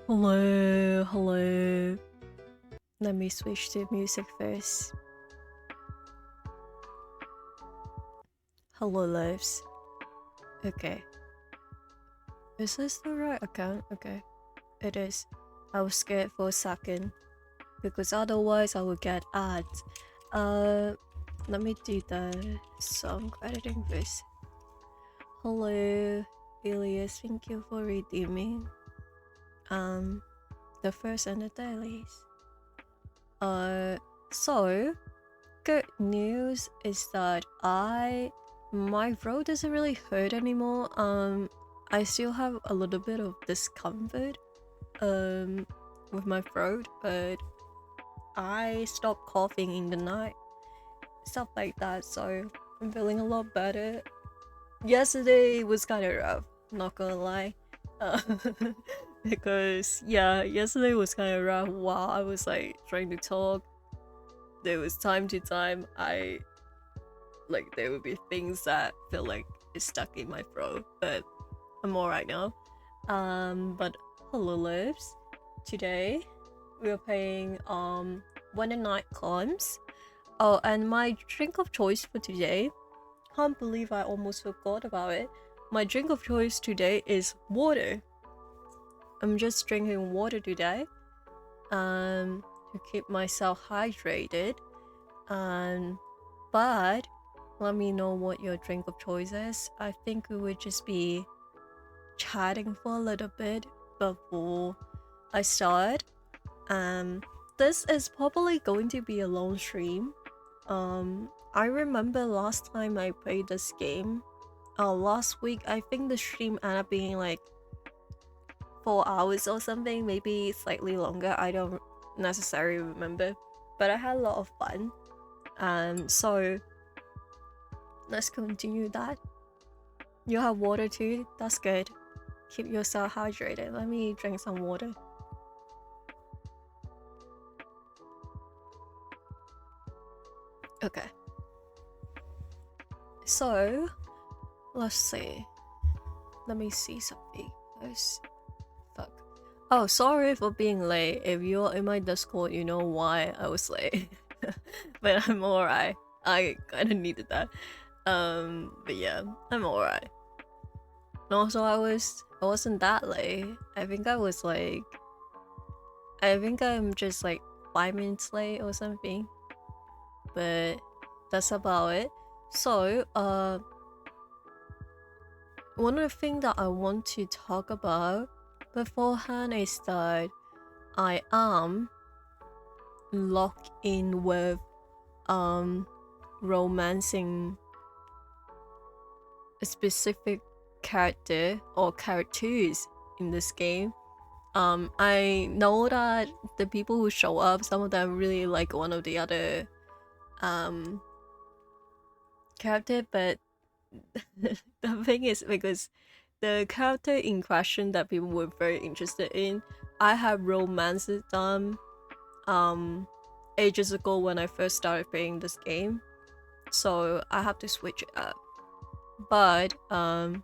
Hello, hello. Let me switch to music first. Hello, loves. Okay. Is this the right account? Okay. It is. I was scared for a second because otherwise I would get ads. Let me do the song editing first. Hello, Elias. Thank you for redeeming. The first and the dailies. So good news is that my throat doesn't really hurt anymore. I still have a little bit of discomfort with my throat, but I stopped coughing in the night, stuff like that, so I'm feeling a lot better. Yesterday was kind of rough, not gonna lie. Because yeah, yesterday was kind of rough while I was like trying to talk. There was time to time there would be things that feel like it's stuck in my throat, but I'm alright now. But hello, lives. Today we are playing When the Night Comes. Oh, and my drink of choice for today. Can't believe I almost forgot about it. My drink of choice today is water. I'm just drinking water today, to keep myself hydrated. But let me know what your drink of choice is. I think we would just be chatting for a little bit before I start. This is probably going to be a long stream. I remember last time I played this game, last week, I think the stream ended up being like 4 hours or something, maybe slightly longer. I don't necessarily remember, but I had a lot of fun. So let's continue that. You have water too? That's good. Keep yourself hydrated. Let me drink some water. Okay. So, let's see. Let me see something first. Fuck. Oh, sorry for being late. If you're in my Discord, you know why I was late. But I'm alright. I kinda needed that. But yeah, I'm alright. And also I wasn't that late. I think I'm just like 5 minutes late or something. But that's about it. So, one of the things that I want to talk about beforehand is that I am locked in with romancing a specific character or characters in this game. I know that the people who show up, some of them really like one of the other character, but the thing is, because the character in question that people were very interested in, I have romanced them ages ago when I first started playing this game, so I have to switch it up. But I'm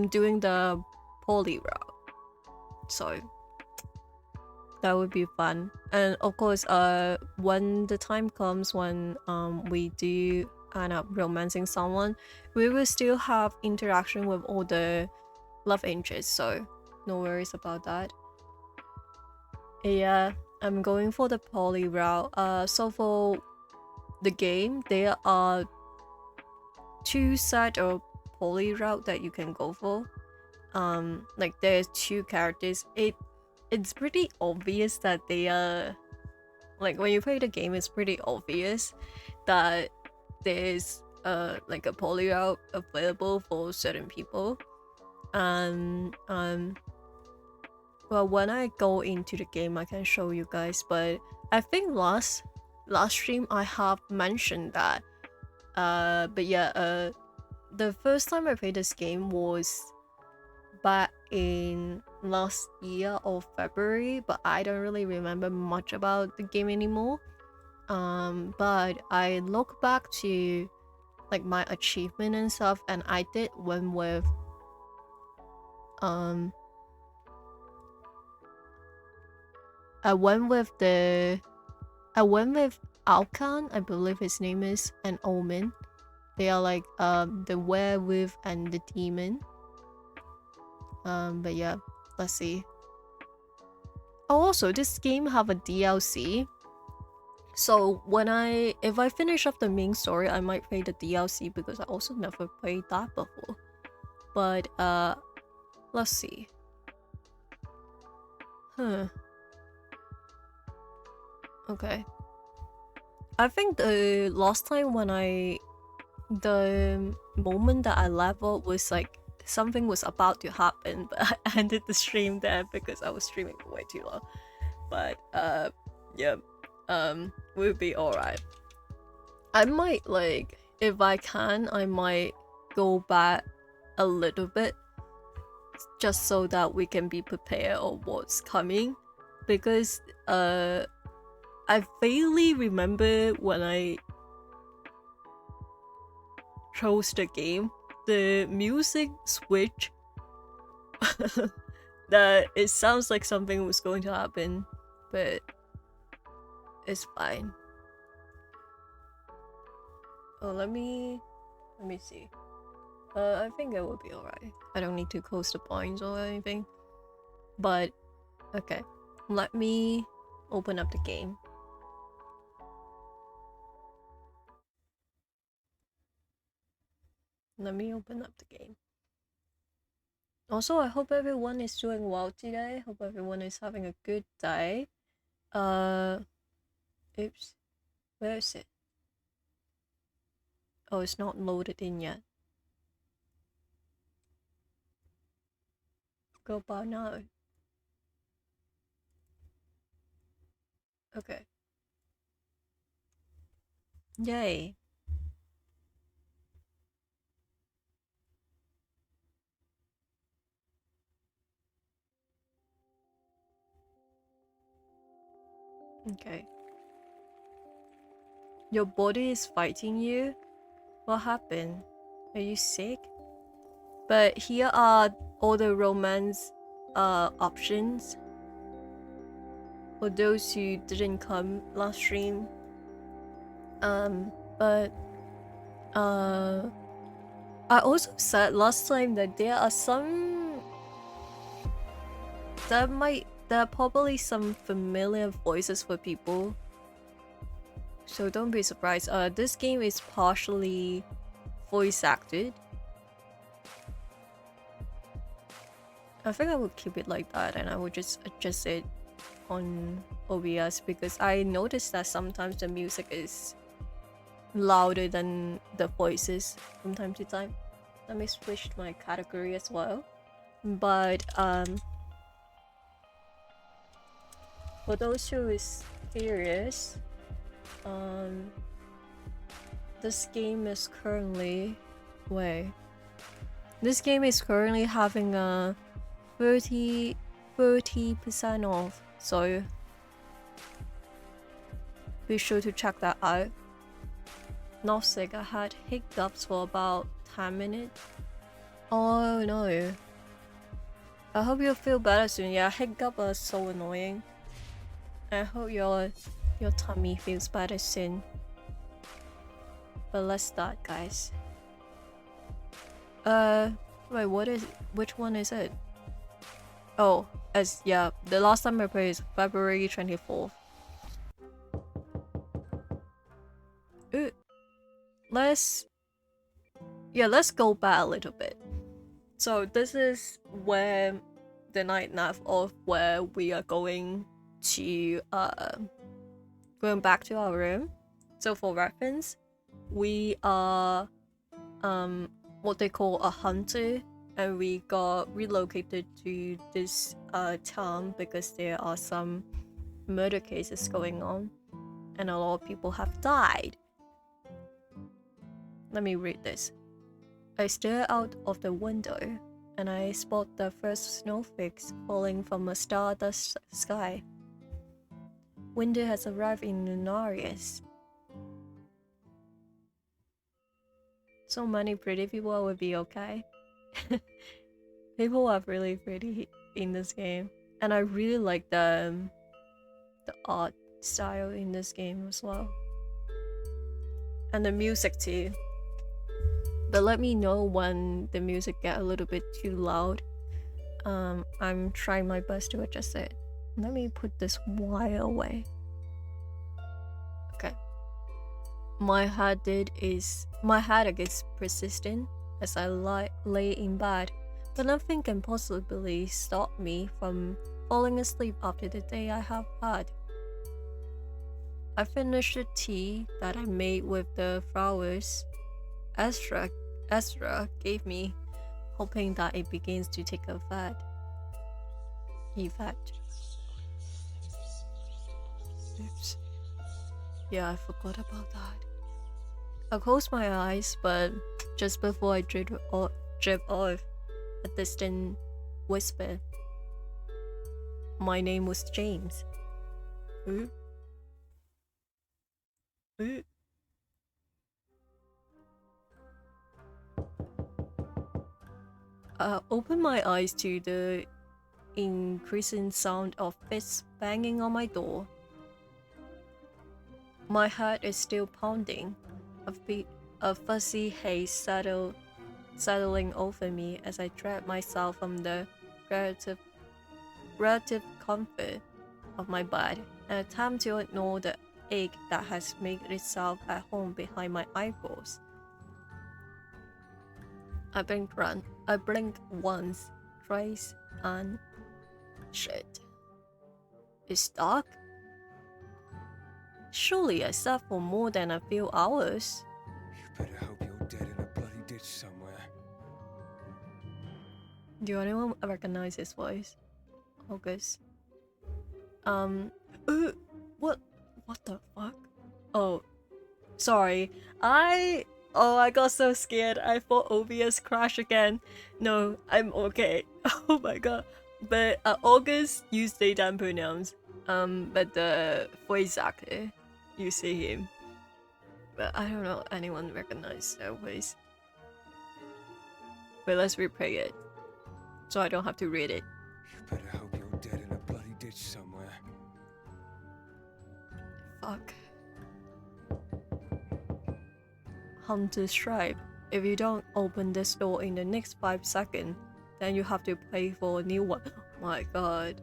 doing the poly route, so that would be fun. And of course, when the time comes when we do end up romancing someone, we will still have interaction with all the love interests, so no worries about that. Yeah, I'm going for the poly route. So for the game, there are 2 set of poly route that you can go for. Like there's 2 characters. It's pretty obvious that they are, like, when you play the game, it's pretty obvious that there's like a poly route available for certain people. Well, when I go into the game, I can show you guys, but I think last stream I have mentioned that. But yeah, the first time I played this game was back in last year of February, but I don't really remember much about the game anymore. But I look back to like my achievement and stuff, and I did win with I went with Alkan, I believe his name is, and Omen. They are like the werewolf and the demon. But yeah, let's see. Oh, also this game have a DLC. So if I finish up the main story, I might play the DLC because I also never played that before. But let's see. Okay. I think the last time the moment that I leveled was like something was about to happen, but I ended the stream there because I was streaming for way too long. But yeah, we'll be alright. I might like, if I can, I might go back a little bit just so that we can be prepared of what's coming, because I vaguely remember when I chose the game, the music switch that it sounds like something was going to happen, but it's fine. Oh, let me see. I think it will be alright. I don't need to close the blinds or anything. But okay, let me open up the game. Let me open up the game. Also, I hope everyone is doing well today. Hope everyone is having a good day. Oops. Where is it? Oh, it's not loaded in yet. Go by now. Okay. Yay. Okay. Your body is fighting you? What happened? Are you sick? But here are all the romance options for those who didn't come last stream. But I also said last time that there are some there are probably some familiar voices for people, so don't be surprised. This game is partially voice acted. I think I would keep it like that, and I would just adjust it on OBS because I noticed that sometimes the music is louder than the voices from time to time. Let me switch my category as well. But for those who is curious, this game is currently this game is currently having a 30% off, so be sure to check that out. Not sick, I had hiccups for about 10 minutes. Oh no. I hope you'll feel better soon. Yeah, hiccups are so annoying. I hope your tummy feels better soon. But let's start, guys. Wait, which one is it? Oh, yeah, the last time I played is February 24th. Let's go back a little bit. So this is where the night left off, where we are going to going back to our room. So for reference, we are what they call a hunter, and we got relocated to this town because there are some murder cases going on and a lot of people have died. Let me read this. I stare out of the window and I spot the first snowflakes falling from a stardust sky. Winter has arrived in Lunarius. So many pretty people would be okay. People are really pretty in this game, and I really like the the art style in this game as well. And the music too. But let me know when the music get a little bit too loud. I'm trying my best to adjust it. Let me put this wire away. Okay. My headache is persistent as I lay in bed, but nothing can possibly stop me from falling asleep after the day I have had. I finished the tea that I made with the flowers Ezra gave me, hoping that it begins to take effect. Oops. Yeah, I forgot about that. I closed my eyes, but just before I drip off, a distant whisper. My name was James. Ooh. Ooh. I opened my eyes to the increasing sound of fists banging on my door. My heart is still pounding, a fuzzy haze settling over me as I drag myself from the relative comfort of my bed and attempt to ignore the ache that has made itself at home behind my eyebrows. I blinked once, twice, and shit. It's dark? Surely I slept for more than a few hours. You better hope you're dead in a bloody ditch somewhere. Do anyone recognize his voice? August. What the fuck? Oh, sorry. I got so scared. I thought OBS crashed again. No, I'm okay. Oh my god. But August used they them pronouns. But the voice actor, you see him. But I don't know anyone recognize their voice. But let's replay it, so I don't have to read it. You better hope you're dead in a bloody ditch somewhere. Fuck. Hunter Stripe. If you don't open this door in the next 5 seconds, then you have to pay for a new one. Oh my god.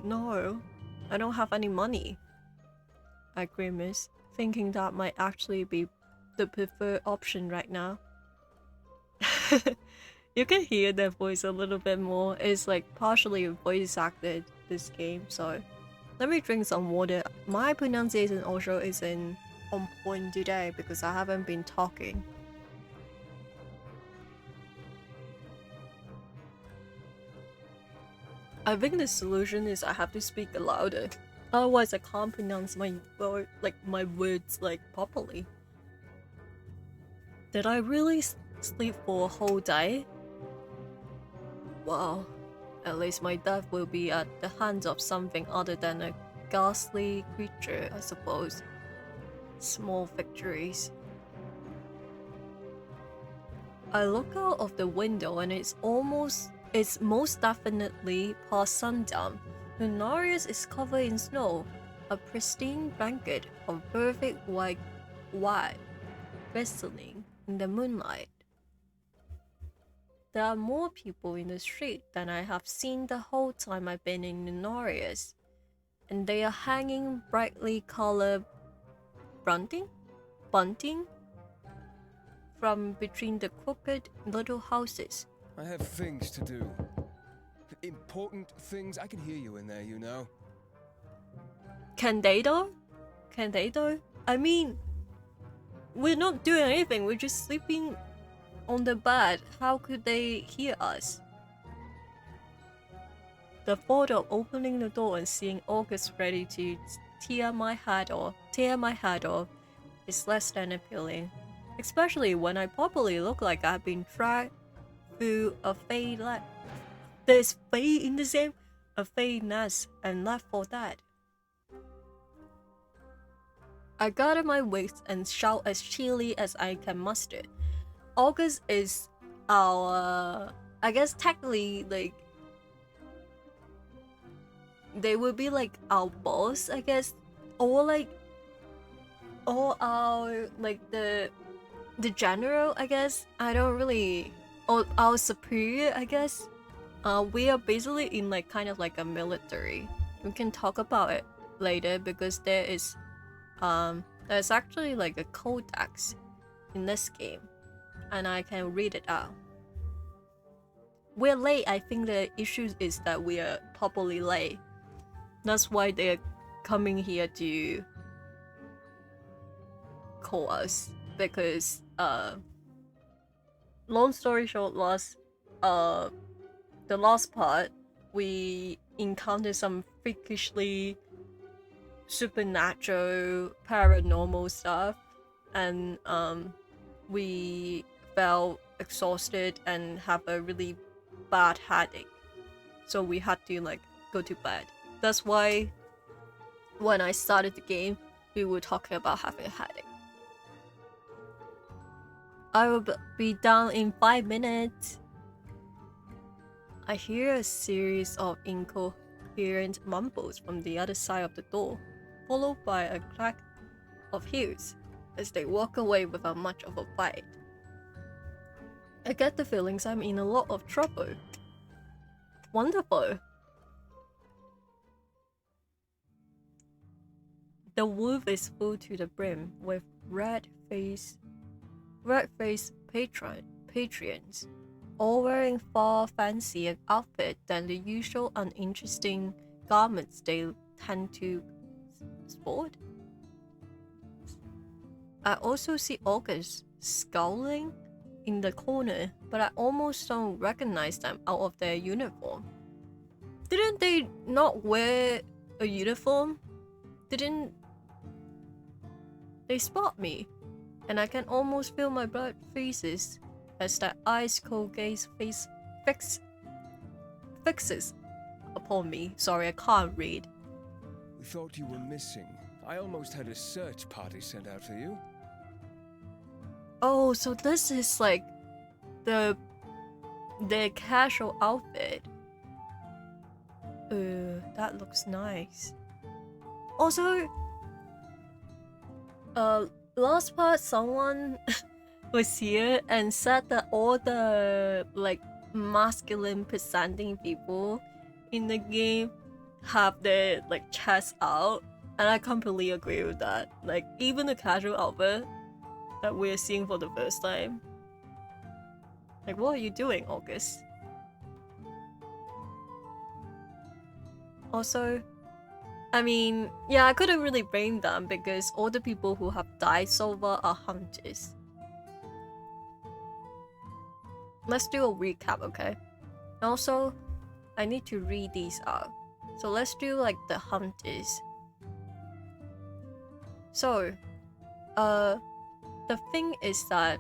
No. I don't have any money. I grimace, thinking that might actually be the preferred option right now. You can hear their voice a little bit more. It's like partially voice acted this game, so let me drink some water. My pronunciation also isn't on point today because I haven't been talking. I think the solution is I have to speak louder. Otherwise I can't pronounce my words properly. Did I really sleep for a whole day? Wow. At least my death will be at the hands of something other than a ghastly creature, I suppose. Small victories. I look out of the window and it's most definitely past sundown. Lunarius is covered in snow, a pristine blanket of perfect white glistening in the moonlight. There are more people in the street than I have seen the whole time I've been in Lunarius, and they are hanging brightly colored bunting from between the crooked little houses. I have things to do. Important things. I can hear you in there, you know. Can they though? I mean, we're not doing anything, we're just sleeping on the bed. How could they hear us? The thought of opening the door and seeing August ready to tear my head off is less than appealing. Especially when I probably look like I've been dragged through a fey there's fey in the same, a fey nest and left for that. I gather my wits and shout as cheerily as I can muster. August is our, I guess technically they will be like our boss, I guess, or like, or our like the general, I guess. I don't really, or our superior, I guess. We are basically in like kind of like a military. We can talk about it later because there's actually like a codex in this game, and I can read it out. We're late. I think the issue is that we are properly late. That's why they're coming here to call us, because long story short, the last part we encountered some freakishly supernatural paranormal stuff, and we felt exhausted and have a really bad headache, so we had to like go to bed. That's why when I started the game we were talking about having a headache. I will be down in 5 minutes. I hear a series of incoherent mumbles from the other side of the door, followed by a clack of heels as they walk away without much of a fight. I get the feelings I'm in a lot of trouble. Wonderful. The wolf is full to the brim with red-faced patrons, all wearing far fancier outfits than the usual uninteresting garments they tend to sport. I also see August scowling in the corner, but I almost don't recognize them out of their uniform. Didn't they not wear a uniform? Didn't they spot me? And I can almost feel my blood freezes as that ice cold gaze fixes upon me. Sorry, I can't read. We thought you were missing. I almost had a search party sent out for you. Oh, so this is like the casual outfit. That looks nice. Also, last part someone was here and said that all the like masculine presenting people in the game have their like chests out, and I completely agree with that. Like even the casual outfit that we're seeing for the first time. Like, what are you doing, August? Also, I mean, yeah, I couldn't really blame them because all the people who have died so far are hunters. Let's do a recap, okay? Also, I need to read these out. So let's do like the hunters. So, the thing is that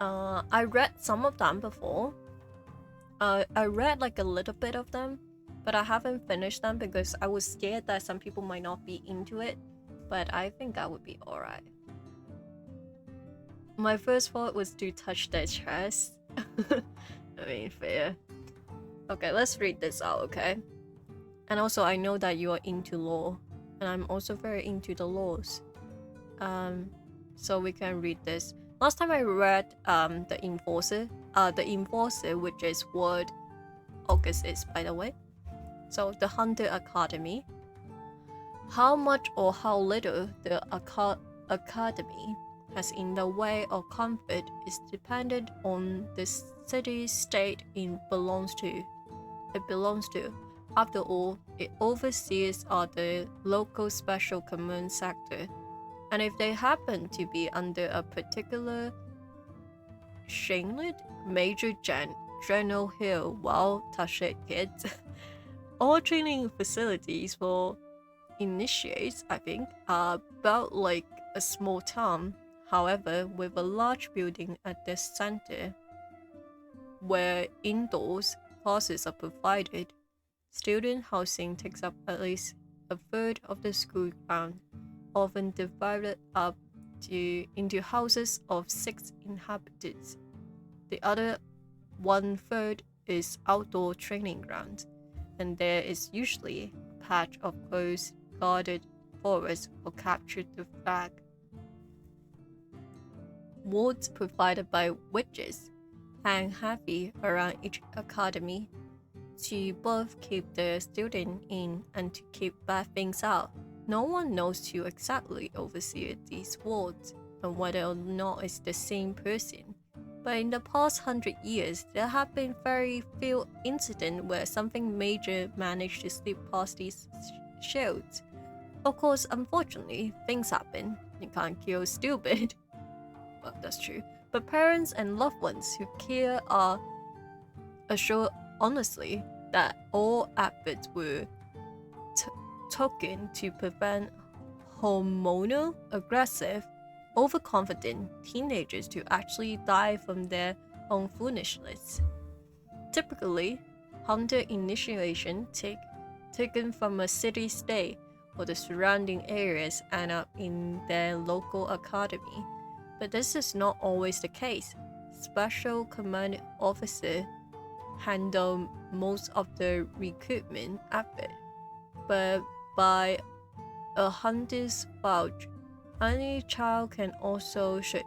I read some of them before. I read like a little bit of them, but I haven't finished them because I was scared that some people might not be into it. But I think that would be alright. My first thought was to touch their chest. I mean, fair. Okay, let's read this out, okay? And also, I know that you are into law, and I'm also very into the laws. So we can read this. Last time I read the enforcer, which is what August is, by the way. So the Hunter Academy. How much or how little the academy has in the way of comfort is dependent on the city-state it belongs to. After all, it oversees the local special command sector. And if they happen to be under a particular shanelet, Major General Hill, well, touch it, kids. All training facilities for initiates, I think, are about like a small town, however, with a large building at the center where indoors classes are provided. Student housing takes up at least a third of the school ground, often divided up into houses of 6 inhabitants. The other 1/3 is outdoor training ground, and there is usually a patch of close guarded forest or captured the flag. Wards provided by witches hang heavy around each academy to both keep the student in and to keep bad things out. No one knows who exactly oversees these wards and whether or not it's the same person. But in the past 100 years, there have been very few incidents where something major managed to slip past these shields. Of course, unfortunately, things happen. You can't kill stupid. Well, that's true. But parents and loved ones who care are assured honestly that all efforts were taken to prevent hormonal, aggressive, overconfident teenagers to actually die from their own foolishness. Typically, hunter initiation taken from a city-state or the surrounding areas end up in their local academy. But this is not always the case. Special command officers handle most of the recruitment effort, but by a hunter's vouch, any child can also should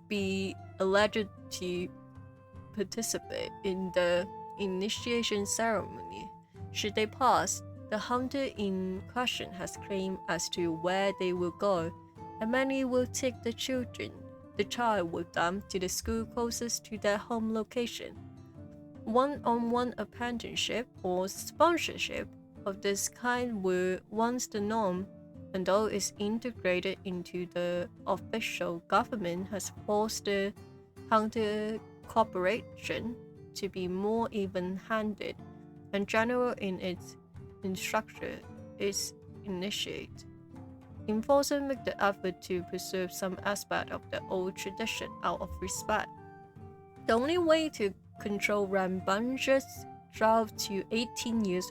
be alleged to participate in the initiation ceremony. Should they pass, the hunter in question has claim as to where they will go, and many will take the child with them to the school closest to their home location. One-on-one apprenticeship or sponsorship of this kind were once the norm, and though it's integrated into the official government has forced the hunter corporation to be more even-handed and general in its instruction is initiate. Enforcers make the effort to preserve some aspect of the old tradition out of respect. The only way to control rambunctious 12 to 18 years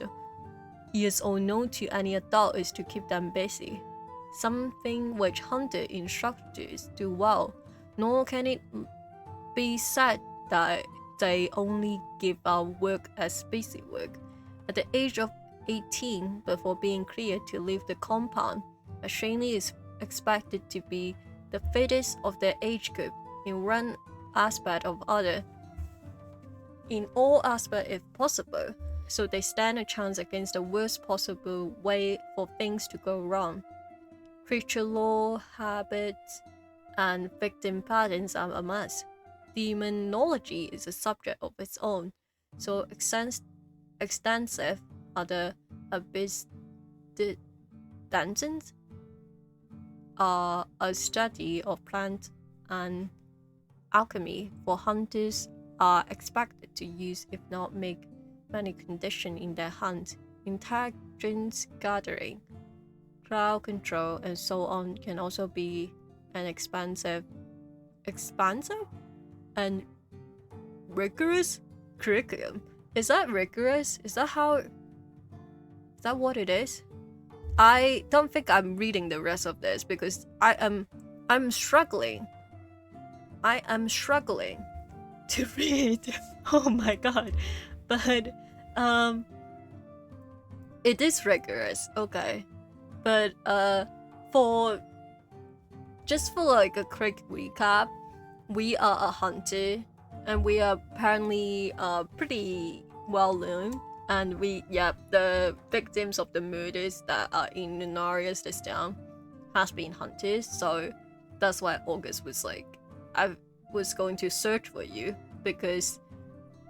old known to any adult is to keep them busy, something which hunter instructors do well, nor can it be said that they only give out work as busy work. At the age of 18, before being cleared to leave the compound, a trainee is expected to be the fittest of their age group in one aspect or other, in all aspects if possible, so they stand a chance against the worst possible way for things to go wrong. Creature lore, habits, and victim patterns are a must. Demonology is a subject of its own, so extensive are the abyss dungeons are a study of plant and alchemy, for hunters are expected to use, if not make, many conditions in their hunt. Intelligence gathering, crowd control, and so on can also be an expansive and rigorous curriculum. Is that rigorous? Is that what it is? I don't think I'm reading the rest of this because I'm struggling. I am struggling to read. Oh my god. But it is rigorous, okay. But for like a quick recap, we are a hunter and we are apparently pretty well known. And the victims of the murders that are in the Narius this town has been hunters, so that's why August was like, I was going to search for you, because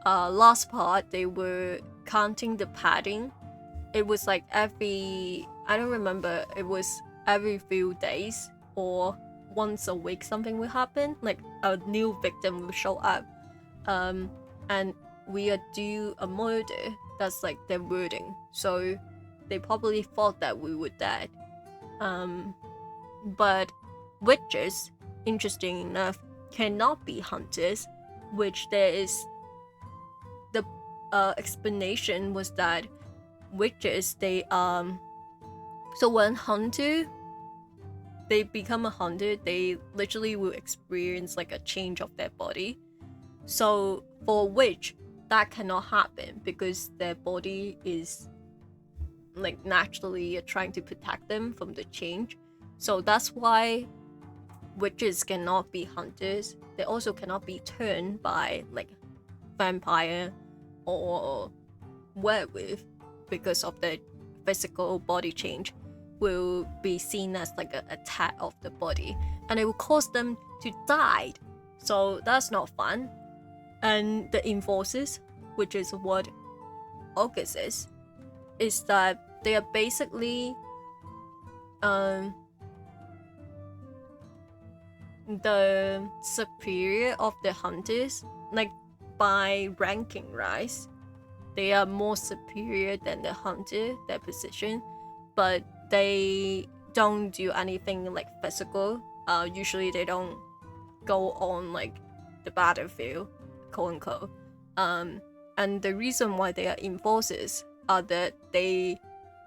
last part they were counting the padding. It was like I don't remember, it was every few days or once a week something will happen, like a new victim will show up, and we are due a murder. That's like their wording, so they probably thought that we were dead. But witches, interesting enough, cannot be hunters, which there is the explanation was that witches, they so when hunter they become a hunter, they literally will experience like a change of their body. So for witch, that cannot happen because their body is like naturally trying to protect them from the change. So that's why witches cannot be hunters. They also cannot be turned by like vampire or werewolf because of the physical body change will be seen as like an attack of the body, and it will cause them to die. So that's not fun. And the enforcers, which is what August is that they are basically the superior of the hunters. Like by ranking rise, they are more superior than the hunter, their position, but they don't do anything like physical. Usually they don't go on like the battlefield, quote unquote. And the reason why they are enforcers are that they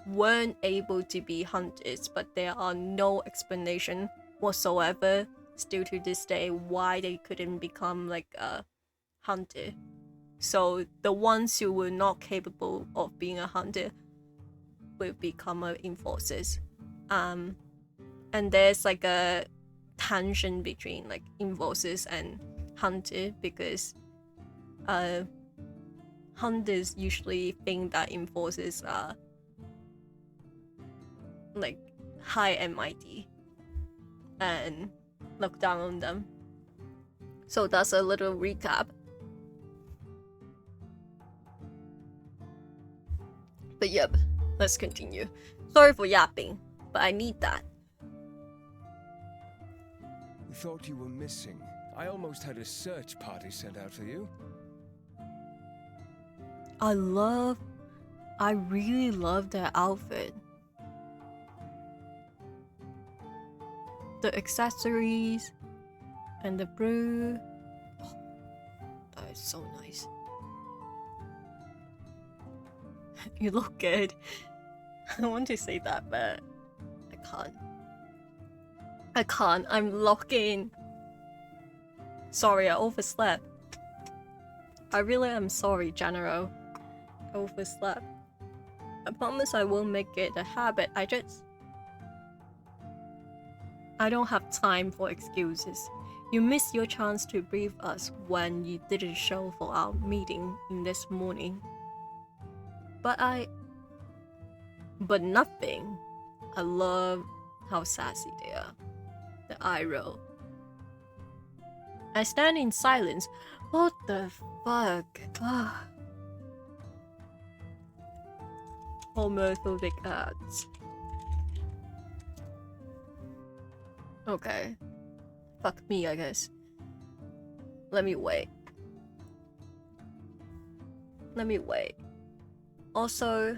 weren't able to be hunters, but there are no explanation whatsoever still to this day why they couldn't become like a hunter. So the ones who were not capable of being a hunter will become enforcers. And there's like a tension between like enforcers and hunter because hunters usually think that enforcers are like high and mighty and look down on them. So that's a little recap. But yep, let's continue. Sorry for yapping, but I need that. We thought you were missing. I almost had a search party sent out for you. I really love their outfit. The accessories and the brew. Oh, that is so nice. You look good. I want to say that, but I can't. I'm locking. Sorry, I overslept. I really am sorry, General. I overslept. I promise I won't make it a habit. I don't have time for excuses. You missed your chance to brief us when you didn't show for our meeting in this morning. But nothing. I love how sassy they are. The eye roll. I stand in silence. What the fuck? Homophobic ads. Okay. Fuck me, I guess. Let me wait. Also,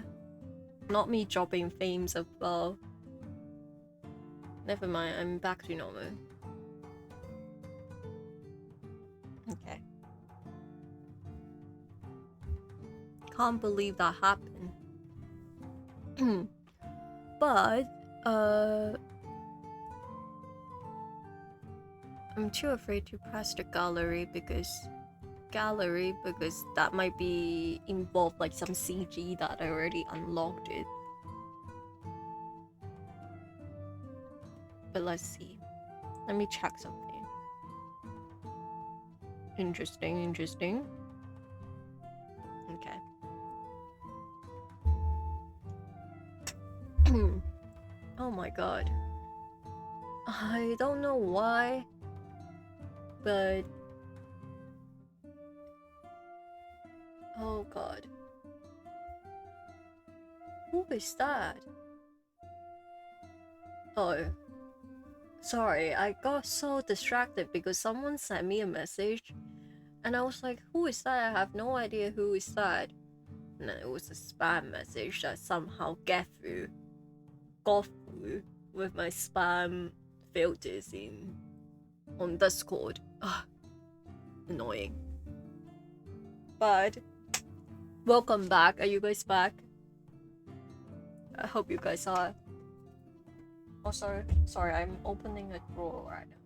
not me dropping themes as well. Never mind, I'm back to normal. Okay. Can't believe that happened. But, I'm too afraid to press the gallery because that might be involved like some CG that I already unlocked it. But let's see. Let me check something. Interesting. Okay. Oh my god. I don't know why, but oh god. Who is that? Oh. Sorry, I got so distracted because someone sent me a message and I was like, who is that? I have no idea who is that. And then it was a spam message that somehow got through with my spam filters on Discord. Ugh, annoying. But welcome back. Are you guys back? I hope you guys are. Oh, sorry, I'm opening a drawer right now.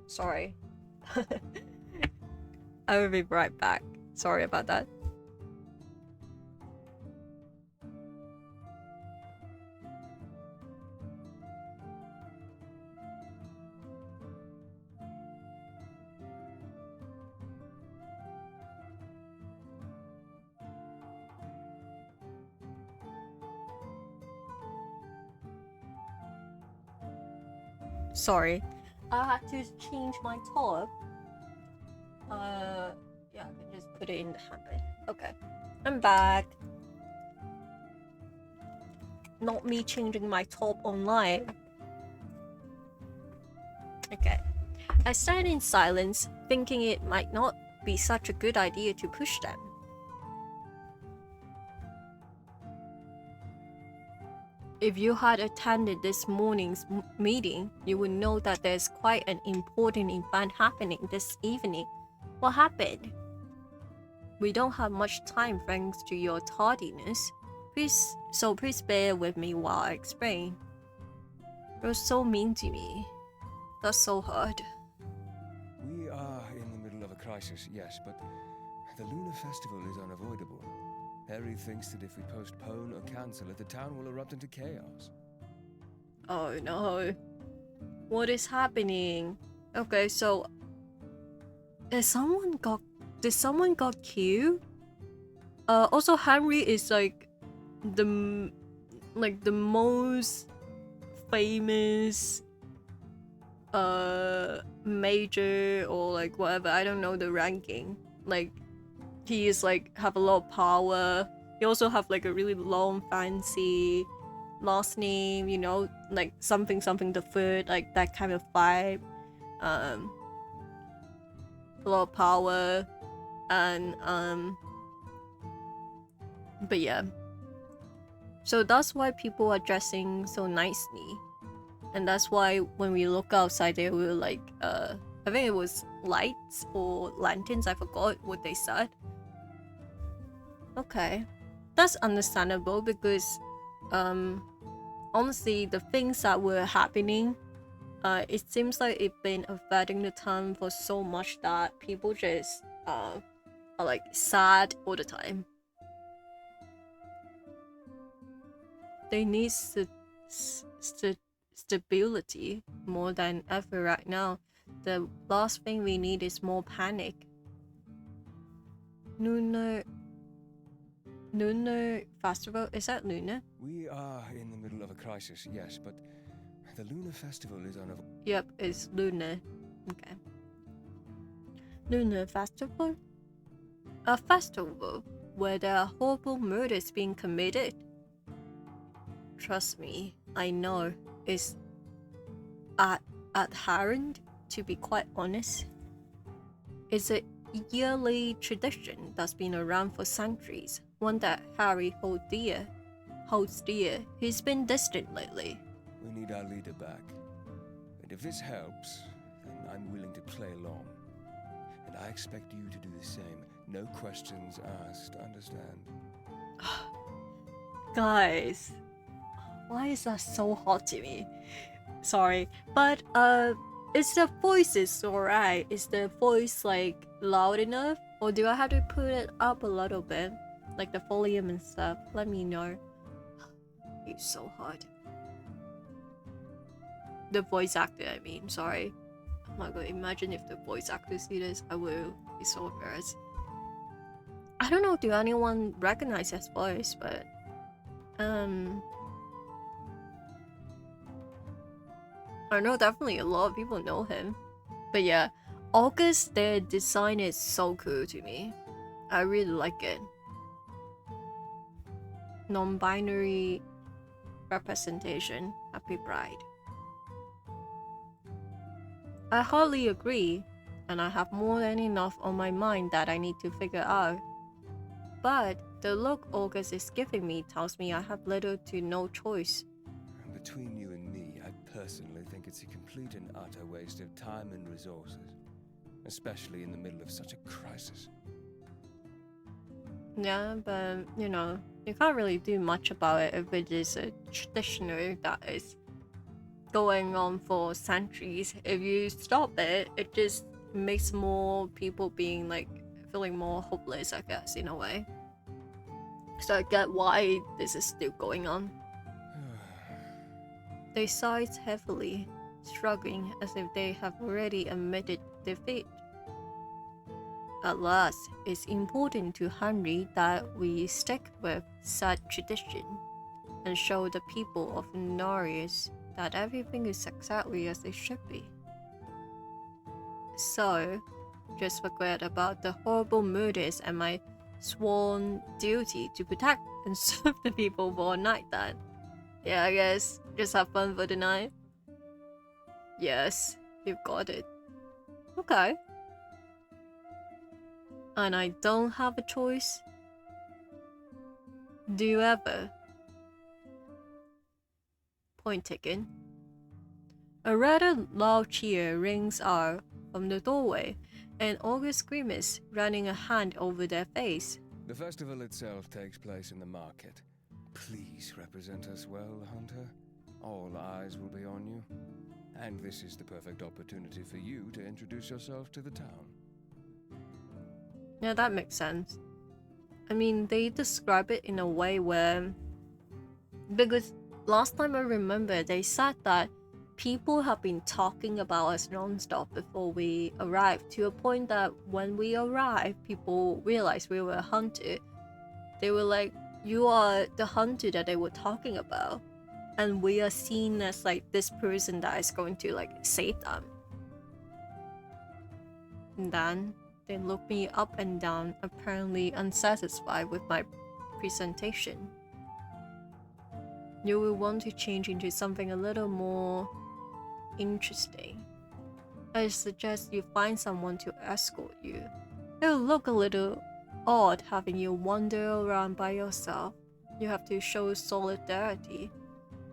Sorry. I will be right back. Sorry about that. Sorry. I had to change my top. Yeah, I can just put it in the hamper. Okay. I'm back. Not me changing my top online. Okay. I stand in silence, thinking it might not be such a good idea to push them. If you had attended this morning's meeting, you would know that there's quite an important event happening this evening. What happened? We don't have much time thanks to your tardiness. Please bear with me while I explain. You're so mean to me. That's so hard. We are in the middle of a crisis, yes, but the Lunar Festival is unavoidable. Harry thinks that if we postpone or cancel it, the town will erupt into chaos. Oh no. What is happening? Okay, so did someone got killed? Also Henry is like the most famous major or like whatever, I don't know the ranking. Like he is like have a lot of power. He also have like a really long fancy last name, you know, like something the third, like that kind of vibe. A lot of power and but yeah. So that's why people are dressing so nicely. And that's why when we look outside there we were like I think it was lights or lanterns, I forgot what they said. Okay. That's understandable because honestly the things that were happening, it seems like it's been affecting the town for so much that people just are like sad all the time. They need stability more than ever right now. The last thing we need is more panic. Lunar Festival? Is that Lunar? We are in the middle of a crisis, yes, but the Lunar Festival is unavoidable. Yep, it's Lunar. Okay. Lunar Festival? A festival where there are horrible murders being committed. Trust me, I know. It's abhorrent, to be quite honest. It's a yearly tradition that's been around for centuries, one that Harry holds dear. He's been distant lately. We need our leader back. And if this helps, then I'm willing to play along. And I expect you to do the same. No questions asked, understand? Guys, why is that so hot to me? Sorry, but is the voices alright? Is the voice like loud enough, or do I have to put it up a little bit, like the volume and stuff? Let me know. It's so hard. The voice actor, I mean, sorry. Oh my god, imagine if the voice actor see this, I will be so embarrassed. I don't know, do anyone recognize his voice, but I know definitely a lot of people know him. But yeah, August, their design is so cool to me. I really like it. Non-binary representation. Happy Pride. I hardly agree, and I have more than enough on my mind that I need to figure out. But the look August is giving me tells me I have little to no choice. Between you and me, I personally think it's a complete and utter waste of time and resources, especially in the middle of such a crisis. Yeah, but you know, you can't really do much about it if it is a tradition that is going on for centuries. If you stop it, it just makes more people being like feeling more hopeless, I guess, in a way. So I get why this is still going on. They sighed heavily, shrugging as if they have already admitted defeat. At last, it's important to Henry that we stick with such tradition and show the people of Norris that everything is exactly as it should be. So, just forget about the horrible murders and my sworn duty to protect and serve the people for a night then. Yeah, I guess just have fun for the night. Yes, you've got it. Okay. And I don't have a choice? Do you ever? Point taken. A rather loud cheer rings out from the doorway, and August grimace, running a hand over their face. The festival itself takes place in the market. Please represent us well, Hunter. All eyes will be on you. And this is the perfect opportunity for you to introduce yourself to the town. Yeah, that makes sense. I mean, they describe it in a way where... Because last time I remember, they said that people have been talking about us non-stop before we arrived, to a point that when we arrived, people realized we were a hunter. They were like, you are the hunter that they were talking about. And we are seen as like this person that is going to like save them. And then they looked me up and down, apparently unsatisfied with my presentation. You will want to change into something a little more interesting. I suggest you find someone to escort you. It will look a little odd having you wander around by yourself. You have to show solidarity.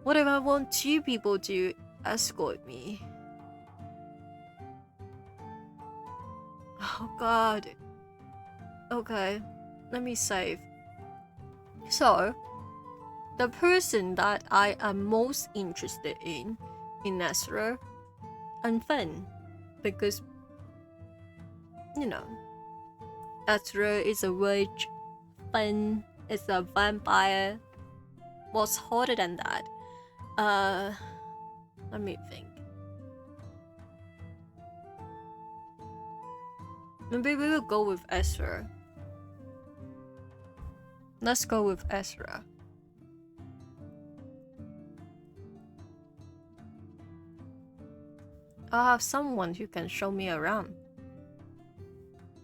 What if I want 2 people to escort me? Oh god. Okay, let me save. So, the person that I am most interested in Ezra and Finn, because, you know, Ezra is a witch, Finn is a vampire. What's hotter than that? Let me think. Maybe we will go with Ezra. Let's go with Ezra. I'll have someone who can show me around.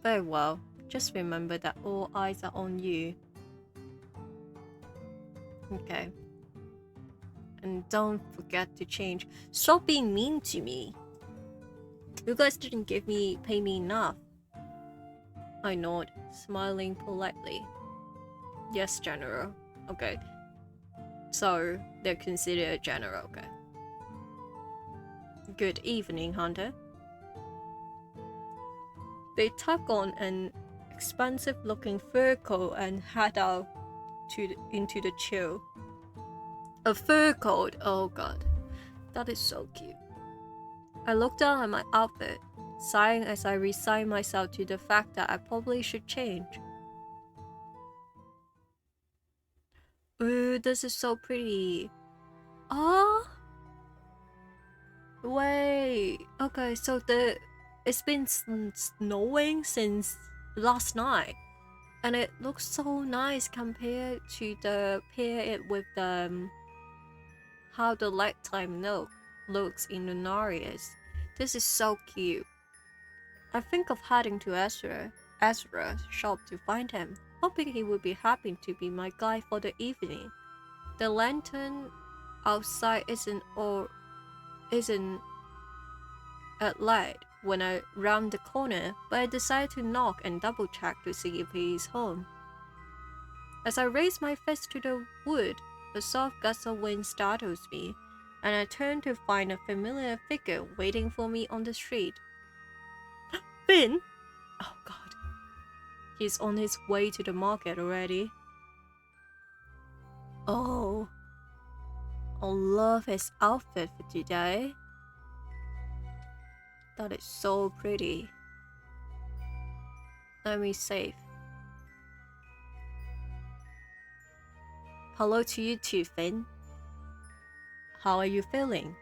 Very well. Just remember that all eyes are on you. Okay. And don't forget to change. Stop being mean to me. You guys didn't pay me enough. I nod, smiling politely. Yes, General. Okay. So, they're considered a general, okay. Good evening, Hunter. They tuck on an expensive-looking fur coat and head out into the chill. A fur coat, oh god. That is so cute. I look down at my outfit, sighing as I resign myself to the fact that I probably should change. Ooh, this is so pretty. Oh! Wait, okay, so it's been snowing since last night, and it looks so nice compared to pair it with how the nighttime looks in Lunarius. This is so cute. I think of heading to Ezra's shop to find him, hoping he would be happy to be my guide for the evening. The lantern outside isn't at light when I round the corner, but I decide to knock and double check to see if he is home. As I raise my fist to the wood, a soft gust of wind startles me, and I turn to find a familiar figure waiting for me on the street. Finn! Oh god. He's on his way to the market already. Oh. I love his outfit for today. That is so pretty. Let me save. Hello to you too, Finn. How are you feeling?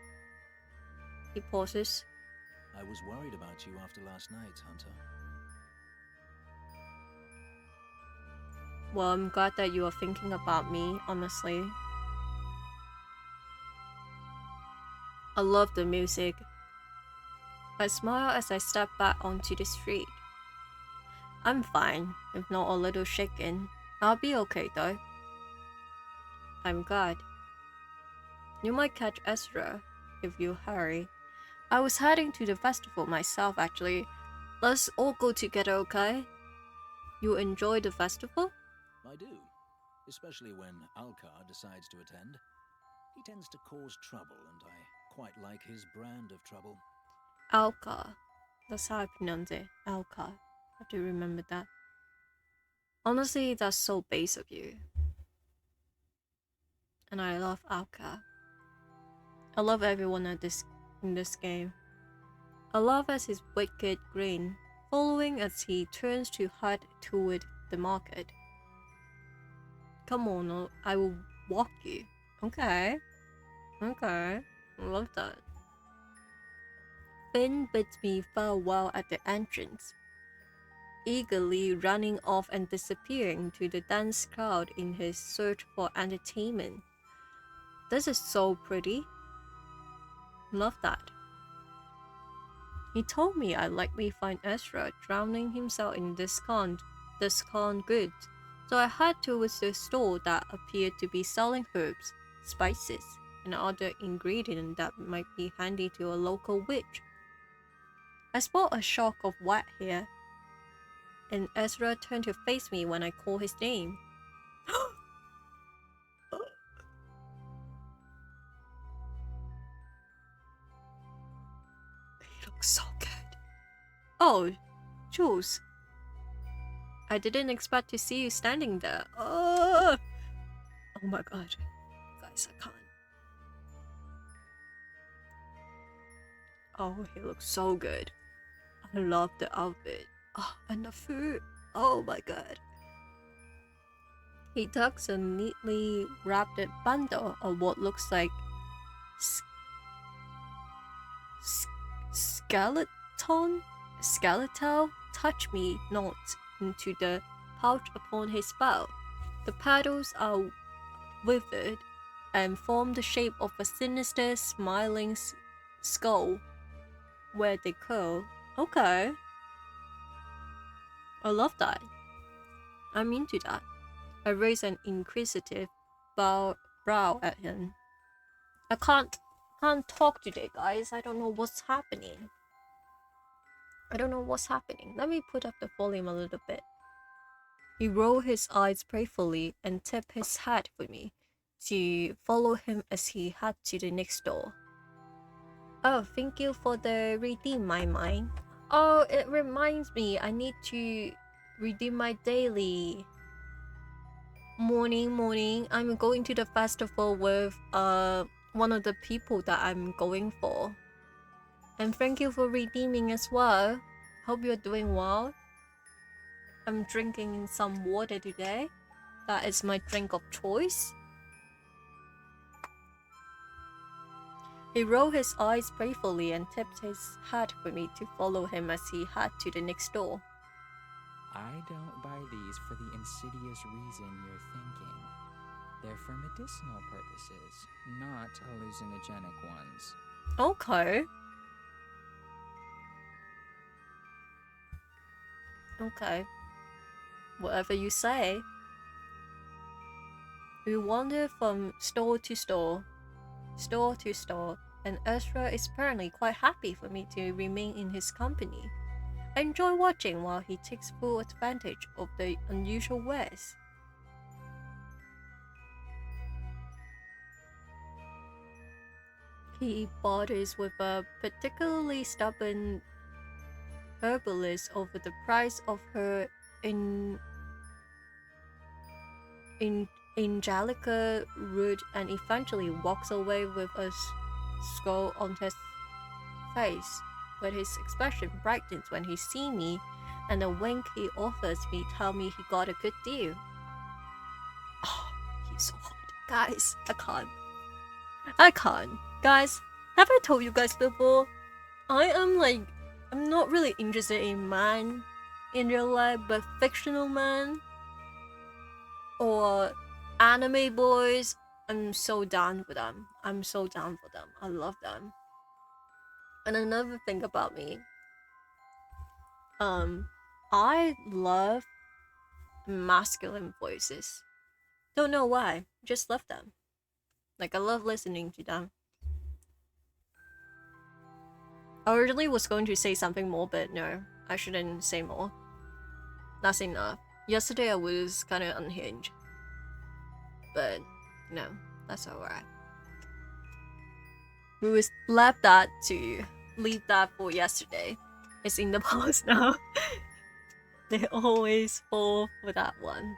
He pauses. I was worried about you after last night, Hunter. Well, I'm glad that you are thinking about me, honestly. I love the music. I smile as I step back onto the street. I'm fine, if not a little shaken. I'll be okay though. I'm glad. You might catch Ezra if you hurry. I was heading to the festival myself actually. Let's all go together, okay? You enjoy the festival? I do, especially when Alcar decides to attend. He tends to cause trouble, and I quite like his brand of trouble. Alka. That's how I pronounce it. Alka. I have to remember that. Honestly, that's so base of you. And I love Alka. I love everyone in this game. I love as his wicked grin, following as he turns to head toward the market. Come on, I will walk you. Okay. Okay. I love that. Finn bids me farewell at the entrance, eagerly running off and disappearing to the dense crowd in his search for entertainment. This is so pretty. Love that. He told me I'd likely find Ezra drowning himself in discount goods, so I head towards the store that appeared to be selling herbs, spices, and other ingredients that might be handy to a local witch. I spot a shock of wet hair, and Ezra turned to face me when I call his name. He looks so good. Oh, Jules. I didn't expect to see you standing there. Oh my god. Guys, I can't. Oh, he looks so good. I love the outfit. Oh, and the food. Oh my god. He tucks a neatly wrapped bundle of what looks like skeletal touch me not into the pouch upon his belt. The petals are withered and form the shape of a sinister smiling skull where they curl. Okay. I love that. I'm into that. I raise an inquisitive brow at him. I can't talk today, guys. I don't know what's happening. Let me put up the volume a little bit. He rolled his eyes prayerfully and tipped his hat for me to follow him as he headed to the next door. Oh, thank you for the redeem my mind. Oh, it reminds me, I need to redeem my daily. Morning. I'm going to the festival with one of the people that I'm going for. And thank you for redeeming as well. Hope you're doing well. I'm drinking some water today. That is my drink of choice. He rolled his eyes playfully and tipped his hat for me to follow him as he headed to the next door. I don't buy these for the insidious reason you're thinking. They're for medicinal purposes, not hallucinogenic ones. Okay. Okay. Whatever you say. We wander from store to store, and Ezra is apparently quite happy for me to remain in his company. I enjoy watching while he takes full advantage of the unusual wares. He bothers with a particularly stubborn herbalist over the price of her Angelica root and eventually walks away with a skull on his face. But his expression brightens when he sees me and the wink he offers me tell me he got a good deal. Oh, he's so hot. Guys, I can't. Guys, have I told you guys before? I'm not really interested in man in real life, but fictional man or anime boys, I'm so down with them. I'm so down for them. I love them. And another thing about me, I love masculine voices. Don't know why, just love them. Like, I love listening to them. I originally was going to say something more, but no, I shouldn't say more. That's enough. Yesterday I was kind of unhinged. But, no, that's alright. We will leave that for yesterday. It's in the past now. They always fall for that one.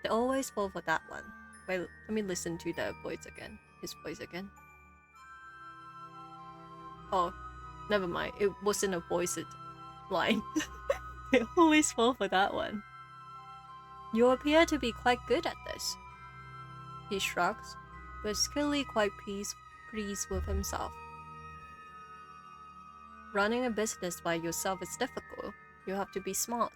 They always fall for that one. Wait, let me listen to the voice again. His voice again. Oh, never mind. It wasn't a voiced line. They always fall for that one. You appear to be quite good at this. He shrugs, but is clearly quite pleased with himself. Running a business by yourself is difficult. You have to be smart.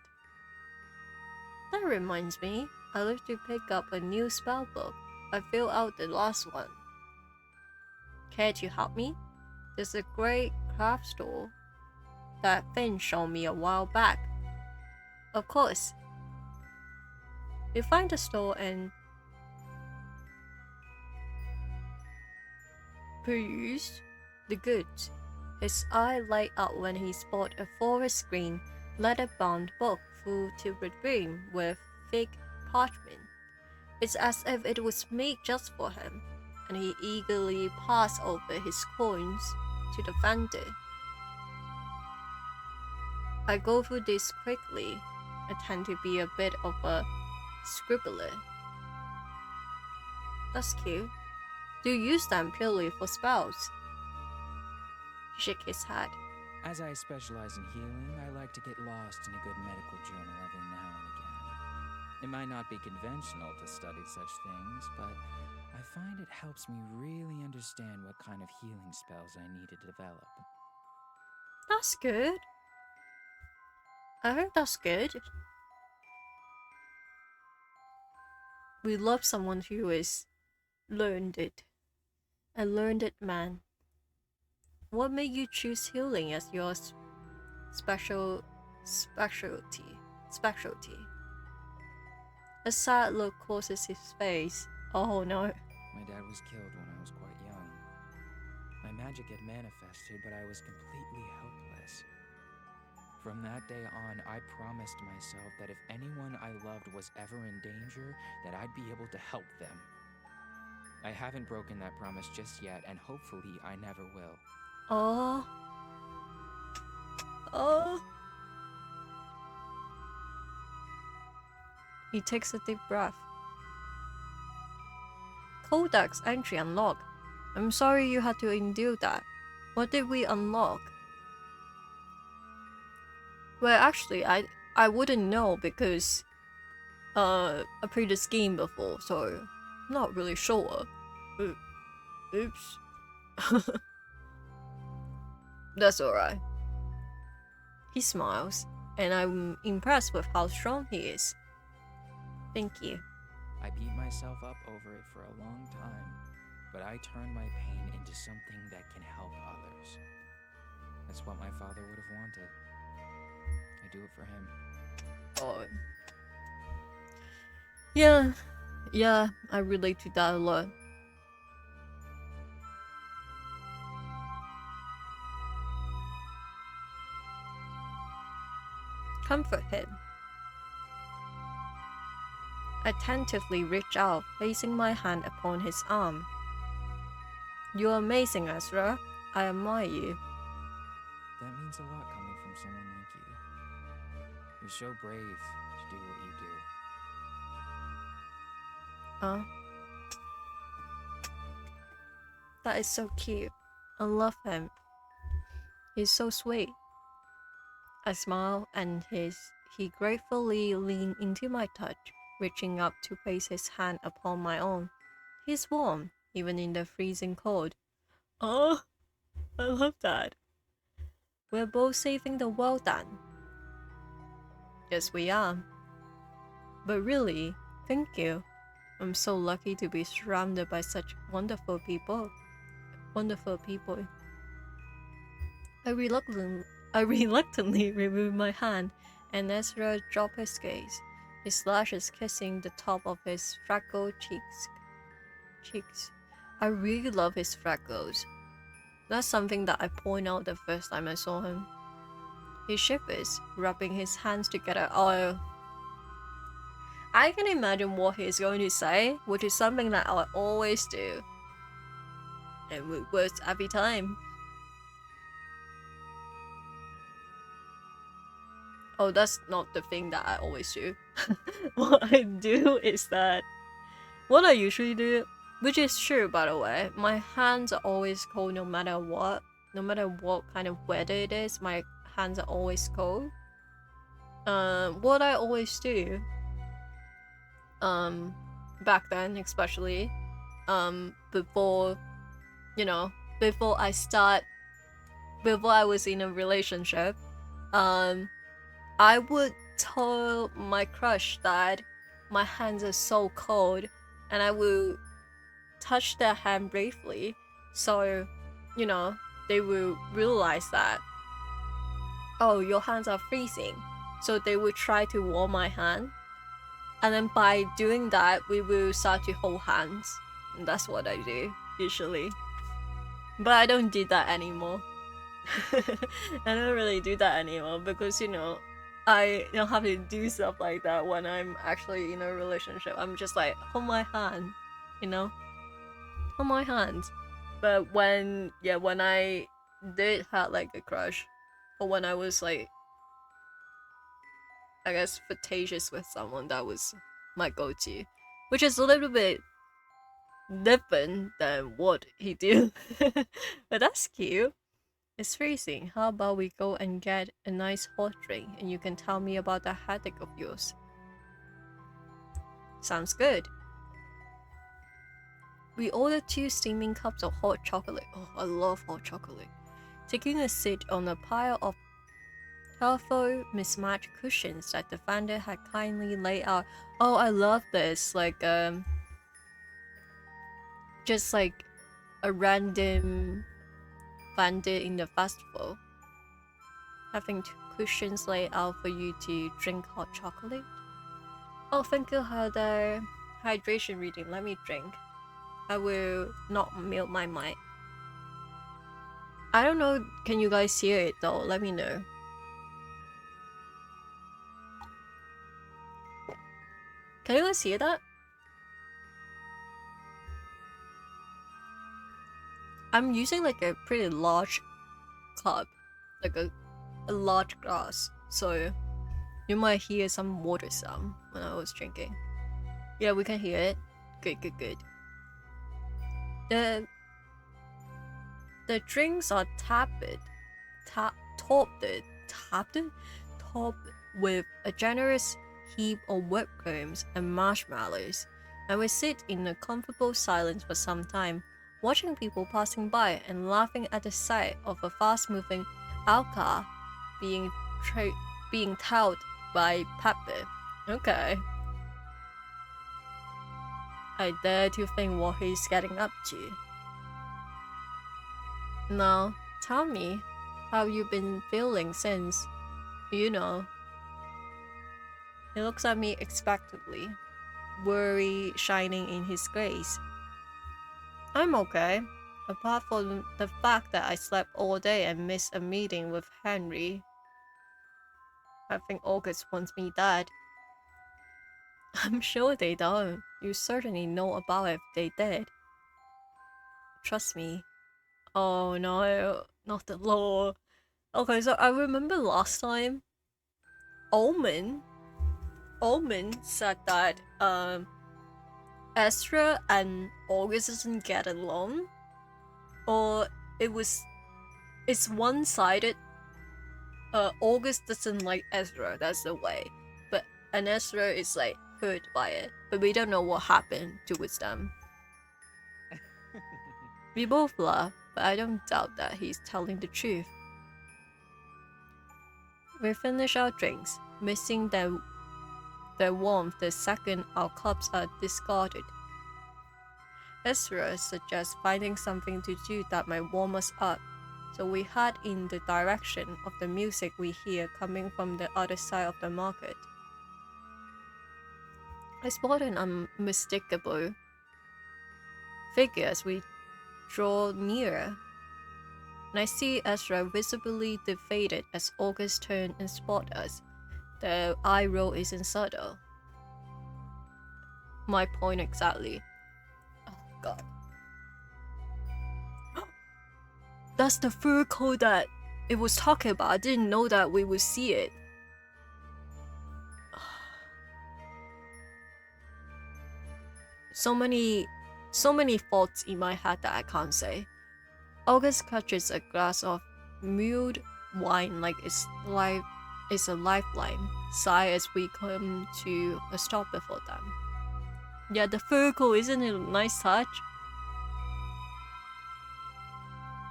That reminds me, I love to pick up a new spell book. I filled out the last one. Care to help me? There's a great craft store that Finn showed me a while back. Of course. You find the store and perused the goods. His eye light up when he spotted a forest green, leather-bound book full to the brim with thick parchment. It's as if it was made just for him, and he eagerly passed over his coins to the vendor. I go through this quickly. I tend to be a bit of a scribbler. That's cute. Do you use them purely for spells? He shook his head. As I specialize in healing, I like to get lost in a good medical journal every now and again. It might not be conventional to study such things, but I find it helps me really understand what kind of healing spells I need to develop. That's good. I think that's good. We love someone who is learned it. A learned man. What made you choose healing as your specialty? A sad look crosses his face. Oh no. My dad was killed when I was quite young. My magic had manifested, but I was completely helpless. From that day on, I promised myself that if anyone I loved was ever in danger, that I'd be able to help them. I haven't broken that promise just yet, and hopefully I never will. Oh. Oh. He takes a deep breath. Codex entry unlocked. I'm sorry you had to endure that. What did we unlock? Well, actually, I wouldn't know because I played this game before, so I'm not really sure. Oops. That's alright. He smiles, and I'm impressed with how strong he is. Thank you. I beat myself up over it for a long time, but I turned my pain into something that can help others. That's what my father would have wanted. I do it for him. Oh. Yeah, I relate to that a lot. Comfort him. Attentively reach out, placing my hand upon his arm. You're amazing, Ezra. I admire you. That means a lot coming from someone like you. You're so brave to do what you do. That is so cute. I love him. He's so sweet. I smiled, and he gratefully leaned into my touch, reaching up to place his hand upon my own. He's warm, even in the freezing cold. Oh, I love that. We're both saving the world then. Yes, we are. But really, thank you. I'm so lucky to be surrounded by such wonderful people. Wonderful people. I reluctantly removed my hand, and Ezra dropped his gaze, his lashes kissing the top of his freckled cheeks. I really love his freckles. That's something that I point out the first time I saw him. He shivers, rubbing his hands together. Oh, I can imagine what he's going to say, which is something that I always do. And it works every time. Oh, that's not the thing that I always do. What I do is that... What I usually do, which is true by the way, my hands are always cold no matter what. No matter what kind of weather it is, my hands are always cold. What I always do, back then especially, before, you know, before I was in a relationship, I would tell my crush that my hands are so cold, and I will touch their hand briefly, so, you know, they will realize that, oh, your hands are freezing. So they will try to warm my hand, and then by doing that, we will start to hold hands. And that's what I do, usually. But I don't do that anymore. I don't really do that anymore because, you know, I don't have to do stuff like that when I'm actually in a relationship. I'm just like, hold my hand, you know? Hold my hand. But when I did have like a crush, or when I was like, I guess, flirtatious with someone, that was my go-to. Which is a little bit different than what he did. But that's cute. It's freezing. How about we go and get a nice hot drink and you can tell me about that headache of yours? Sounds good. We ordered 2 steaming cups of hot chocolate. Oh, I love hot chocolate. Taking a seat on a pile of colorful mismatched cushions that the vendor had kindly laid out. Oh, I love this. Like, just like a random vendor in the festival having 2 cushions laid out for you to drink hot chocolate. Oh, thank you, Heather. Hydration reading. Let me drink. I will not mute my mic. I don't know. Can you guys hear it though? Let me know. Can you guys hear that? I'm using like a pretty large cup, like a large glass, so you might hear some water sound when I was drinking. Yeah, we can hear it. Good, good, good. The drinks are topped with a generous heap of whipped creams and marshmallows, and we sit in a comfortable silence for some time, watching people passing by and laughing at the sight of a fast-moving alka being towed by Pepe. Okay. I dare to think what he's getting up to. Now, tell me, how you been feeling since, you know? He looks at me expectantly, worry shining in his gaze. I'm okay, apart from the fact that I slept all day and missed a meeting with Henry. I think August wants me dead. I'm sure they don't. You certainly know about it if they did. Trust me. Oh no, not the law. Okay, so I remember last time, Omen said that Ezra and August doesn't get along, or it's one-sided. August doesn't like Ezra, that's the way. And Ezra is like hurt by it. But we don't know what happened towards them. We both laugh, but I don't doubt that he's telling the truth. We finish our drinks, missing their warmth the second our cups are discarded. Ezra suggests finding something to do that might warm us up, so we head in the direction of the music we hear coming from the other side of the market. I spot an unmistakable figure as we draw nearer, and I see Ezra visibly defeated as August turns and spots us. The eye roll isn't subtle. My point exactly. Oh god. That's the fur coat that it was talking about. I didn't know that we would see it. So many thoughts in my head that I can't say. August clutches a glass of mulled wine like it's a lifeline, sigh as we come to a stop before them. Yeah, the fur coat, isn't it a nice touch?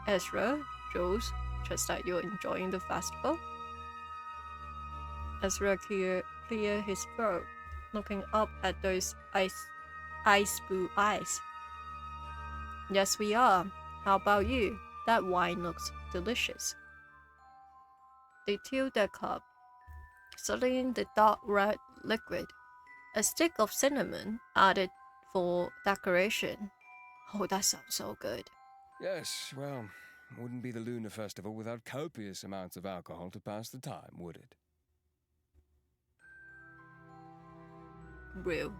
Ezra, Jules, just that you're enjoying the festival. Ezra clear his throat, looking up at those ice blue eyes. Yes, we are. How about you? That wine looks delicious. They tilt their cup, studying the dark red liquid. A stick of cinnamon added for decoration. Oh, that sounds so good. Yes, well, wouldn't be the Lunar Festival without copious amounts of alcohol to pass the time, would it? Real.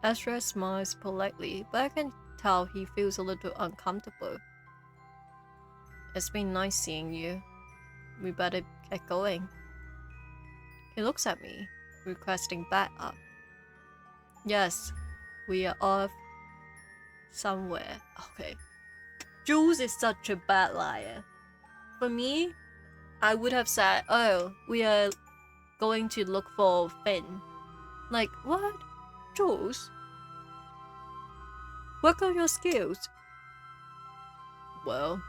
Ezra smiles politely, but I can tell he feels a little uncomfortable. It's been nice seeing you. We better get going. He looks at me, requesting back up. Yes, we are off somewhere. Okay. Jules is such a bad liar. For me, I would have said, oh, we are going to look for Finn. Like, what? Jules? Work on your skills. Well,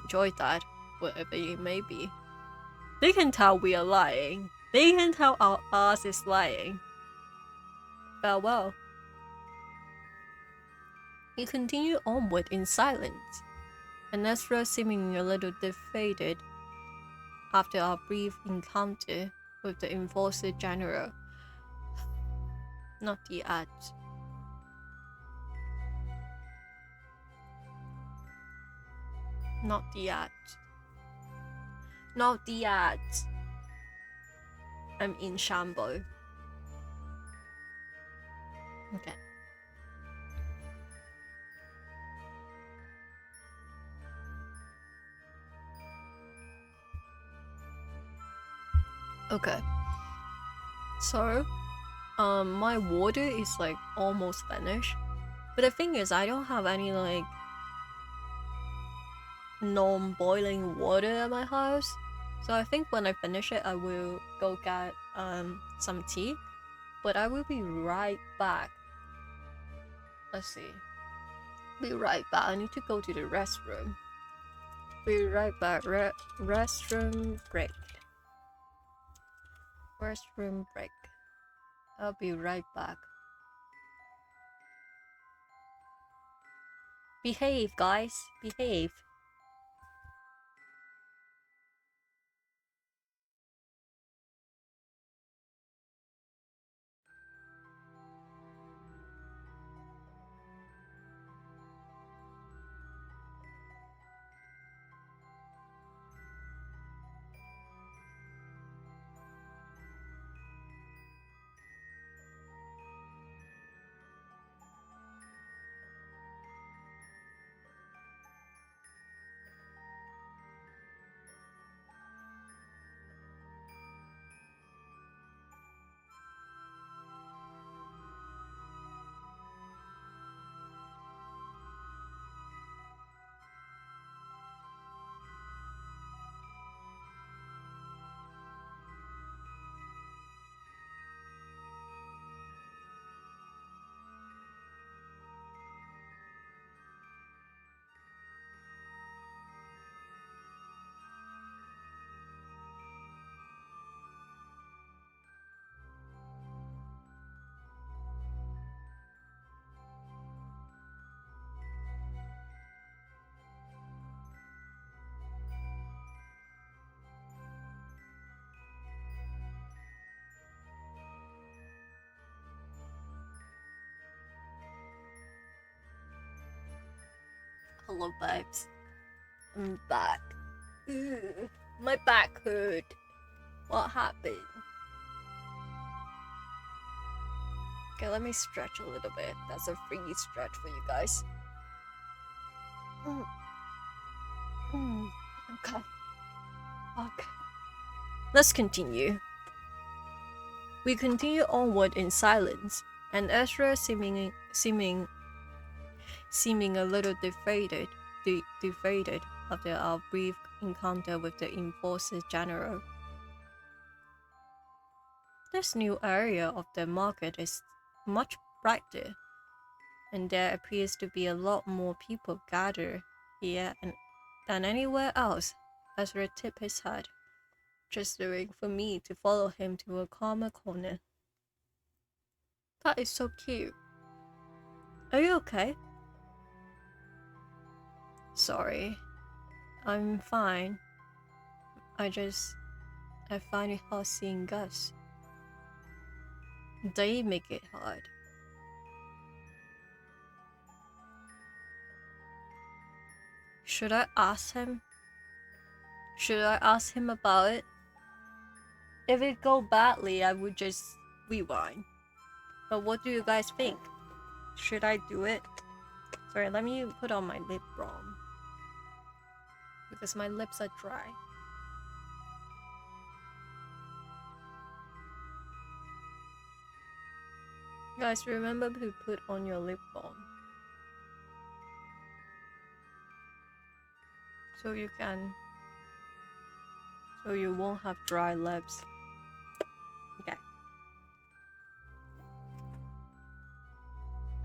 enjoy that, whatever it may be. They can tell we are lying. They can tell our ass is lying. Farewell. We continue onward in silence, and Ezra seeming a little defeated after our brief encounter with the enforcer general. Not the ads. Not the ads. Not the ads. I'm in shambles. Okay. Okay. So, my water is like almost finished. But the thing is, I don't have any like non-boiling water at my house. So I think when I finish it, I will go get some tea. But I will be right back. Let's see. Be right back. I need to go to the restroom. Be right back. Restroom break. Restroom break. I'll be right back. Behave, guys. Behave. Hello, babes. I'm back. Ugh, my back hurt. What happened? Okay, let me stretch a little bit. That's a free stretch for you guys. Okay. Okay. Let's continue. We continue onward in silence, and Ezra seeming a little deflated after our brief encounter with the enforcer general. This new area of the market is much brighter, and there appears to be a lot more people gathered here than anywhere else. Ezra tipped his head, gesturing for me to follow him to a calmer corner. That is so cute. Are you okay? Sorry. I'm fine. I find it hard seeing Gus. They make it hard. Should I ask him? Should I ask him about it? If it go badly, I would just rewind. But what do you guys think? Should I do it? Sorry, let me put on my lip balm. Because my lips are dry. Guys, remember to put on your lip balm. So you won't have dry lips. Okay.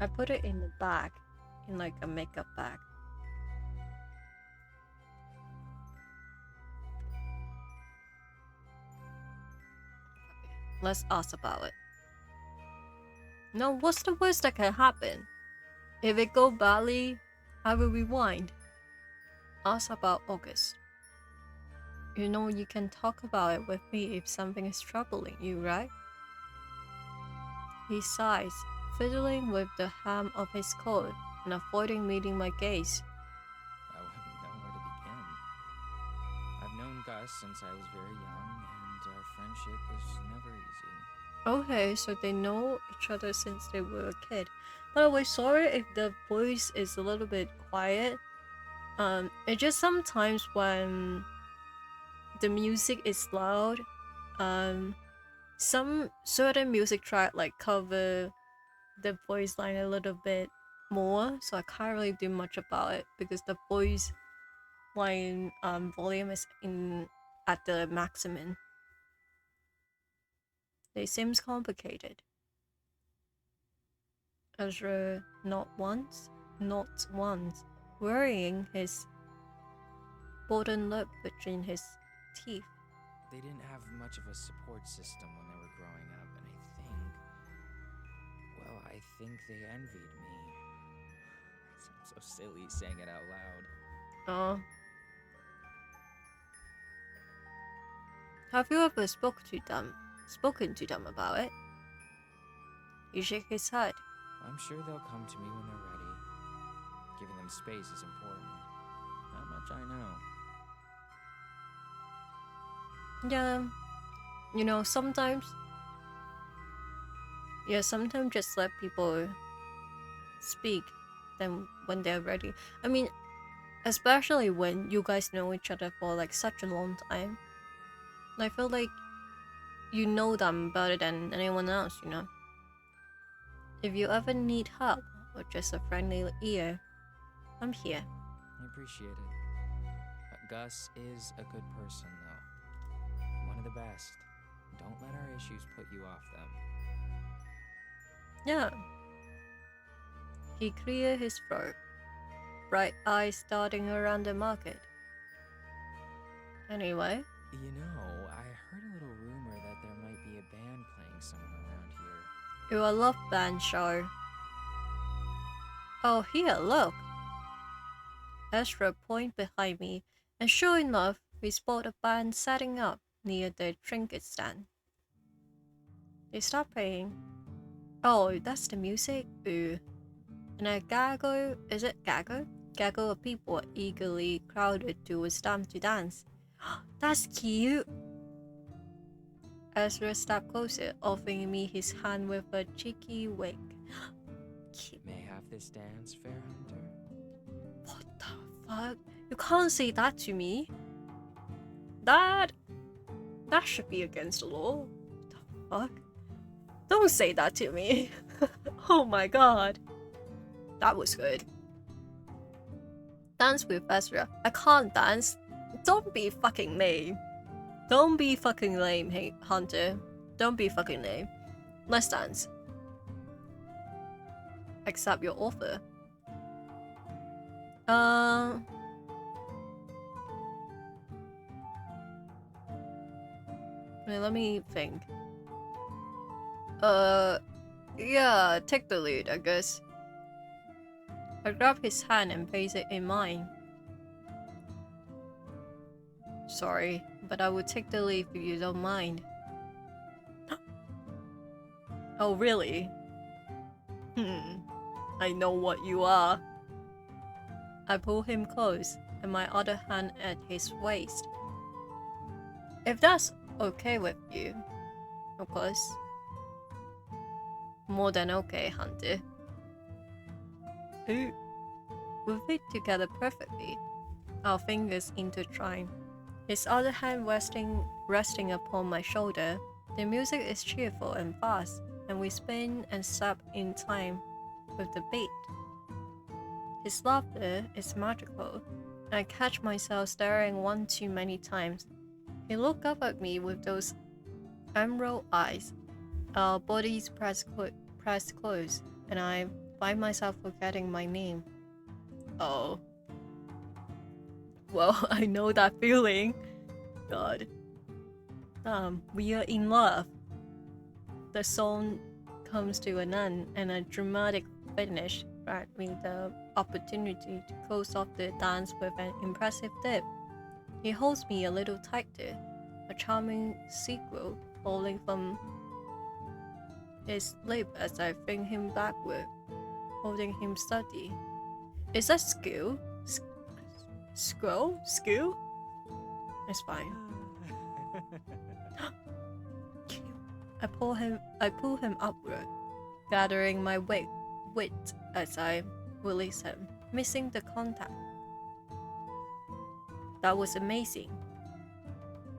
I put it in the bag, in like a makeup bag. Let's ask about it. No, what's the worst that can happen? If it go badly, I will rewind. Ask about August. You know you can talk about it with me if something is troubling you, right? He sighs, fiddling with the hem of his coat and avoiding meeting my gaze. I wouldn't know where to begin. I've known Gus since I was very young, and our friendship was never easy. Okay, so they know each other since they were a kid. By the way, sorry if the voice is a little bit quiet. It just sometimes when the music is loud, some certain music track like cover the voice line a little bit more, so I can't really do much about it because the voice line volume is at the maximum. It seems complicated. Ezra not once, worrying his golden lip between his teeth. They didn't have much of a support system when they were growing up, and I think they envied me. It sounds so silly saying it out loud. Oh. Have you ever spoken to them about it? He shook his head. I'm sure they'll come to me when they're ready. Giving them space is important. That much I know. Yeah, you know, sometimes just let people speak then when they're ready. I mean, especially when you guys know each other for like such a long time. I feel like you know them better than anyone else, you know. If you ever need help or just a friendly ear, I'm here. I appreciate it. Gus is a good person, though. One of the best. Don't let our issues put you off them. Yeah. He cleared his throat, bright eyes darting around the market. Anyway. You know, I heard a little rumor that there might be a band playing somewhere around here. You're a love band show. Oh, here, look. Ezra pointed behind me, and sure enough, we spot a band setting up near the trinket stand. They start playing. Oh, that's the music? Ooh. And a Gago, is it Gago? gaggle of people eagerly crowded towards them to dance. That's cute! Ezra stepped closer, offering me his hand with a cheeky wink. May I have this dance, fair hunter? What the fuck? You can't say that to me. That should be against the law. What the fuck? Don't say that to me. Oh my god. That was good. Dance with Ezra. I can't dance. Don't be fucking lame. Don't be fucking lame, hey Hunter. Don't be fucking lame. Let's dance. Accept your offer. Wait, let me think. Yeah, take the lead, I guess. I grab his hand and place it in mine. Sorry, but I will take the lead if you don't mind. Oh, really? I know what you are. I pull him close, and my other hand at his waist. If that's okay with you, of course. More than okay, Hunter. Ooh. We fit together perfectly, our fingers intertwined. His other hand resting upon my shoulder. The music is cheerful and fast, and we spin and step in time with the beat. His laughter is magical. I catch myself staring one too many times. He looked up at me with those emerald eyes. Our bodies pressed close, and I find myself forgetting my name. Oh. Well, I know that feeling. God. We are in love. The song comes to an end, and a dramatic finish grant me the opportunity to close off the dance with an impressive dip. He holds me a little tighter, a charming sequel falling from his lip as I fling him backward, holding him steady. Is that skill? Skill? It's fine. I pull him upward, gathering my wit as I release him, missing the contact. That was amazing.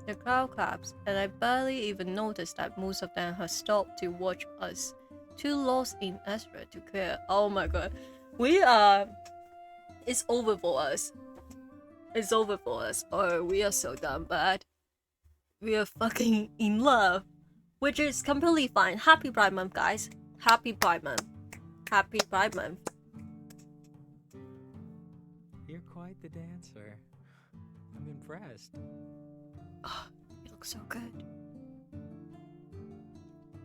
The crowd claps, and I barely even noticed that most of them had stopped to watch us, too lost in Ezra to care. Oh my god. It's over for us. It's over for us. Oh, we are so damn bad. We are fucking in love. Which is completely fine. Happy Pride Month, guys. Happy Pride Month. Happy Pride Month. You're quite the dancer. I'm impressed. Oh, he looks so good.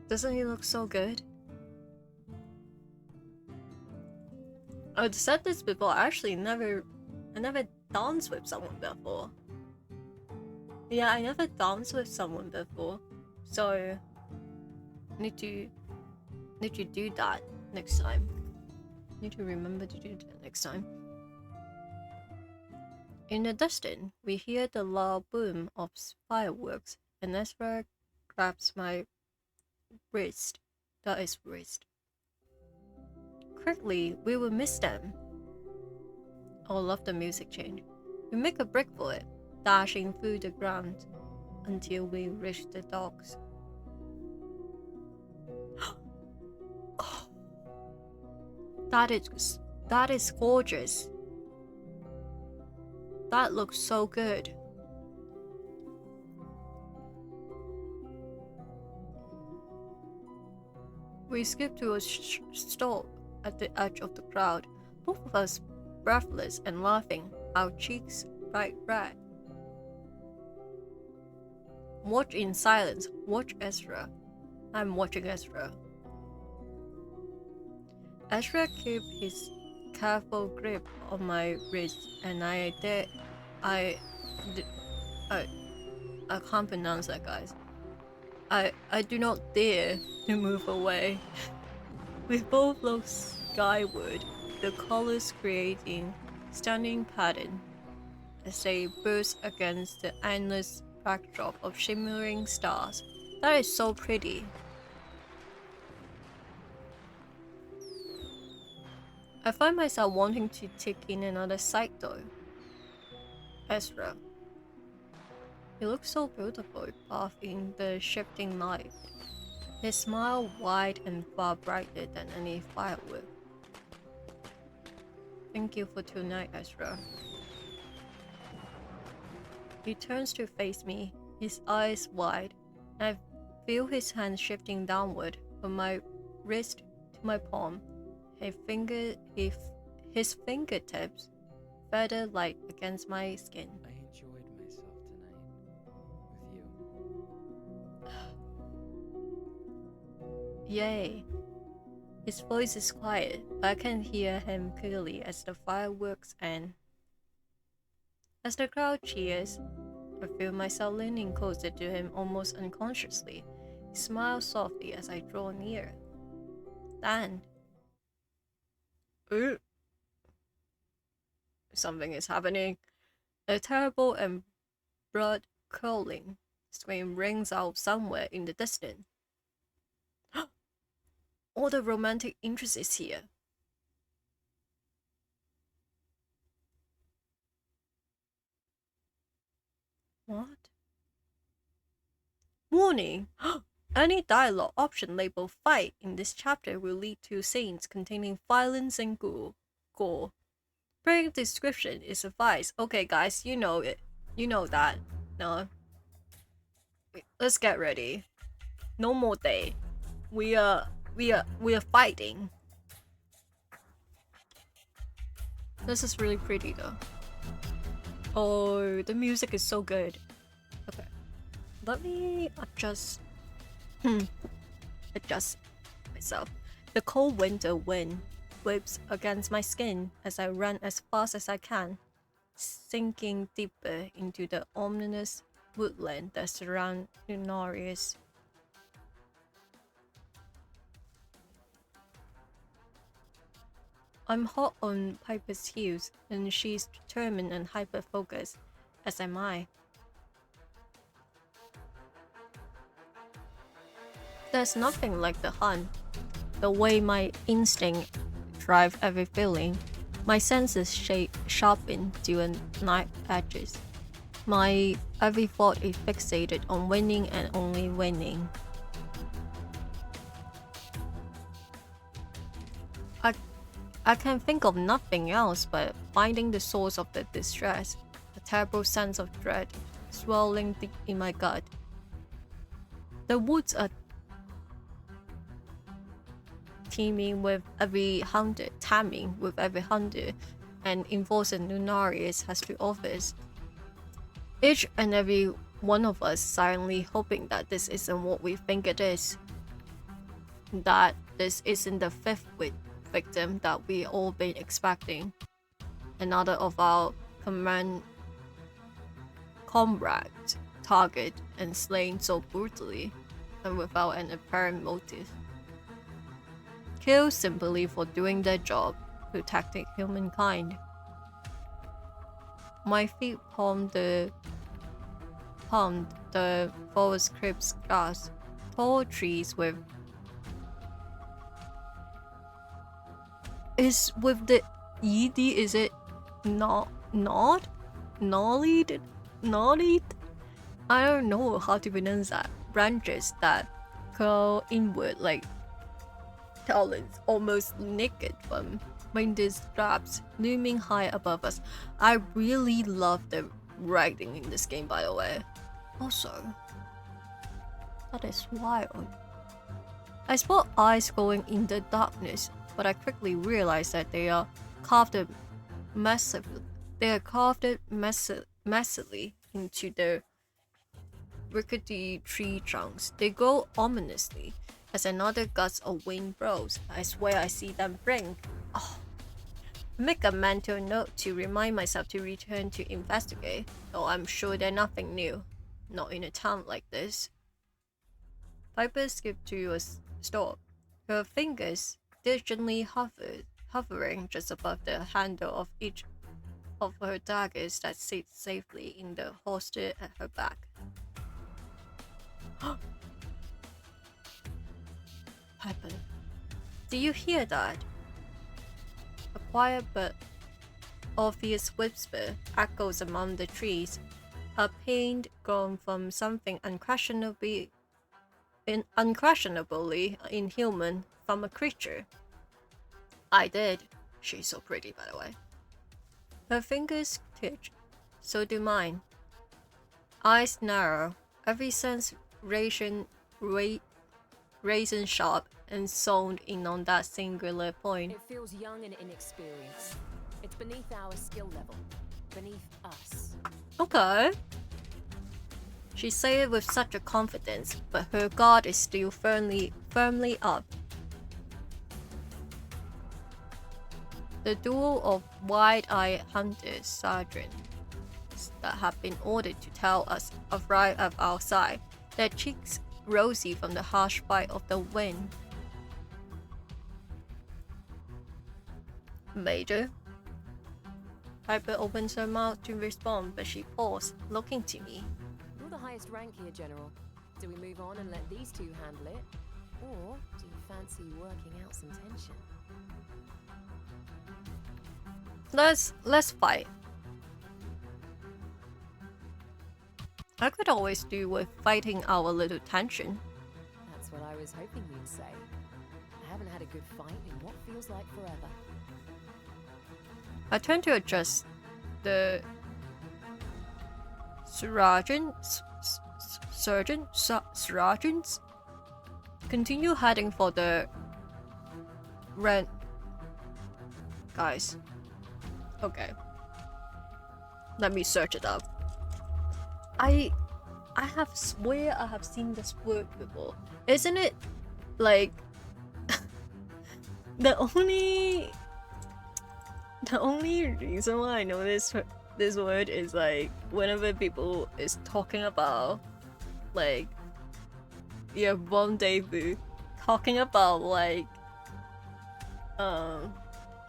Doesn't he look so good? I've said this before. I never danced with someone before. Yeah, I never danced with someone before. So need to do that next time. Need to remember to do that next time. In the distance, we hear the loud boom of fireworks, and Ezra grabs my wrist. That is wrist. Quickly, we will miss them. I love the music change. We make a break for it, dashing through the ground until we reach the docks. Oh, that is gorgeous. That looks so good. We skip to a stop at the edge of the crowd, both of us breathless and laughing, our cheeks bright red. Watch in silence. Watch Ezra. I'm watching Ezra. Ezra keeps his careful grip on my wrist, and I can't pronounce that, guys. I do not dare to move away. We both look skyward, the colors creating stunning pattern as they burst against the endless backdrop of shimmering stars. That is so pretty. I find myself wanting to take in another sight though. Ezra. He looks so beautiful, bathed in the shifting light. His smile wide and far brighter than any firework. Thank you for tonight, Ezra. He turns to face me, his eyes wide, and I feel his hand shifting downward from my wrist to my palm. His fingertips feather light against my skin. I enjoyed myself tonight with you. Yay. His voice is quiet, but I can hear him clearly as the fireworks end. As the crowd cheers, I feel myself leaning closer to him almost unconsciously. He smiles softly as I draw near. Then, something is happening. A terrible and blood-curdling scream rings out somewhere in the distance. All the romantic interest is here. What? Warning! Any dialogue option labeled fight in this chapter will lead to scenes containing violence and gore. Brief description is advised. Okay, guys, you know it. You know that. No. Let's get ready. No more day. We are fighting. This is really pretty though. Oh, the music is so good. Okay. Let me adjust myself. The cold winter wind whips against my skin as I run as fast as I can, sinking deeper into the ominous woodland that surrounds Lunarius. I'm hot on Piper's heels, and she's determined and hyper-focused, as am I. There's nothing like the hunt. The way my instinct drive every feeling, my senses sharpen to a knife edges. My every thought is fixated on winning and only winning. I can think of nothing else but finding the source of the distress, a terrible sense of dread swelling deep in my gut. The woods are teeming with every hunter, and enforcing Lunarius has to offer. Each and every one of us silently hoping that this isn't what we think it is. That this isn't the fifth victim that we all been expecting. Another of our comrades targeted and slain so brutally and without an apparent motive. Killed simply for doing their job, protecting humankind. My feet palmed the forest crisp grass, tall trees with the ed, is it gnawed? I don't know how to pronounce that. Branches that curl inward like talons, almost naked from winged straps looming high above us. I really love the writing in this game, by the way. Also, that is wild. I spot eyes going in the darkness, but I quickly realized that they are carved massively into the rickety tree trunks. They glow ominously as another gust of wind blows. I swear I see them blink. Oh. Make a mental note to remind myself to return to investigate, though I'm sure they're nothing new. Not in a town like this. Piper skipped to a stop, her fingers diligently hovering just above the handle of each of her daggers that sit safely in the holster at her back. Piper, do you hear that? A quiet but obvious whisper echoes among the trees, a pain gone from something unquestionably inhuman from a creature. I did. She's so pretty, by the way. Her fingers twitch. So do mine. Eyes narrow, every sense razor sharp and zoned in on that singular point. It feels young and inexperienced. It's beneath our skill level. Beneath us. Okay. She said it with such a confidence, but her guard is still firmly up. The duo of wide-eyed hunters sergeants that have been ordered to tell us arrive at our side, their cheeks rosy from the harsh bite of the wind. Major? Piper opens her mouth to respond, but she paused, looking to me. You're the highest rank here, General. Do we move on and let these two handle it? Or do you fancy working out some tension? Let's fight. I could always do with fighting our little tension. That's what I was hoping you'd say. I haven't had a good fight in what feels like forever. I turn to adjust the sergeants. Continue heading for the rent. Guys. Okay. Let me search it up. I swear I have seen this word before. Isn't it like the only reason why I know this word is like whenever people is talking about like your rendezvous, talking about like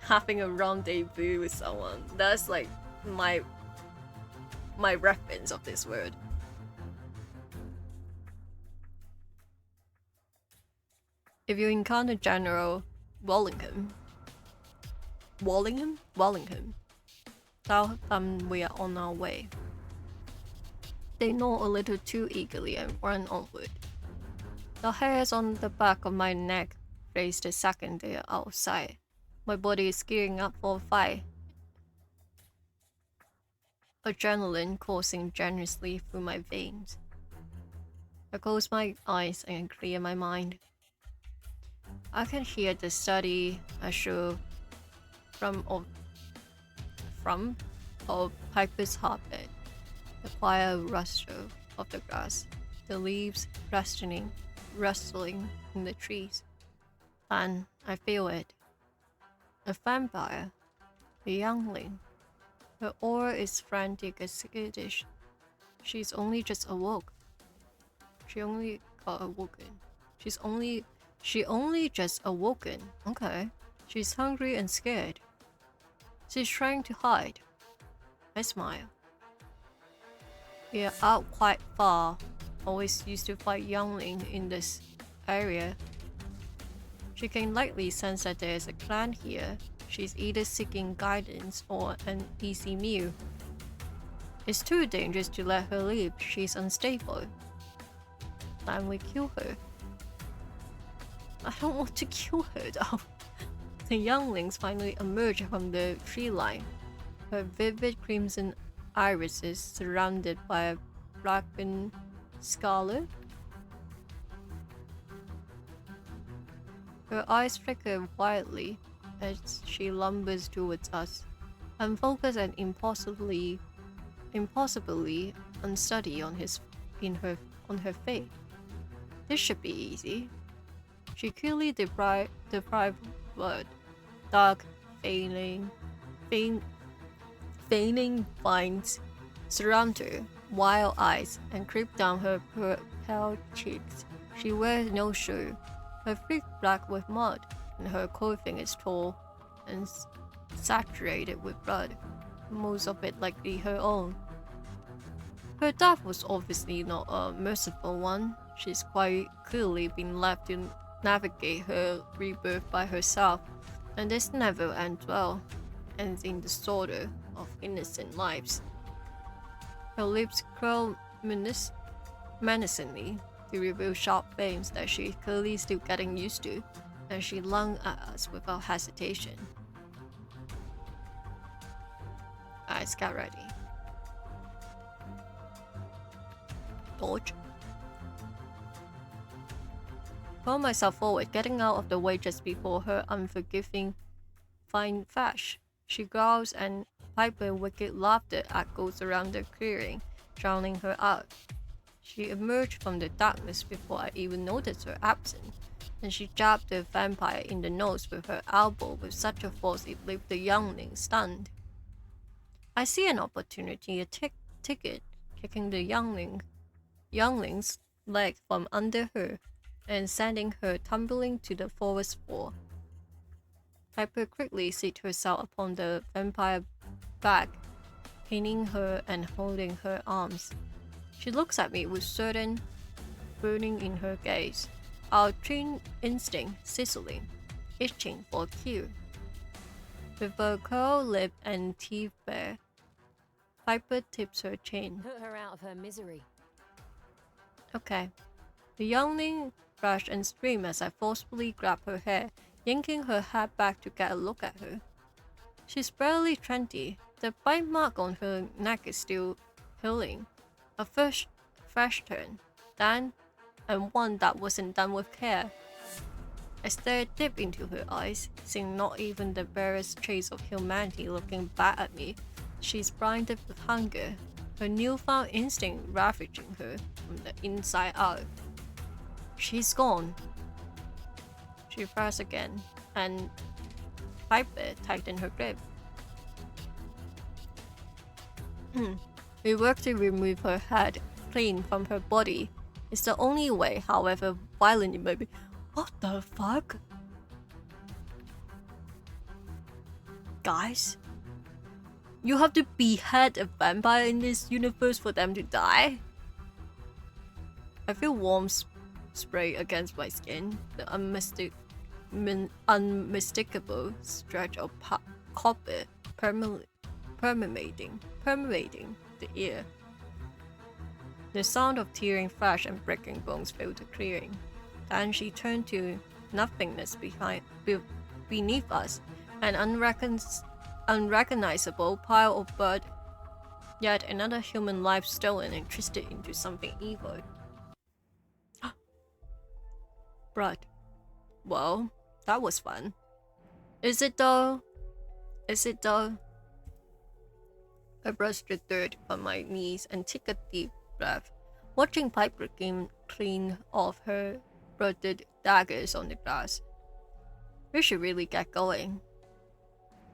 having a rendezvous with someone. That's like my reference of this word. If you encounter General Wallingham, tell them we are on our way. They nod a little too eagerly and run onward. The hairs on the back of my neck raise the second they are outside. My body is gearing up for a fight. Adrenaline coursing generously through my veins. I close my eyes and clear my mind. I can hear the steady assure of Piper's heartbeat, the quiet rustle of the grass, the leaves rustling in the trees. And I feel it. A vampire, a youngling. Her aura is frantic and skittish. She's only just awoke. She only got awoken. She only just awoken. Okay. She's hungry and scared. She's trying to hide. I smile. We are out quite far. Always used to fight youngling in this area. She can likely sense that there is a clan here. She's either seeking guidance or an easy meal. It's too dangerous to let her leave. She's unstable. Then we kill her. I don't want to kill her though. The younglings finally emerge from the tree line. Her vivid crimson irises surrounded by a blackened scarlet. Her eyes flicker wildly as she lumbers towards us, unfocused and impossibly unsteady on her fate. This should be easy. She clearly deprived blood, dark, feigning vines surround her, wild eyes, and creep down her pale cheeks. She wears no shoe, her feet black with mud, and her clothing is tall and saturated with blood. most of it likely her own. Her death was obviously not a merciful one. She's quite clearly been left to navigate her rebirth by herself, and this never ends well, ends in the slaughter of innocent lives. Her lips curl menacingly to reveal sharp fangs that she's clearly still getting used to, and she lunged at us without hesitation. Guys, get ready. Dodge. Pull myself forward, getting out of the way just before her unforgiving fine flash. She growls and Piper wicked laughter echoes around the clearing, drowning her out. She emerged from the darkness before I even noticed her absence, and she jabbed the vampire in the nose with her elbow with such a force it left the youngling stunned. I see an opportunity to take it, kicking the youngling's leg from under her and sending her tumbling to the forest floor. Piper quickly seated herself upon the vampire back, pinning her and holding her arms. She looks at me with certain burning in her gaze, our trained instinct sizzling, itching for a cue. With her curled lip and teeth bare, Piper tips her chin. Put her out of her misery. Okay. The youngling rushed and screamed as I forcefully grabbed her hair, yanking her head back to get a look at her. She's barely 20. The bite mark on her neck is still healing. A fresh turn, then, and one that wasn't done with care. I stared deep into her eyes, seeing not even the barest trace of humanity looking back at me. She's blinded with hunger, her newfound instinct ravaging her from the inside out. She's gone. She pressed again, and Piper tightened her grip. We worked to remove her head clean from her body. It's the only way, however violent it may be. What the fuck? Guys? You have to behead a vampire in this universe for them to die? I feel warm spray against my skin, the unmistakable stretch of copper permeating the ear. The sound of tearing flesh and breaking bones filled the clearing. Then she turned to nothingness beneath us, an unrecognizable pile of blood, yet another human life stolen and twisted into something evil. Blood. Well, that was fun. Is it though? Is it though? I brushed the dirt from my knees and took a deep breath, watching Piper clean off her blooded daggers on the grass. We should really get going.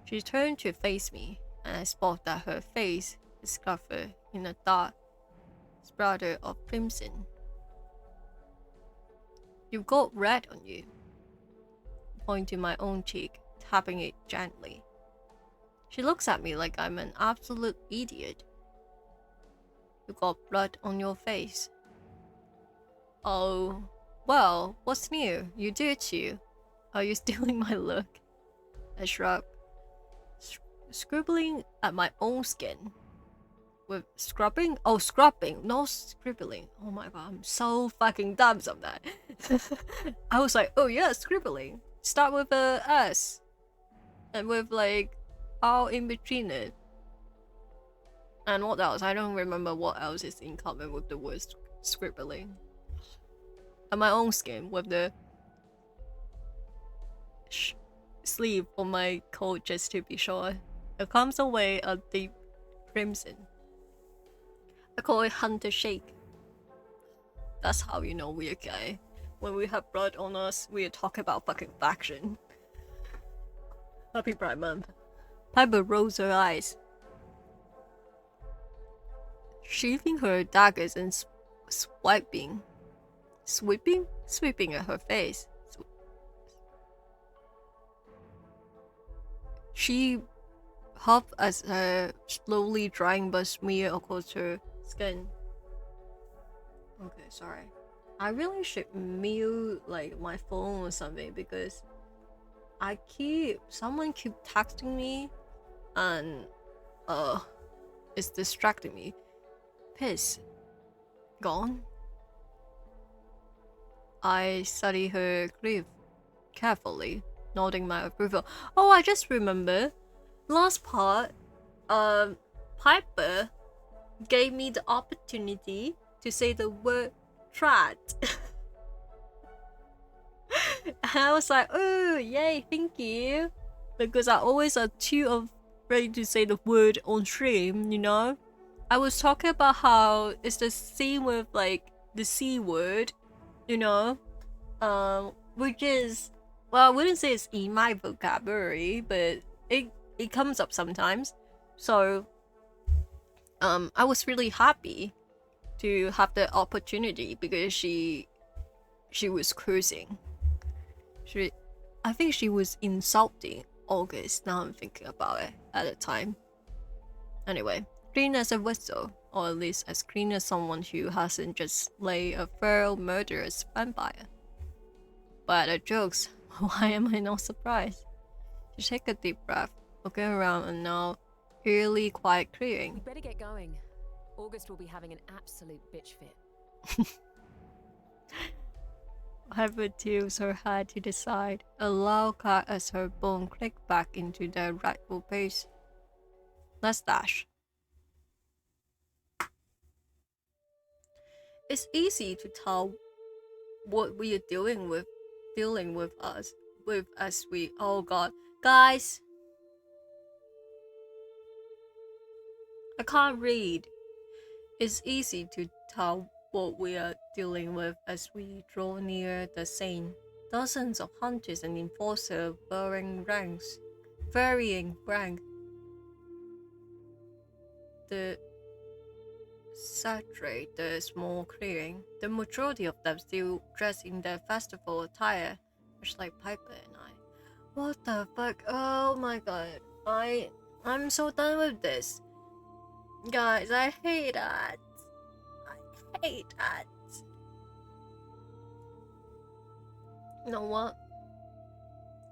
She turned to face me, and I spotted that her face is covered in a dark splatter of crimson. You've got red on you. Point to my own cheek, tapping it gently. She looks at me like I'm an absolute idiot. You got blood on your face. Oh, well, what's new? You do it too. Are you stealing my look? I shrugged, scribbling at my own skin. With scrubbing? Oh, scrubbing, not scribbling. Oh my god, I'm so fucking dumb sometimes. I was like, oh yeah, scribbling. Start with a S. And with like R in between it. And what else? I don't remember what else is in common with the word scribbling. And my own skin with the sleeve on my coat just to be sure. It comes away a deep crimson. I call it hunter shake. That's how you know we're gay. When we have blood on us, we are talking about fucking faction. Happy Pride Month. Piper rolls her eyes, sheathing her daggers and sweeping at her face. puff as her slowly drying but smear across her skin. Okay, sorry. I really should mute like my phone or something because someone keep texting me and it's distracting me. Piss. Gone. I study her grief carefully, nodding my approval. Oh, I just remember. Last part, Piper gave me the opportunity to say the word trat. And I was like, oh, yay, thank you. Because I always are too afraid to say the word on stream, you know? I was talking about how it's the same with like the C word, you know? Which is, well, I wouldn't say it's in my vocabulary, but it comes up sometimes. So, I was really happy to have the opportunity because she was cursing. I think she was insulting August, now I'm thinking about it at the time. Anyway, clean as a whistle, or at least as clean as someone who hasn't just slayed a feral murderous vampire. But the jokes, why am I not surprised? She take a deep breath, looking around and now eerily quiet clearing. We better get going. August will be having an absolute bitch fit. Piper tilts her head to the side, a loud cut as her bone clicked back into their rightful place. Let's dash. It's easy to tell what we are dealing with as we, oh god, guys, I can't read. It's easy to tell what we are dealing with as we draw near the scene. Dozens of hunters and enforcers varying rank. The saturate the small clearing. The majority of them still dressed in their festival attire, much like Piper and I. What the fuck? Oh my god. I'm so done with this. Guys, I hate that. I hate that. You know what?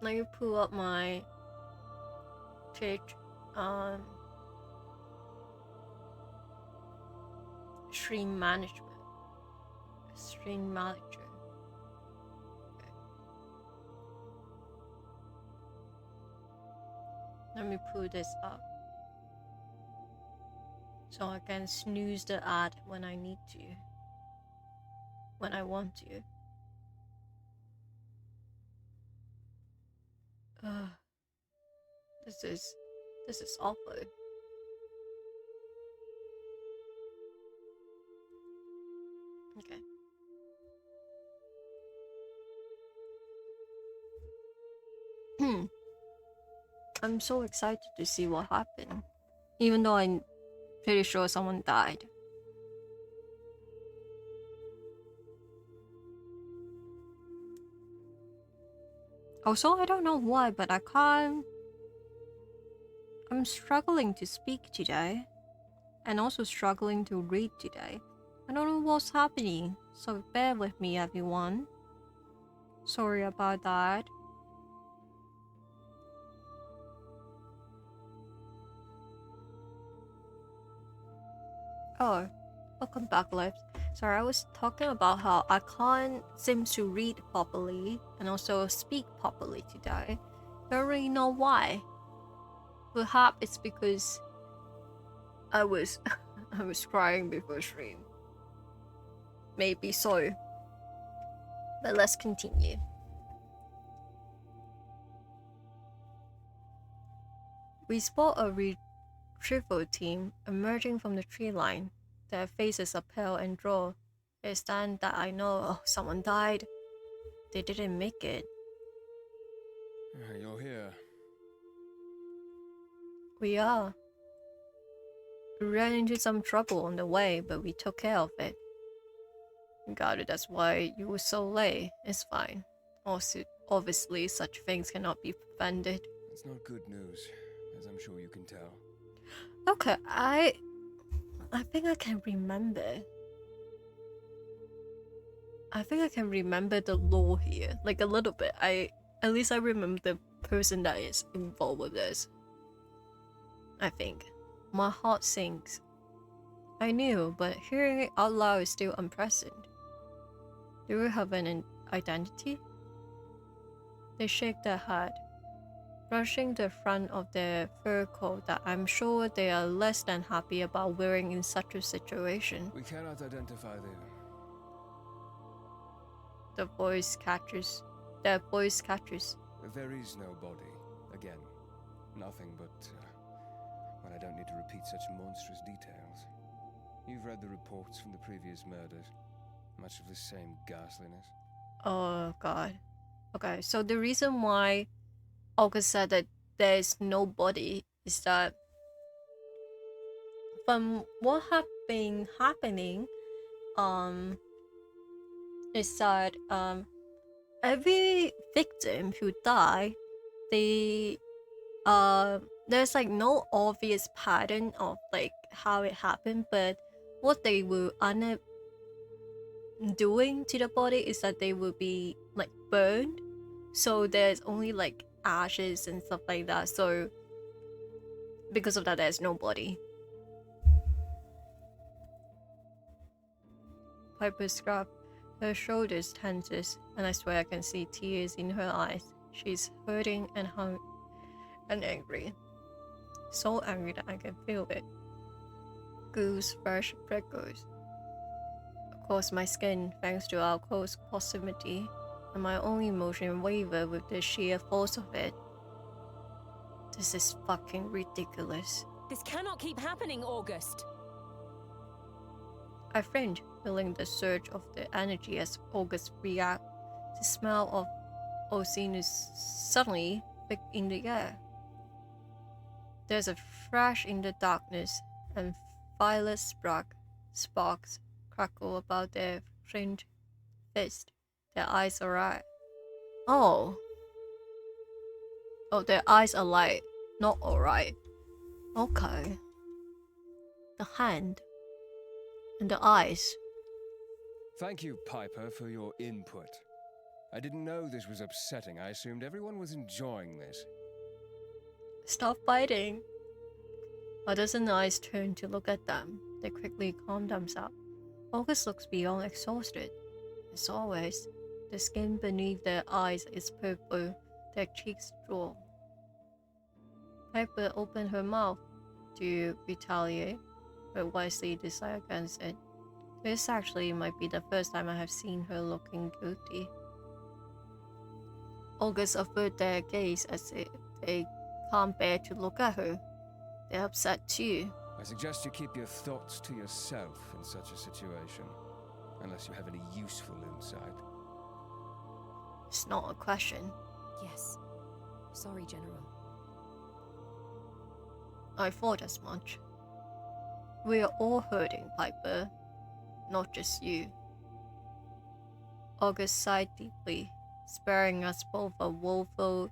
Let me pull up my Twitch stream management. Stream manager. Okay. Let me pull this up so I can snooze the ad when I need to. When I want to. This is awful. Okay. I'm so excited to see what happened. Even though I'm pretty sure someone died. Also, I don't know why, but I'm struggling to speak today. And also struggling to read today. I don't know what's happening, so bear with me, everyone. Sorry about that. Oh, welcome back, Lips. Sorry, I was talking about how I can't seem to read properly and also speak properly today. I don't really know why. Perhaps it's because I was crying before stream. Maybe so. But let's continue. We spot a retrieval team emerging from the tree line. Their faces are pale and drawn. It's then that I know, oh, someone died. They didn't make it. You're here. We are. We ran into some trouble on the way, but we took care of it. Got it, that's why you were so late. It's fine. Also, obviously, such things cannot be prevented. It's not good news. as I'm sure you can tell. Okay, I think I can remember. I think I can remember the law here, like a little bit. At least I remember the person that is involved with this. I think. My heart sinks. I knew, but hearing it out loud is still unpleasant. Do we have an identity? They shake their head, brushing the front of their fur coat that I'm sure they are less than happy about wearing in such a situation. We cannot identify The voice catches. Their voice catches. There is no body. Again, nothing but... well, I don't need to repeat such monstrous details. You've read the reports from the previous murders. Much of the same ghastliness. Oh god. Okay, so the reason why August said that there's no body is that from what have been happening, is that every victim who died, they there's like no obvious pattern of like how it happened, but what they were doing to the body is that they will be like burned, so there's only like ashes and stuff like that, so because of that there's no body. Piper scrubbed her shoulders tenses, and I swear I can see tears in her eyes. She's hurting and angry, so angry that I can feel it. Goose fresh prickles across my skin thanks to our close proximity, and my only emotion wavered with the sheer force of it. This is fucking ridiculous. This cannot keep happening, August. I flinch, feeling the surge of the energy as August reacts. The smell of ozone is suddenly thick in the air. There's a flash in the darkness, and violet sparks crackle about their clenched fist. Their eyes are right. Oh, their eyes are light, not alright. Okay. The hand and the eyes. Thank you, Piper, for your input. I didn't know this was upsetting. I assumed everyone was enjoying this. Stop biting. A dozen eyes turn to look at them. They quickly calm themselves. August looks beyond exhausted. As always, the skin beneath their eyes is purple, their cheeks draw. Piper opened her mouth to retaliate, but wisely decided against it. This actually might be the first time I have seen her looking guilty. August averted their gaze as if they can't bear to look at her. They're upset too. I suggest you keep your thoughts to yourself in such a situation, unless you have any useful insight. It's not a question. Yes. Sorry, General. I thought as much. We are all hurting, Piper. Not just you. August sighed deeply, sparing us both a woeful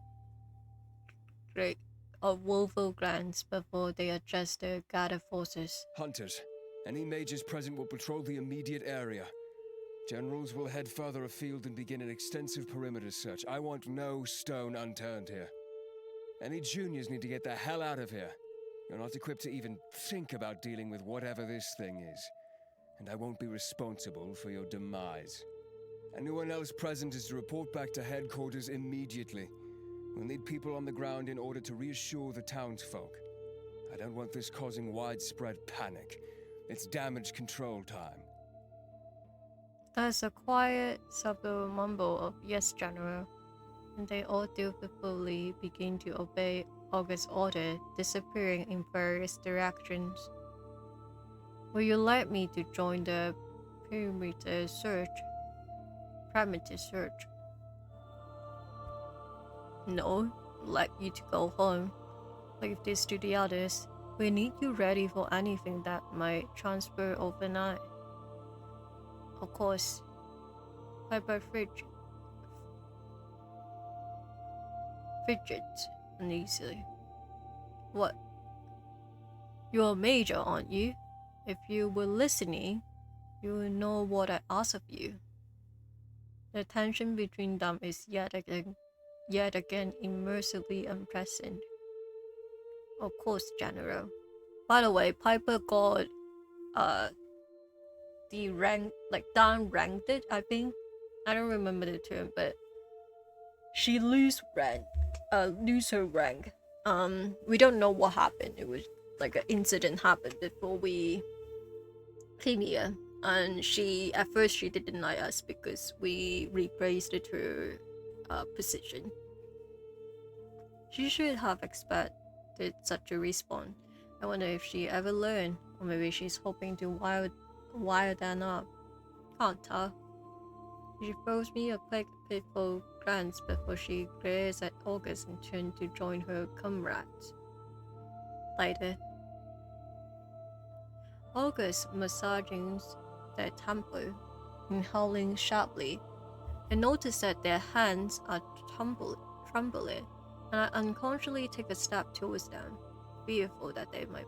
glance before they adjust their gathered forces. Hunters, any mages present will patrol the immediate area. Generals will head further afield and begin an extensive perimeter search. I want no stone unturned here. Any juniors need to get the hell out of here. You're not equipped to even think about dealing with whatever this thing is. And I won't be responsible for your demise. Anyone else present is to report back to headquarters immediately. We'll need people on the ground in order to reassure the townsfolk. I don't want this causing widespread panic. It's damage control time. There's a quiet, subtle mumble of yes, General, and they all dutifully begin to obey August's order, disappearing in various directions. Will you like me to join the perimeter search? No, I'd like you to go home. Leave this to the others. We need you ready for anything that might transfer overnight. Of course. Piper fidgets uneasily. What? You're a major, aren't you? If you were listening, you would know what I ask of you. The tension between them is yet again immersively unpleasant. Of course, General. By the way, Piper got the rank, like down ranked it, I think. I don't remember the term, but she lose her rank. We don't know what happened. It was like an incident happened before we came here, and at first she did deny us because we replaced her position. She should have expected such a response. I wonder if she ever learned, or maybe she's hoping to wire them up. Can't tell. She throws me a quick, pitiful glance before she glares at August and turns to join her comrades. Later, August massaging their temple, inhaling sharply. I notice that their hands are trembling, and I unconsciously take a step towards them, fearful that they might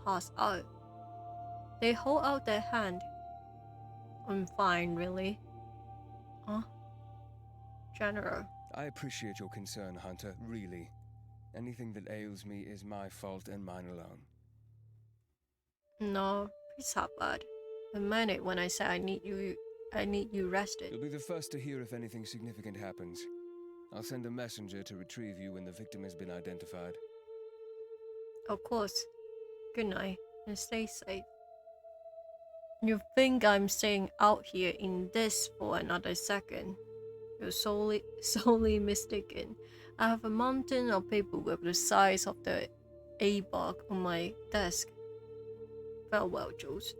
pass out. They hold out their hand. I'm fine, really. Huh? General. I appreciate your concern, Hunter, really. Anything that ails me is my fault and mine alone. No, it's not bad. I meant it when I said I need you rested. You'll be the first to hear if anything significant happens. I'll send a messenger to retrieve you when the victim has been identified. Of course. Good night, and stay safe. You think I'm staying out here in this for another second? You're solely mistaken. I have a mountain of paperwork the size of the A-block on my desk. Farewell, Jules.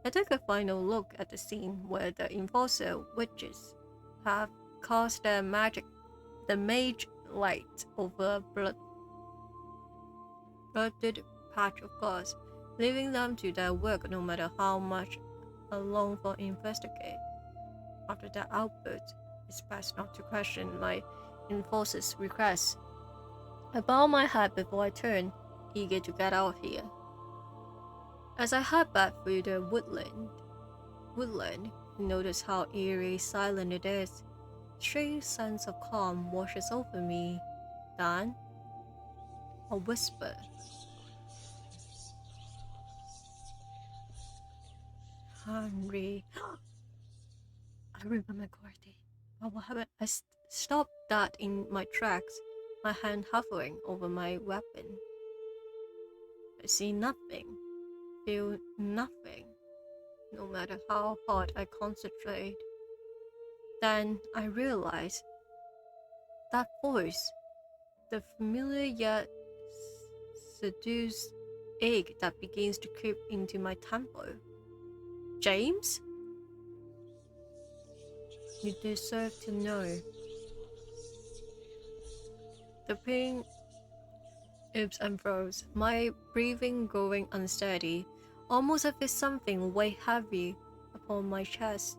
I take a final look at the scene where the enforcer witches have cast their mage light over a blooded patch of glass, leaving them to their work no matter how much I long for investigate. After that outburst, it's best not to question my enforcer's request. I bow my head before I turn, eager to get out of here. As I head back through the woodland, I notice how eerie silent it is. A strange sense of calm washes over me. Then, a whisper. Henry. I remember correctly. What happened? I stopped that in my tracks, my hand hovering over my weapon. I see nothing, feel nothing, no matter how hard I concentrate. Then I realize that voice, the familiar yet seduced ache that begins to creep into my temple. James? You deserve to know. The pain ebbs and flows, my breathing growing unsteady, almost as if something weighed heavy upon my chest.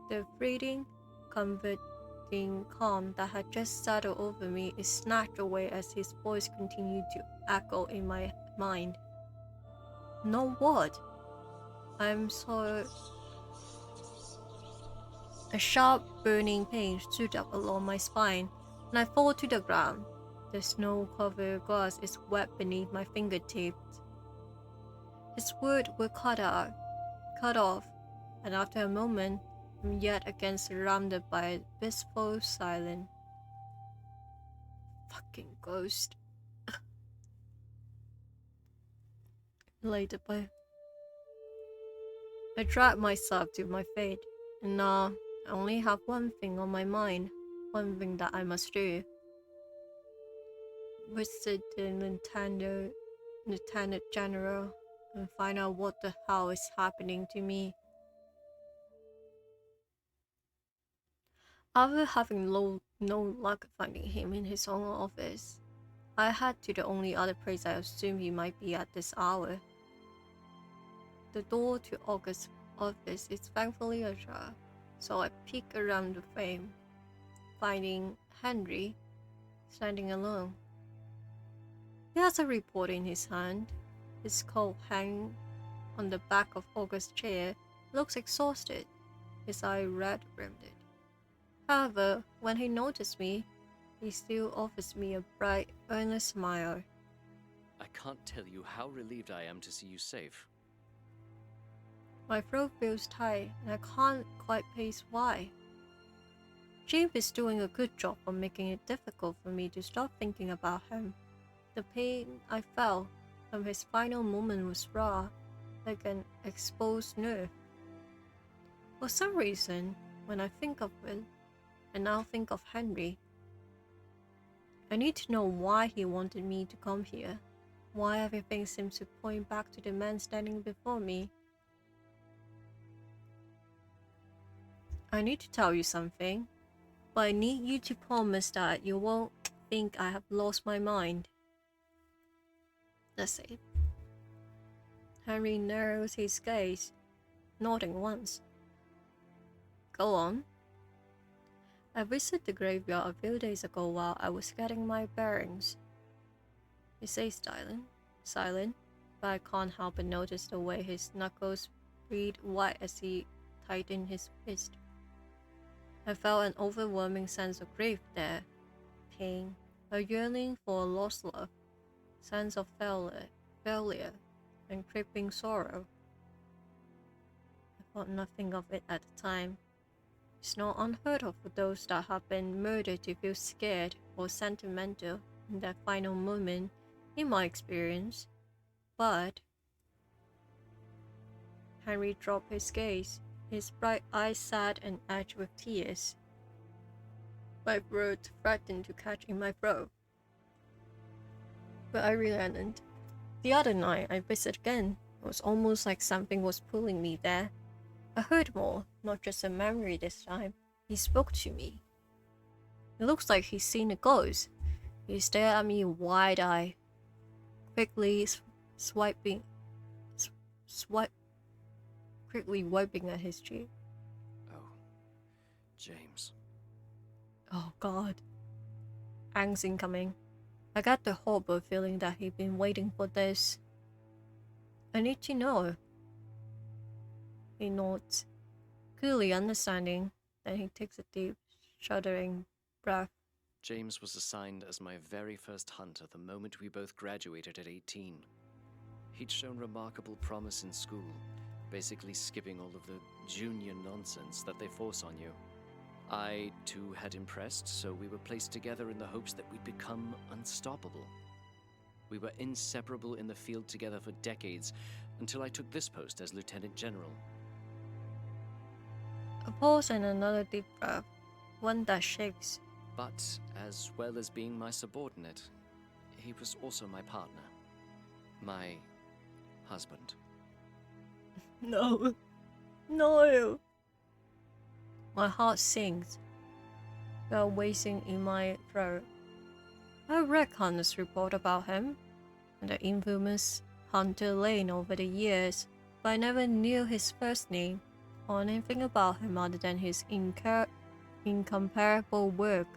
The fleeting, comforting calm that had just settled over me is snatched away as his voice continued to echo in my mind. No what? I'm so... A sharp, burning pain stood up along my spine, and I fall to the ground. The snow-covered grass is wet beneath my fingertips. His words were cut off, and after a moment, I'm yet again surrounded by a blissful silence. Fucking ghost. Later, boy. I dragged myself to my feet, and now I only have one thing on my mind, one thing that I must do. Visit the Lieutenant General and find out what the hell is happening to me. After having no luck finding him in his own office, I head to the only other place I assume he might be at this hour. The door to August's office is thankfully ajar, so I peek around the frame, finding Henry standing alone. He has a report in his hand. His coat hanging on the back of August's chair, looks exhausted, his eye red-rimmed. However, when he noticed me, he still offers me a bright, earnest smile. I can't tell you how relieved I am to see you safe. My throat feels tight, and I can't quite place why. James is doing a good job of making it difficult for me to stop thinking about him. The pain I felt from his final moment was raw, like an exposed nerve. For some reason, when I think of it, I now think of Henry. I need to know why he wanted me to come here, why everything seems to point back to the man standing before me. I need to tell you something, but I need you to promise that you won't think I have lost my mind. That's it. Henry narrows his gaze, nodding once. Go on. I visited the graveyard a few days ago while I was getting my bearings. He stays silent, but I can't help but notice the way his knuckles bleed white as he tightened his fist. I felt an overwhelming sense of grief there, pain, a yearning for a lost love, sense of failure, and creeping sorrow. I thought nothing of it at the time. It's not unheard of for those that have been murdered to feel scared or sentimental in that final moment, in my experience. But Henry dropped his gaze, his bright eyes sad and edged with tears. My words threatened to catch in my throat, but I relented. The other night I visited again. It was almost like something was pulling me there. I heard more, not just a memory this time. He spoke to me. It looks like he's seen a ghost. He stared at me wide-eyed, quickly quickly wiping at his cheek. Oh, James. Oh God. Angst incoming. I got the horrible feeling that he'd been waiting for this. I need to know. He nods, clearly understanding. Then he takes a deep, shuddering breath. James was assigned as my very first hunter the moment we both graduated at 18. He'd shown remarkable promise in school, basically skipping all of the junior nonsense that they force on you. I, too, had impressed, so we were placed together in the hopes that we'd become unstoppable. We were inseparable in the field together for decades, until I took this post as Lieutenant General. A pause and another deep breath, one that shakes. But, as well as being my subordinate, he was also my partner. My husband. No. No. My heart sinks, felt racing in my throat. I read Connor's report about him, and the infamous Hunter Lane over the years, but I never knew his first name, or anything about him other than his incomparable work.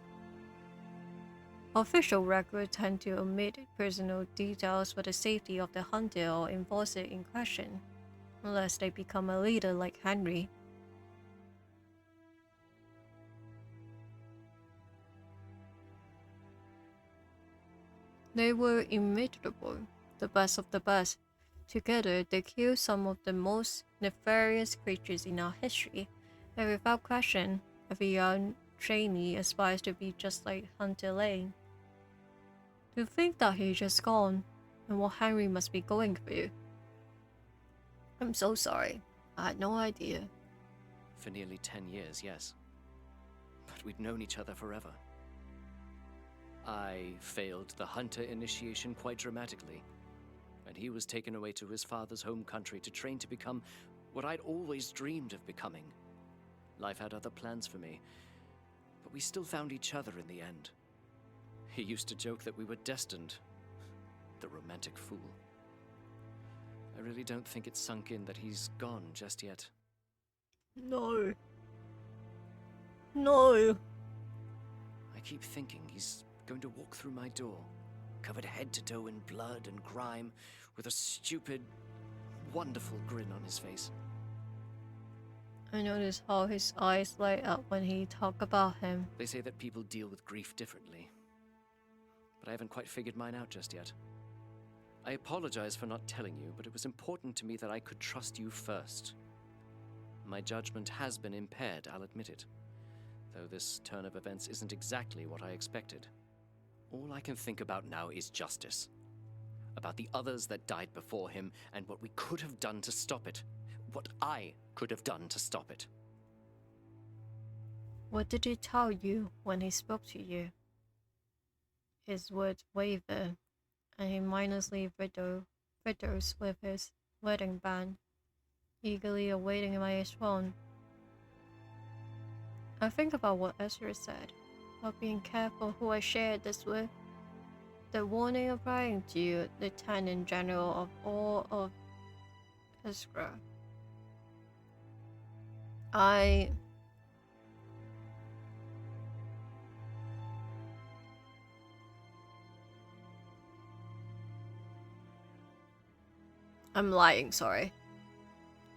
Official records tend to omit personal details for the safety of the hunter or enforcer in question, unless they become a leader like Henry. They were immutable, the best of the best. Together, they killed some of the most nefarious creatures in our history, and without question, every young trainee aspires to be just like Hunter Lane. To think that he's just gone, and what Henry must be going through. I'm so sorry. I had no idea. For nearly 10 years, yes. But we'd known each other forever. I failed the hunter initiation quite dramatically, and he was taken away to his father's home country to train to become what I'd always dreamed of becoming. Life had other plans for me, but we still found each other in the end. He used to joke that we were destined. The romantic fool. I really don't think it's sunk in that he's gone just yet. No. No. I keep thinking he's going to walk through my door, covered head to toe in blood and grime, with a stupid, wonderful grin on his face. I notice how his eyes light up when he talk about him. They say that people deal with grief differently, but I haven't quite figured mine out just yet. I apologize for not telling you, but it was important to me that I could trust you first. My judgment has been impaired, I'll admit it, though this turn of events isn't exactly what I expected. All I can think about now is justice. About the others that died before him, and what we could have done to stop it. What I could have done to stop it. What did he tell you when he spoke to you? His words waver, and he mindlessly fiddles with his wedding band, eagerly awaiting my response. I think about what Ezra said, about being careful who I shared this with. The warning applying to you, Lieutenant General of all of Ezra. I'm lying, sorry.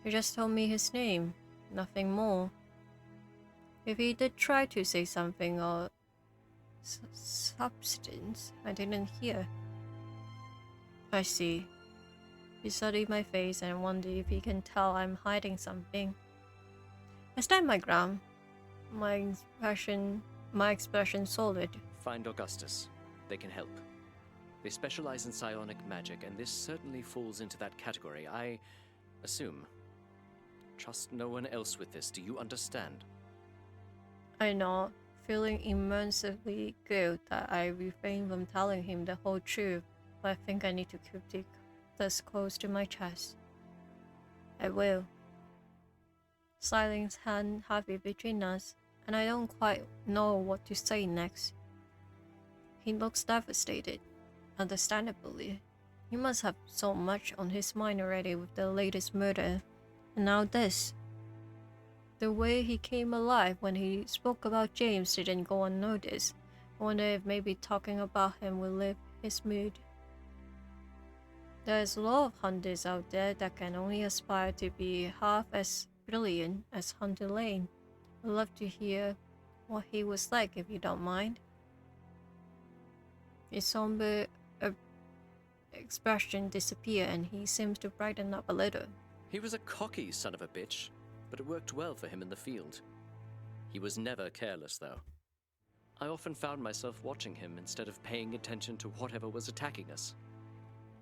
He just told me his name, nothing more. If he did try to say something or substance, I didn't hear. I see. He studied my face and wondered if he can tell I'm hiding something. I stand my ground, my expression solid. Find Augustus. They can help. They specialize in psionic magic, and this certainly falls into that category, I assume. Trust no one else with this, do you understand? I know, feeling immensely good that I refrained from telling him the whole truth, but I think I need to keep this close to my chest. I will. Silence hung heavy between us, and I don't quite know what to say next. He looks devastated, understandably. He must have so much on his mind already with the latest murder, and now this. The way he came alive when he spoke about James didn't go unnoticed. I wonder if maybe talking about him will lift his mood. There's a lot of hunters out there that can only aspire to be half as brilliant as Hunter Lane. I'd love to hear what he was like if you don't mind. His somber expression disappeared and he seems to brighten up a little. He was a cocky son of a bitch, but it worked well for him in the field. He was never careless, though. I often found myself watching him instead of paying attention to whatever was attacking us.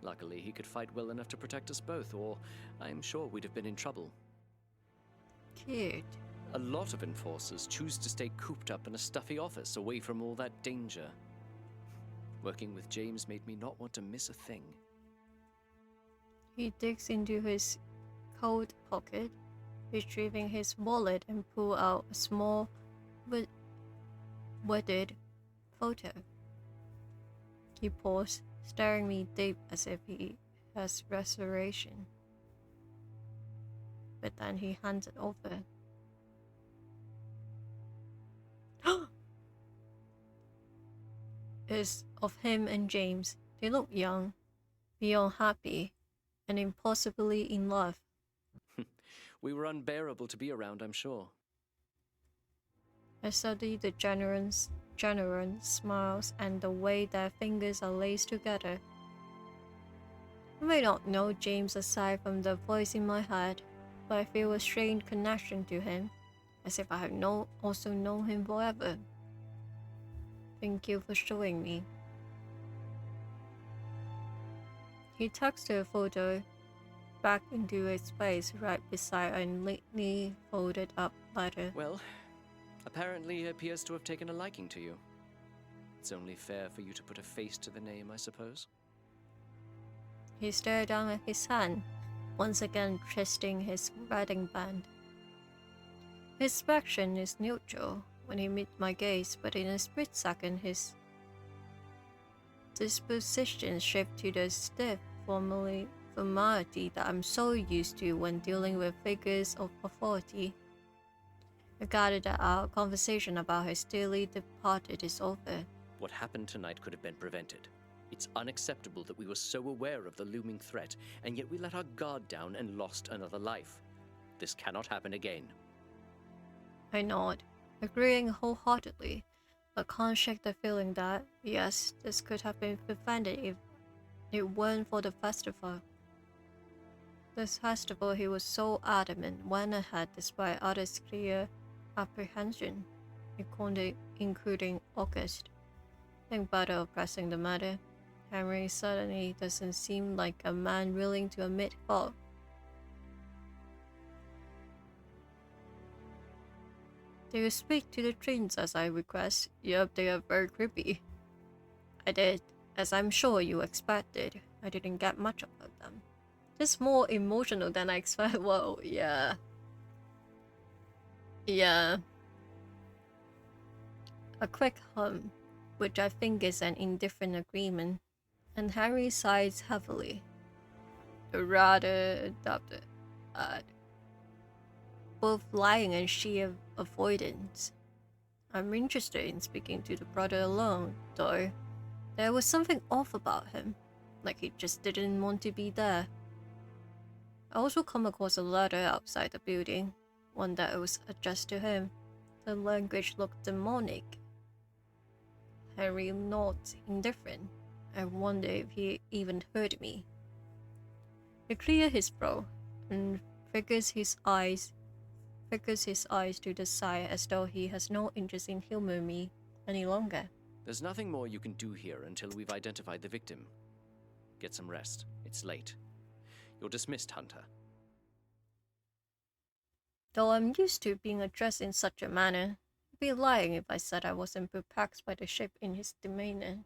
Luckily, he could fight well enough to protect us both, or I'm sure we'd have been in trouble. Cute. A lot of enforcers choose to stay cooped up in a stuffy office away from all that danger. Working with James made me not want to miss a thing. He digs into his coat pocket, retrieving his wallet and pull out a small, wedded photo. He paused, staring me deep as if he has restoration. But then he hands it over. It's of him and James. They look young, beyond happy, and impossibly in love. We were unbearable to be around, I'm sure. I study the genuine smiles and the way their fingers are laced together. I may not know James aside from the voice in my head, but I feel a strange connection to him, as if I have also known him forever. Thank you for showing me. He tucks the photo back into its place right beside a neatly folded up letter. Well, apparently he appears to have taken a liking to you. It's only fair for you to put a face to the name, I suppose. He stared down at his hand, once again twisting his wedding band. His expression is neutral when he meets my gaze, but in a split second his disposition shifts to the stiff formality that I'm so used to when dealing with figures of authority. I gathered that our conversation about his dearly departed is over. What happened tonight could have been prevented. It's unacceptable that we were so aware of the looming threat, and yet we let our guard down and lost another life. This cannot happen again. I nod, agreeing wholeheartedly, but can't shake the feeling that, yes, this could have been prevented if it weren't for the festival. This festival he was so adamant went ahead despite others' clear apprehension, including August. Think better of pressing the matter. Henry suddenly doesn't seem like a man willing to admit fault. Do you speak to the twins as I request? Yup, they are very creepy. I did, as I'm sure you expected. I didn't get much of them. Just more emotional than I expected. Whoa, yeah. Yeah. A quick hum, which I think is an indifferent agreement, and Harry sighs heavily. The rather adopted both lying and sheer avoidance. I'm interested in speaking to the brother alone, though. There was something off about him, like he just didn't want to be there. I also come across a letter outside the building, one that was addressed to him. The language looked demonic. Henry nods, indifferent. I wonder if he even heard me. He clears his throat and figures his eyes to the side as though he has no interest in humoring me any longer. There's nothing more you can do here until we've identified the victim. Get some rest. It's late. You're dismissed, Hunter. Though I'm used to being addressed in such a manner, I'd be lying if I said I wasn't perplexed by the shift in his demeanor.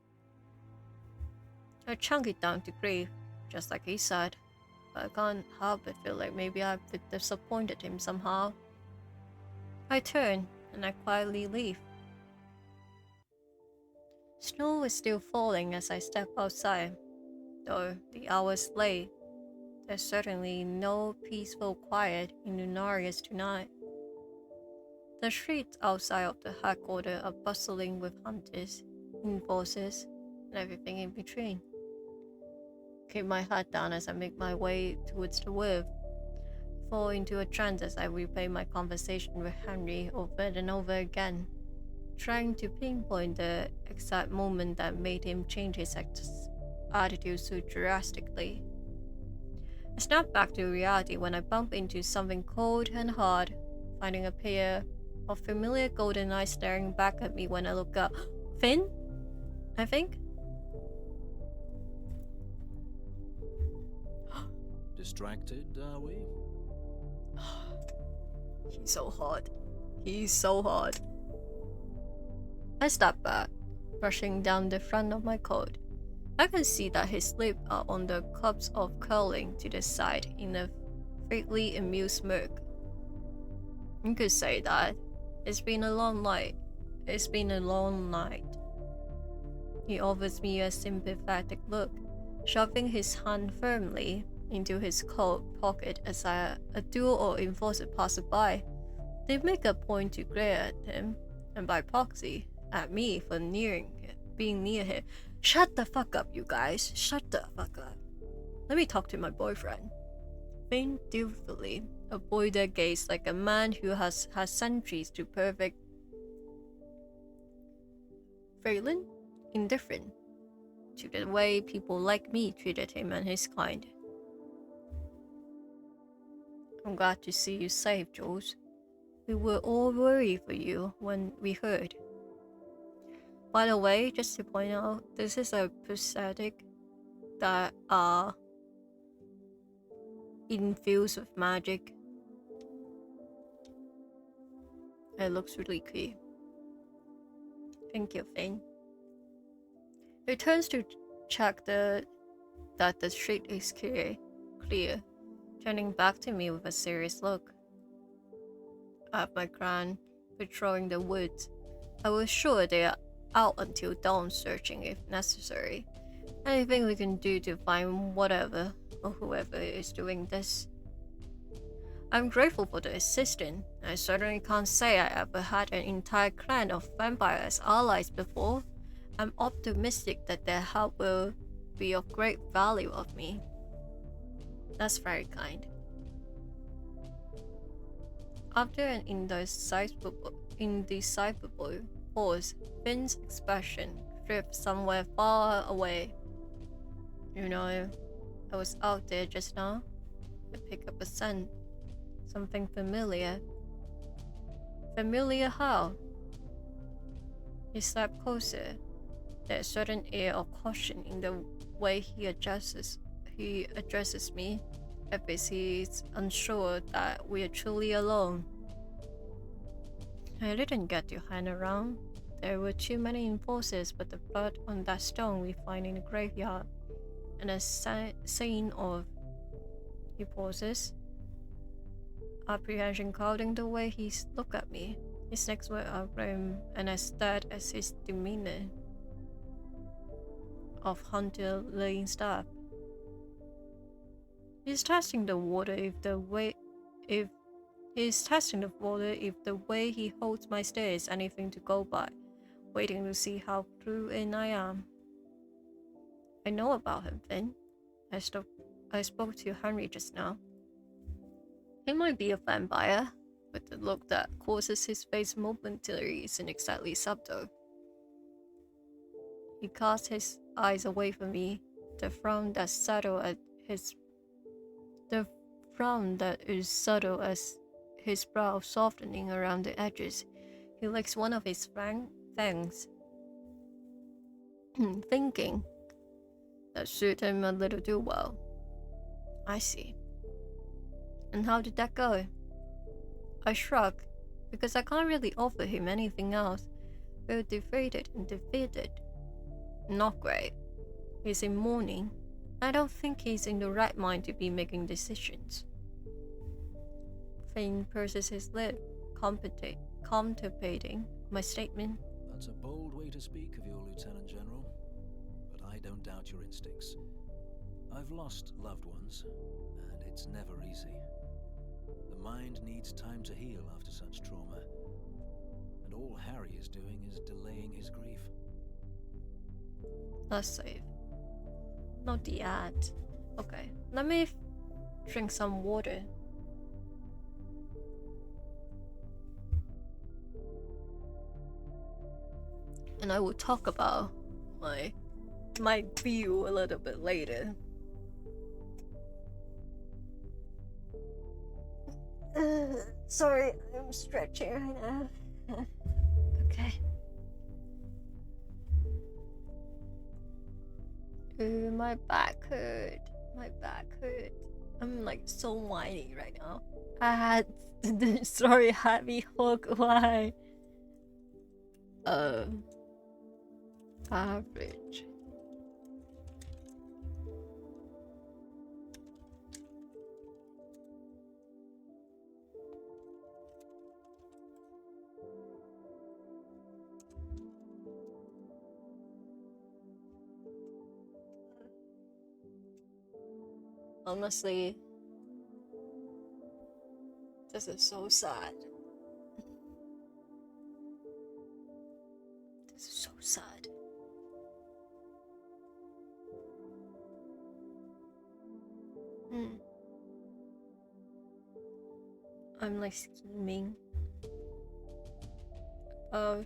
I chunk it down to grief, just like he said, but I can't help but feel like maybe I've disappointed him somehow. I turn, and I quietly leave. Snow is still falling as I step outside, though the hour's late. There's certainly no peaceful quiet in Lunarius tonight. The streets outside of the headquarters are bustling with hunters, enforcers, and everything in between. Keep my head down as I make my way towards the wharf. Fall into a trance as I replay my conversation with Henry over and over again, trying to pinpoint the exact moment that made him change his attitude so drastically. I snap back to reality when I bump into something cold and hard, finding a pair of familiar golden eyes staring back at me when I look up. Finn? I think? Distracted, are we? He's so hot. He's so hot. I step back, brushing down the front of my coat. I can see that his lips are on the cups of curling to the side in a vaguely amused smirk. You could say that. It's been a long night. It's been a long night. He offers me a sympathetic look, shoving his hand firmly into his coat pocket as a duel or enforcer passes by. They make a point to glare at him, and by proxy, at me for being near him. Shut the fuck up, you guys. Shut the fuck up. Let me talk to my boyfriend. Finn dutifully avoid their gaze like a man who has had centuries to perfect. Phelan? Indifferent to the way people like me treated him and his kind. I'm glad to see you safe, Jules. We were all worried for you when we heard. By the way, just to point out, this is a prosthetic that are infused with magic. It looks really cool. Thank you, Finn. He turns to check that the street is clear, turning back to me with a serious look. I have my clan patrolling the woods. I was sure they are out until dawn searching if necessary. Anything we can do to find whatever or whoever is doing this. I'm grateful for the assistance. I certainly can't say I ever had an entire clan of vampires as allies before. I'm optimistic that their help will be of great value of me. That's very kind. After an indecipherable pause, Finn's expression drifts somewhere far away. You know, I was out there just now. I picked up a scent. Something familiar. Familiar how? He stepped closer. There's a certain air of caution in the way he addresses me, as if he's unsure that we are truly alone. I didn't get to hang around. There were too many enforcers, but the blood on that stone we find in the graveyard, and a scene of... He pauses, apprehension clouding the way he looked at me. His next words are grim, and I stared at his demeanor of hunter laying staff. He's testing the water if the way he holds my stare is anything to go by, waiting to see how through in I am. I know about him, Finn. I spoke to Henry just now. He might be a vampire, but the look that causes his face momentarily isn't exactly subtle. He casts his eyes away from me, the frown that is subtle as his brow softening around the edges. He licks one of his fangs, thinking that suit him a little too well. I see. And how did that go? I shrug, because I can't really offer him anything else. Feel defeated and defeated. Not great. He's in mourning. I don't think he's in the right mind to be making decisions. Finn purses his lip, contemplating my statement. That's a bold way to speak of your Lieutenant General, but I don't doubt your instincts. I've lost loved ones, and it's never easy. The mind needs time to heal after such trauma, and all Harry is doing is delaying his grief. Let's save. Not the ad. Okay, let me drink some water. And I will talk about my view a little bit later. Sorry, I'm stretching right now. Okay. My back hurt. My back hurt. I'm like so whiny right now. I had heavy hook. Why? Average. Honestly, this is so sad. This is so sad. I'm like scheming about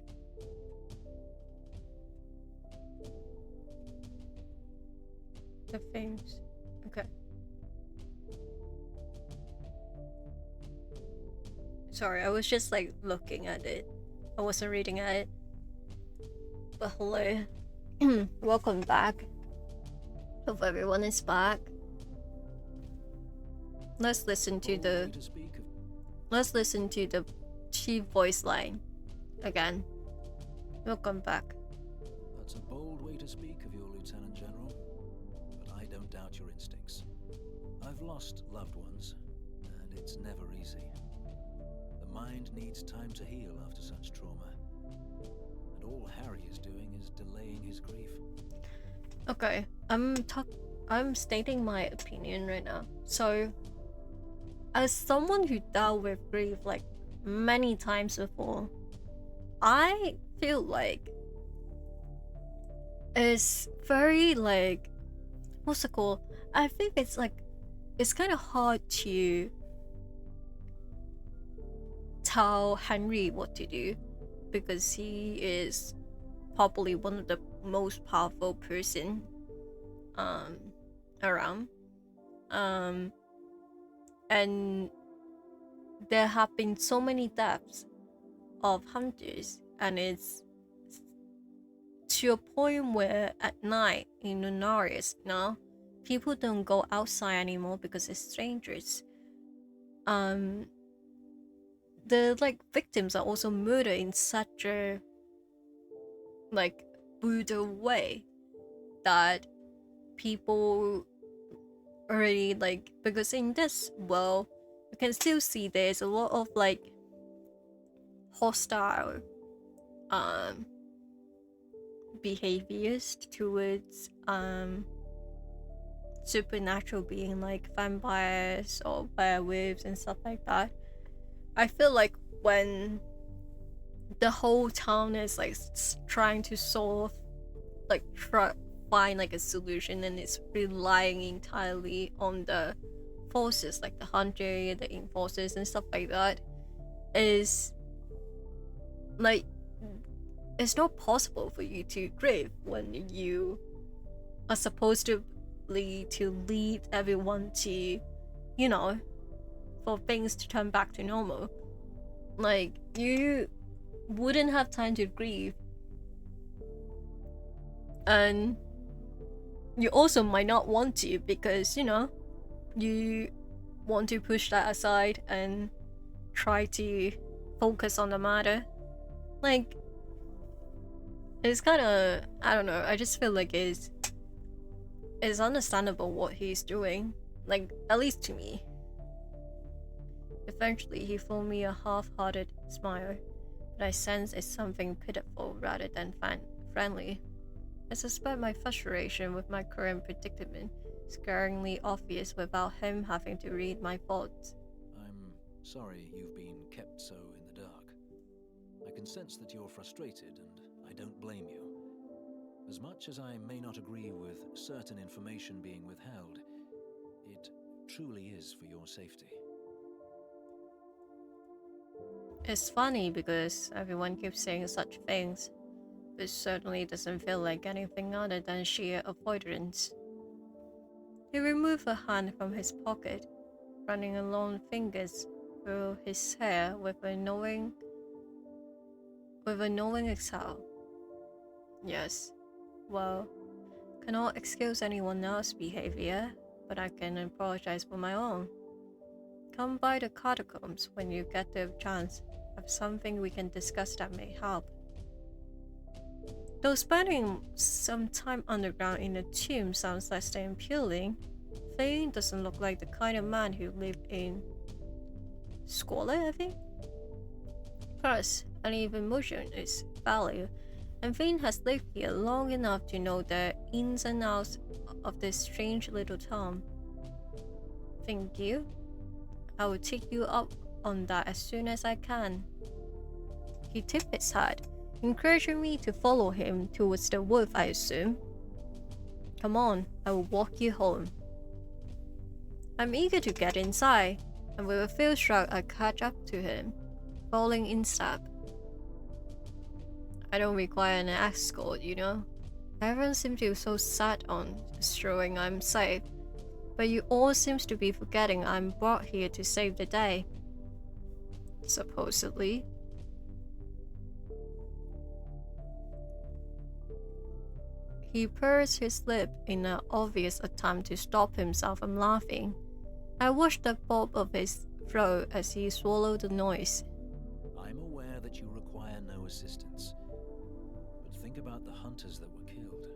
the things. Okay. Sorry, I was just like looking at it. I wasn't reading at it. But hello. Welcome back. Hope everyone is back. Let's listen to the chief voice line again. Welcome back. That's a bold way to speak of your Lieutenant General, but I don't doubt your instincts. I've lost loved ones, and it's never easy. The mind needs time to heal after such trauma, and all Harry is doing is delaying his grief. Okay, I'm stating my opinion right now. So, as someone who dealt with grief like many times before, I feel like is very like, what's it called? I think it's like, it's kind of hard to tell Henry what to do because he is probably one of the most powerful person around. And there have been so many deaths of hunters, and it's to a point where at night in Lunaris now people don't go outside anymore because it's dangerous. The like victims are also murdered in such a like brutal way that people already like, because in this world you can still see there's a lot of like hostile behaviors towards supernatural being like vampires or werewolves and stuff like that. I feel like when the whole town is like trying to solve, like find like a solution, and it's relying entirely on the forces like the hunter, the enforcers and stuff like that, is like, it's not possible for you to grieve when you are supposed to lead everyone to, you know, for things to turn back to normal. Like, you wouldn't have time to grieve, and you also might not want to because, you know, you want to push that aside and try to focus on the matter. Like, it's kind of, I don't know, I just feel like it's understandable what he's doing, like, at least to me. Eventually he flung me a half-hearted smile, but I sense it's something pitiful rather than friendly. I suspect my frustration with my current predicament is scaringly obvious without him having to read my thoughts. I'm sorry you've been kept so in the dark. I can sense that you're frustrated, and I don't blame you. As much as I may not agree with certain information being withheld, it truly is for your safety. It's funny because everyone keeps saying such things, but it certainly doesn't feel like anything other than sheer avoidance. He removed a hand from his pocket, running along fingers through his hair with a knowing exhale. Yes, well, cannot excuse anyone else's behavior, but I can apologize for my own. Come by the catacombs when you get the chance. Have something we can discuss that may help. Though spending some time underground in a tomb sounds less than appealing, Thane doesn't look like the kind of man who lived in squalor, I think? Plus, any emotion is value, and Thane has lived here long enough to know the ins and outs of this strange little town. Thank you. I will take you up on that as soon as I can. He tipped his hat, encouraging me to follow him towards the wolf, I assume. Come on, I will walk you home. I'm eager to get inside, and with a faint shrug I catch up to him, falling in step. I don't require an escort, you know. Everyone seems to be so set on showing I'm safe, but you all seems to be forgetting I'm brought here to save the day. Supposedly. He pursed his lip in an obvious attempt to stop himself from laughing. I watched the bob of his throat as he swallowed the noise. I'm aware that you require no assistance, but think about the hunters that were killed.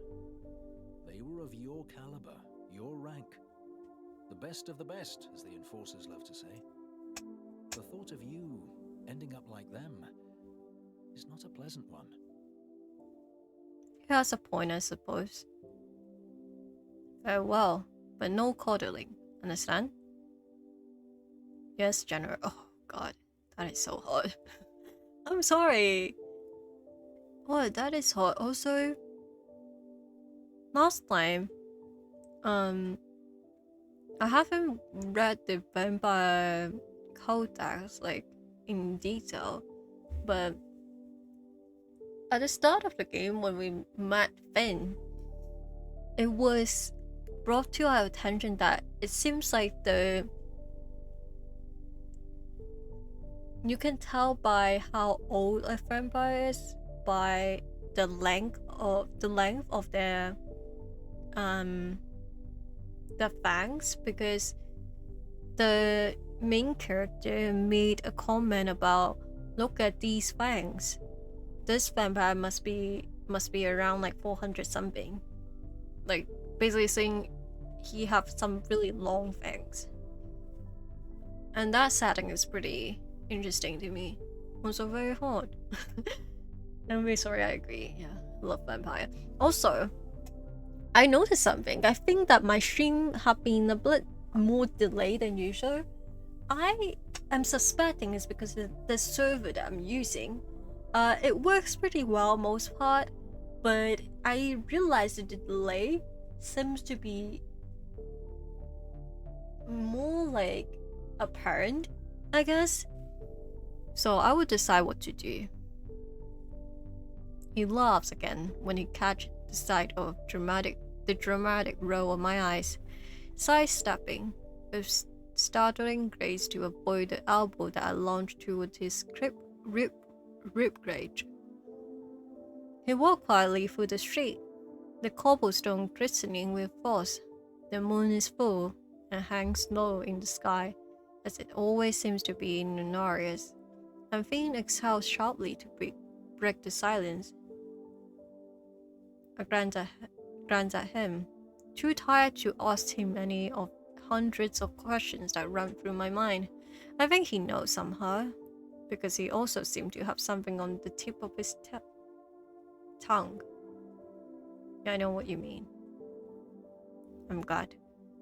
They were of your caliber, your rank. The best of the best, as the enforcers love to say. The thought of you ending up like them is not a pleasant one. He has a point, I suppose. Very well, but no coddling, understand? Yes, General. Oh, God, that is so hot. I'm sorry. What, that is hot. Also, last time, I haven't read the Vampire Codex like in detail, but at the start of the game when we met Finn, it was brought to our attention that it seems like you can tell by how old a vampire is by the length of their fangs, because the main character made a comment about, look at these fangs. This vampire must be around like 400 something. Like basically saying he have some really long fangs. And that setting is pretty interesting to me. Also very hard. I'm very sorry, I agree. Yeah, love vampire. Also, I noticed something. I think that my stream have been a bit more delayed than usual. I am suspecting it's because of the server that I'm using. It works pretty well most part, but I realized that the delay seems to be more like apparent, I guess. So I will decide what to do. He laughs again when he catches the sight of the dramatic roll of my eyes, sidestepping with startling grace to avoid the elbow that I launched towards his ribcage. He walked quietly through the street, the cobblestone glistening with frost. The moon is full and hangs low in the sky, as it always seems to be in Lunarius, and Finn exhales sharply to break the silence. I glance at him, too tired to ask him any of hundreds of questions that run through my mind. I think he knows somehow, because he also seemed to have something on the tip of his tongue. Yeah, I know what you mean. I'm glad.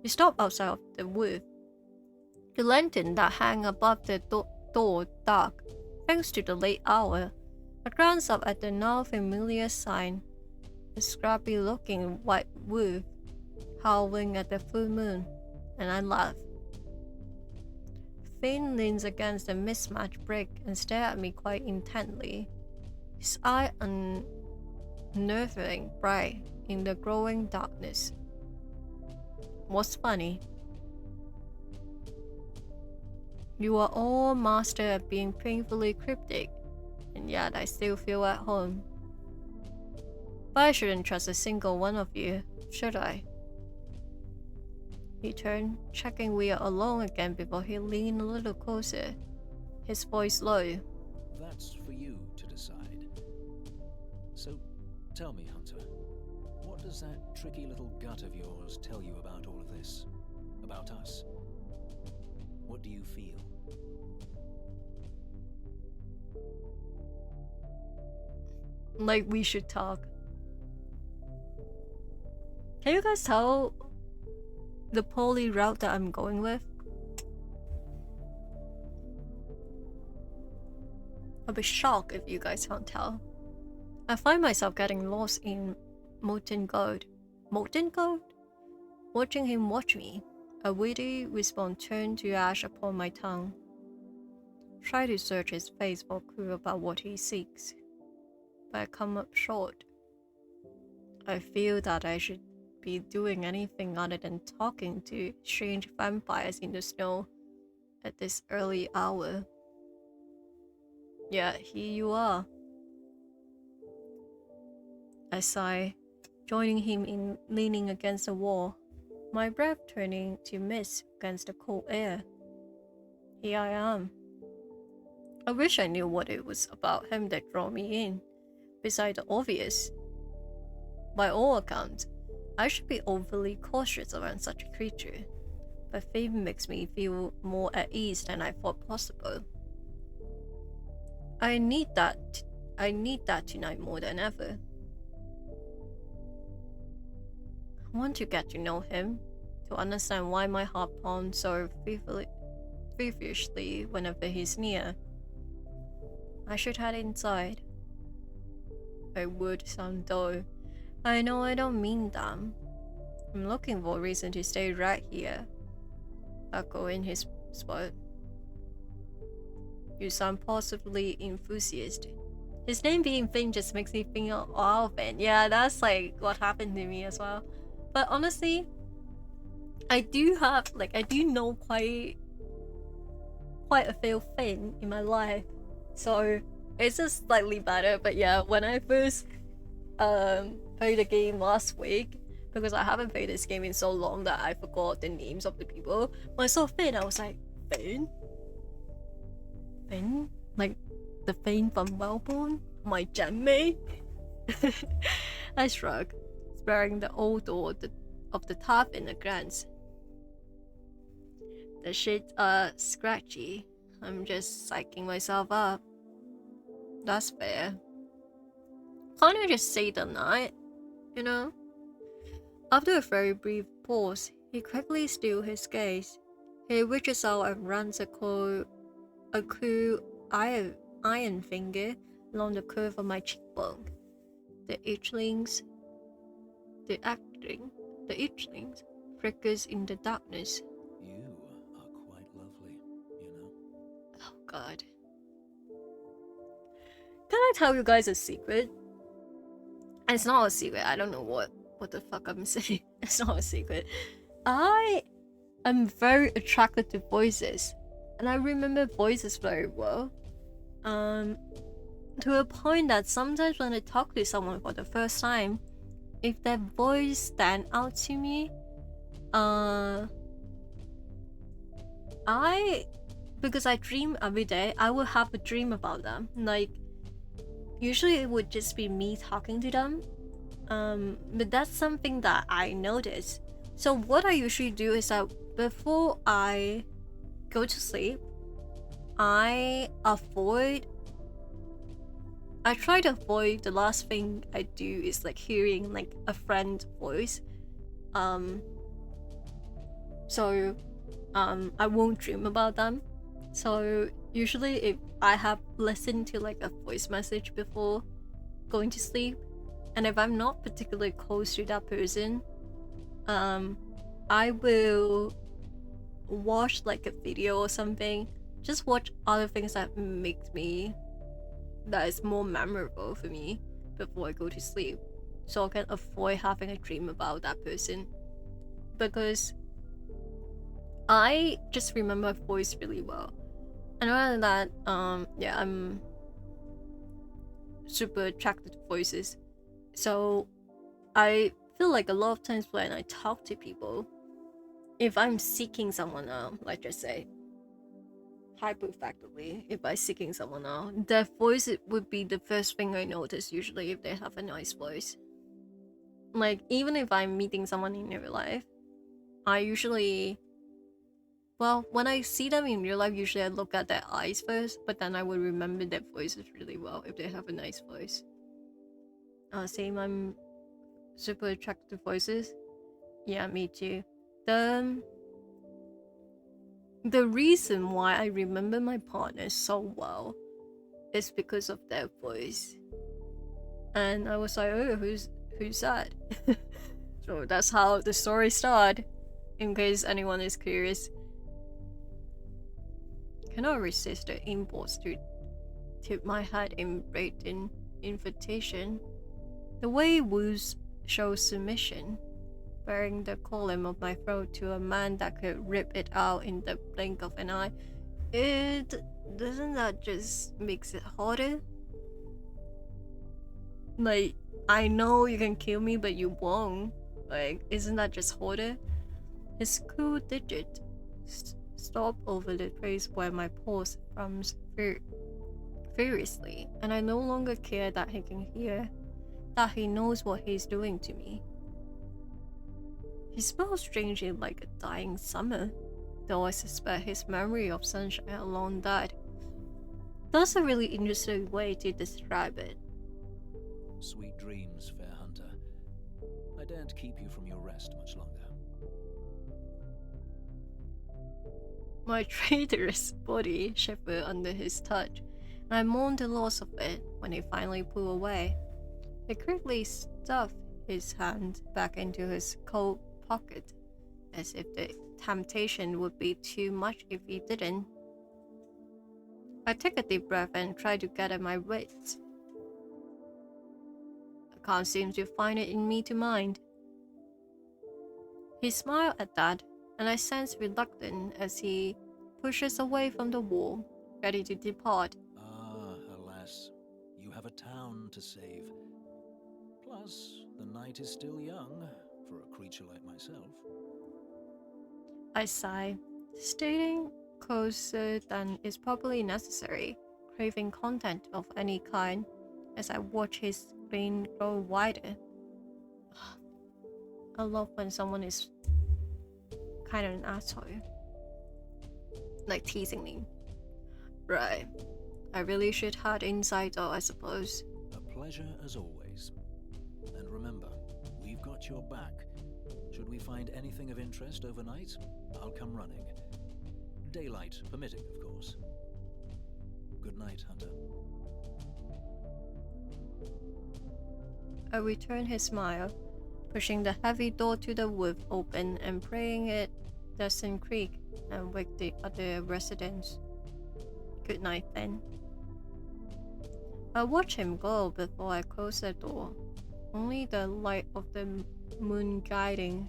We stopped outside of the wood. The lantern that hung above the door dark, thanks to the late hour. I glanced up at the now familiar sign, a scrappy-looking white wolf howling at the full moon, and I laughed. Finn leans against the mismatched brick and stares at me quite intently, his eye unnerving bright in the growing darkness. What's funny? You are all master at being painfully cryptic, and yet I still feel at home. But I shouldn't trust a single one of you, should I? He turned, checking we are alone again before he leaned a little closer, his voice low. That's for you to decide. So, tell me, Hunter, what does that tricky little gut of yours tell you about all of this? About us? What do you feel? Like we should talk. Can you guys tell the poly route that I'm going with? I'll be shocked if you guys can't tell. I find myself getting lost in molten gold. Molten gold? Watching him watch me, a witty response turned to ash upon my tongue. Try to search his face for a clue about what he seeks, but I come up short. I feel that I should be doing anything other than talking to strange vampires in the snow at this early hour. Yet here you are. I sigh, joining him in leaning against the wall, my breath turning to mist against the cold air. Here I am. I wish I knew what it was about him that drew me in, beside the obvious. By all accounts, I should be overly cautious around such a creature, but fate makes me feel more at ease than I thought possible. I need that tonight more than ever. I want to get to know him, to understand why my heart pounds so feverishly whenever he's near. I should head inside. I would sound dull, I know I don't mean them. I'm looking for a reason to stay right here. Echoing his spot. You sound positively enthusiastic. His name being Finn just makes me think of Finn. Yeah, that's like what happened to me as well. But honestly, I do know quite a few Finn in my life. So it's just slightly better. But yeah, when I first played the game last week, because I haven't played this game in so long that I forgot the names of the people. When I saw Finn, I was like, Finn? Finn? Like the Finn from Wellborn? My gem mate? I shrugged, sparing the old door of the tap in a glance. The shit scratchy. I'm just psyching myself up. That's fair. Can't you just say the night? You know? After a very brief pause, he quickly steals his gaze. He reaches out and runs a cool iron finger along the curve of my cheekbone. The itchlings flickers in the darkness. You are quite lovely, you know. Oh god. Can I tell you guys a secret? It's not a secret. I don't know what the fuck I'm saying. It's not a secret. I am very attracted to voices. And I remember voices very well. To a point that sometimes when I talk to someone for the first time, if their voice stand out to me, because I dream every day, I will have a dream about them. Like, usually it would just be me talking to them. But that's something that I notice. So what I usually do is that before I go to sleep, I try to avoid, the last thing I do is like hearing like a friend's voice. So I won't dream about them. So usually if I have listened to like a voice message before going to sleep, and if I'm not particularly close to that person, I will watch like a video or something. Just watch other things that is more memorable for me before I go to sleep, so I can avoid having a dream about that person. Because I just remember my voice really well. And other than that, yeah, I'm super attracted to voices. So I feel like a lot of times when I talk to people, if I'm seeking someone out, let's just say, hypothetically, if I'm seeking someone out, their voice would be the first thing I notice usually if they have a nice voice. Like, even if I'm meeting someone in real life, I usually... Well, when I see them in real life, usually I look at their eyes first, but then I will remember their voices really well if they have a nice voice. Same, I'm super attracted to voices. Yeah, me too. The reason why I remember my partner so well is because of their voice. And I was like, oh, who's that? So that's how the story started, in case anyone is curious. Cannot resist the impulse to tip my head in blatant invitation. The way Woos shows submission, bearing the column of my throat to a man that could rip it out in the blink of an eye, doesn't that just makes it harder? Like, I know you can kill me, but you won't. Like, isn't that just harder? His cool digit stop over the place where my pulse thrums furiously, and I no longer care that he can hear, that he knows what he's doing to me. He smells strangely like a dying summer, though I suspect his memory of sunshine alone died. That's a really interesting way to describe it. Sweet dreams, fair hunter. I daren't keep you from your rest much longer. My traitorous body shivered under his touch, and I mourned the loss of it when he finally pulled away. He quickly stuffed his hand back into his coat pocket, as if the temptation would be too much if he didn't. I take a deep breath and try to gather my wits. I can't seem to find it in me to mind. He smiled at that, and I sense reluctance as he pushes away from the wall, ready to depart. Ah, alas, you have a town to save. Plus, the night is still young for a creature like myself. I sigh, stating closer than is probably necessary, craving content of any kind as I watch his grin grow wider. I love when someone is kind of an asshole, like teasing me. Right, I really should head inside though, I suppose. A pleasure as always. And remember, we've got your back. Should we find anything of interest overnight, I'll come running. Daylight permitting, of course. Good night, Hunter. I return his smile, pushing the heavy door to the wood open and praying it doesn't creak and wake the other residents. Good night, then. I watch him go before I close the door, only the light of the moon guiding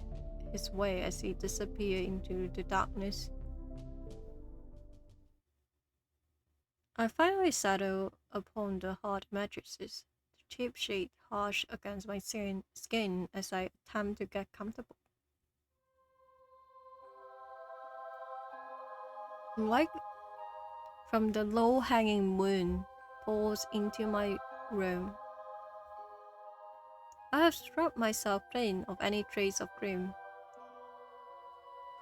his way as he disappears into the darkness. I finally settle upon the hard mattresses, the cheap sheet harsh against my skin as I attempt to get comfortable. Light from the low-hanging moon pours into my room. I have stripped myself clean of any trace of cream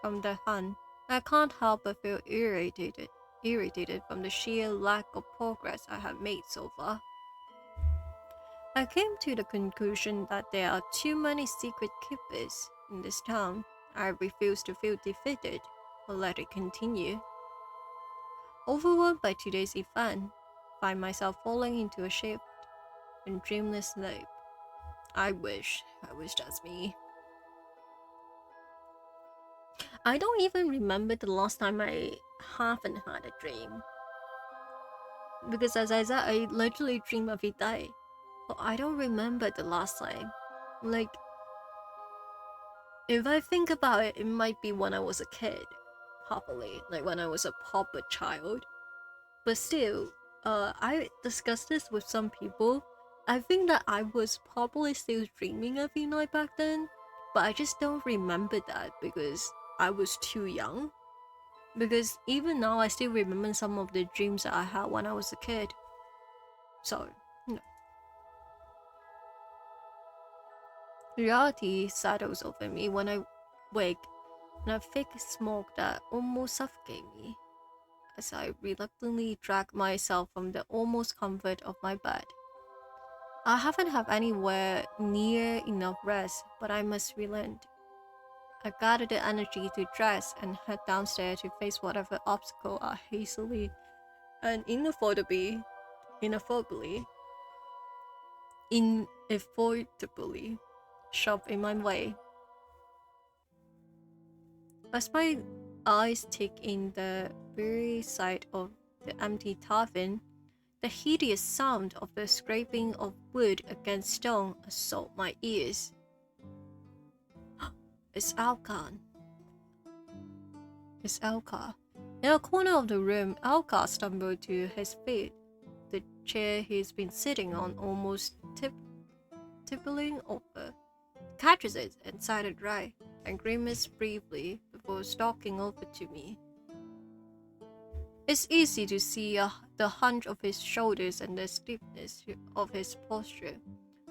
from the hunt. I can't help but feel irritated from the sheer lack of progress I have made so far. I came to the conclusion that there are too many secret keepers in this town. I refuse to feel defeated or let it continue. Overwhelmed by today's event, find myself falling into a shift and dreamless sleep. I wish that's me. I don't even remember the last time I haven't had a dream. Because as I said, I literally dream every day. But I don't remember the last time. Like, if I think about it, it might be when I was a kid. Probably. Like when I was a proper child. But still, I discussed this with some people. I think that I was probably still dreaming every night back then. But I just don't remember that because I was too young. Because even now, I still remember some of the dreams that I had when I was a kid. So, no. Reality settles over me when I wake, and a thick smoke that almost suffocates me as I reluctantly drag myself from the almost comfort of my bed. I haven't had anywhere near enough rest, but I must relent. I gather the energy to dress and head downstairs to face whatever obstacle are hastily and inavoidably shoved in my way. As my eyes take in the very sight of the empty tavern, the hideous sound of the scraping of wood against stone assault my ears. It's Alkan. It's Alka. In a corner of the room, Alka stumbled to his feet. The chair he's been sitting on almost tippling over, catches it and sided right, and grimaced briefly before stalking over to me. It's easy to see the hunch of his shoulders and the stiffness of his posture.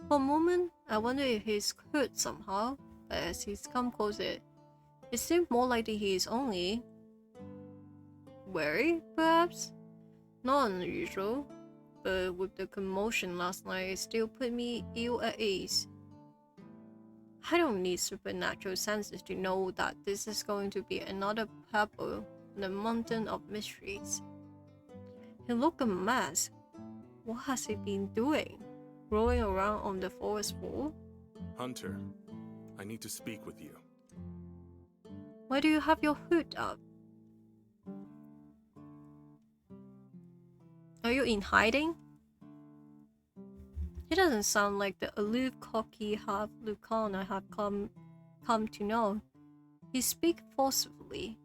For a moment, I wonder if he's hurt somehow, but as he's come closer, it seems more likely he is only wary, perhaps? Not unusual, but with the commotion last night, it still put me ill at ease. I don't need supernatural senses to know that this is going to be another pebble in the mountain of mysteries. He looked a mess. What has he been doing? Rolling around on the forest floor? Hunter, I need to speak with you. Why do you have your hood up? Are you in hiding? He doesn't sound like the aloof, cocky half-Lucan I have come to know. He speaks forcefully,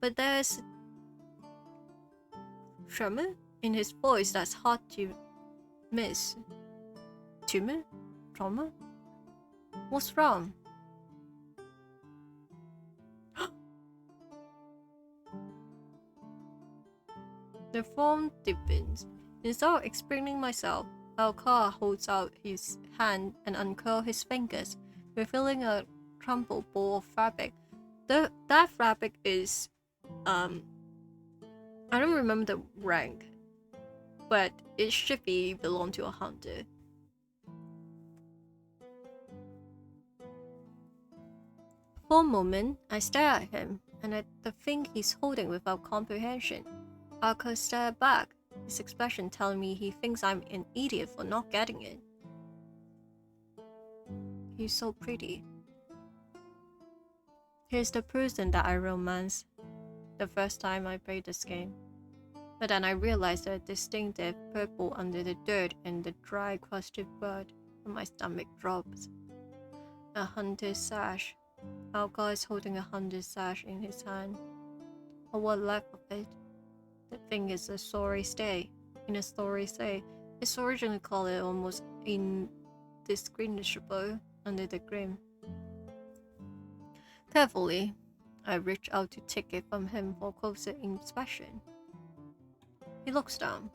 but there's tremor in his voice that's hard to miss. Tumor? Trauma? What's wrong? The form deepens. Instead of explaining myself, Alcar holds out his hand and uncurls his fingers, revealing a crumpled ball of fabric. That fabric is, I don't remember the rank, but it should belong to a hunter. For a moment, I stare at him and at the thing he's holding without comprehension. Alcar stares back, his expression telling me he thinks I'm an idiot for not getting it. He's so pretty. He's the person that I romanced the first time I played this game. But then I realized the distinctive purple under the dirt and the dry, crusted blood, and my stomach drops. A hunter's sash. Alcar is holding a hunter's sash in his hand. Or what left of it. The thing is a sorry stay. In a sorry stay, its original color almost indistinguishable under the grim. Carefully, I reach out to take it from him for closer inspection. He looks down.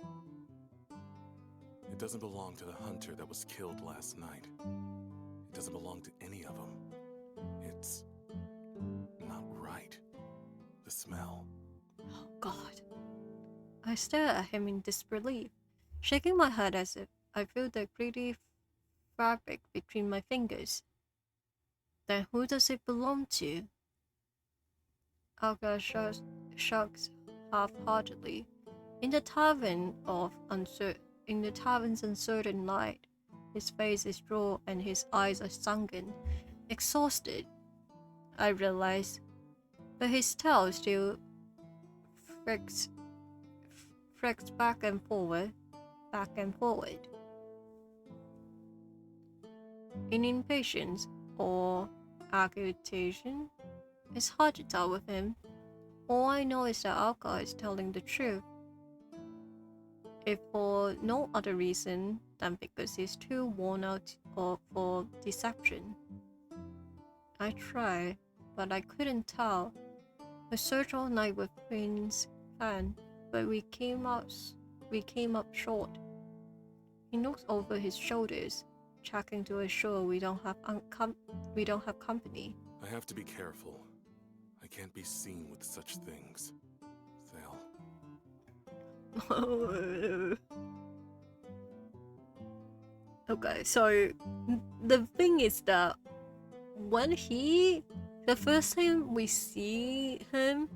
It doesn't belong to the hunter that was killed last night. It doesn't belong to any of them. It's not right. The smell. Oh God. I stare at him in disbelief, shaking my head as if I feel the gritty fabric between my fingers. Then who does it belong to? Alcar shrugs half-heartedly. In the tavern's uncertain light, his face is drawn and his eyes are sunken, exhausted. I realize, but his tail still flicks back and forward. In impatience or agitation, it's hard to tell with him. All I know is that Alcar is telling the truth. If for no other reason than because he's too worn out for deception. I tried, but I couldn't tell. I searched all night with Prince Fan, but we came up short. He looks over his shoulders, checking to assure we don't have company. I have to be careful. I can't be seen with such things. They'll... Okay, so the thing is that the first time we see him,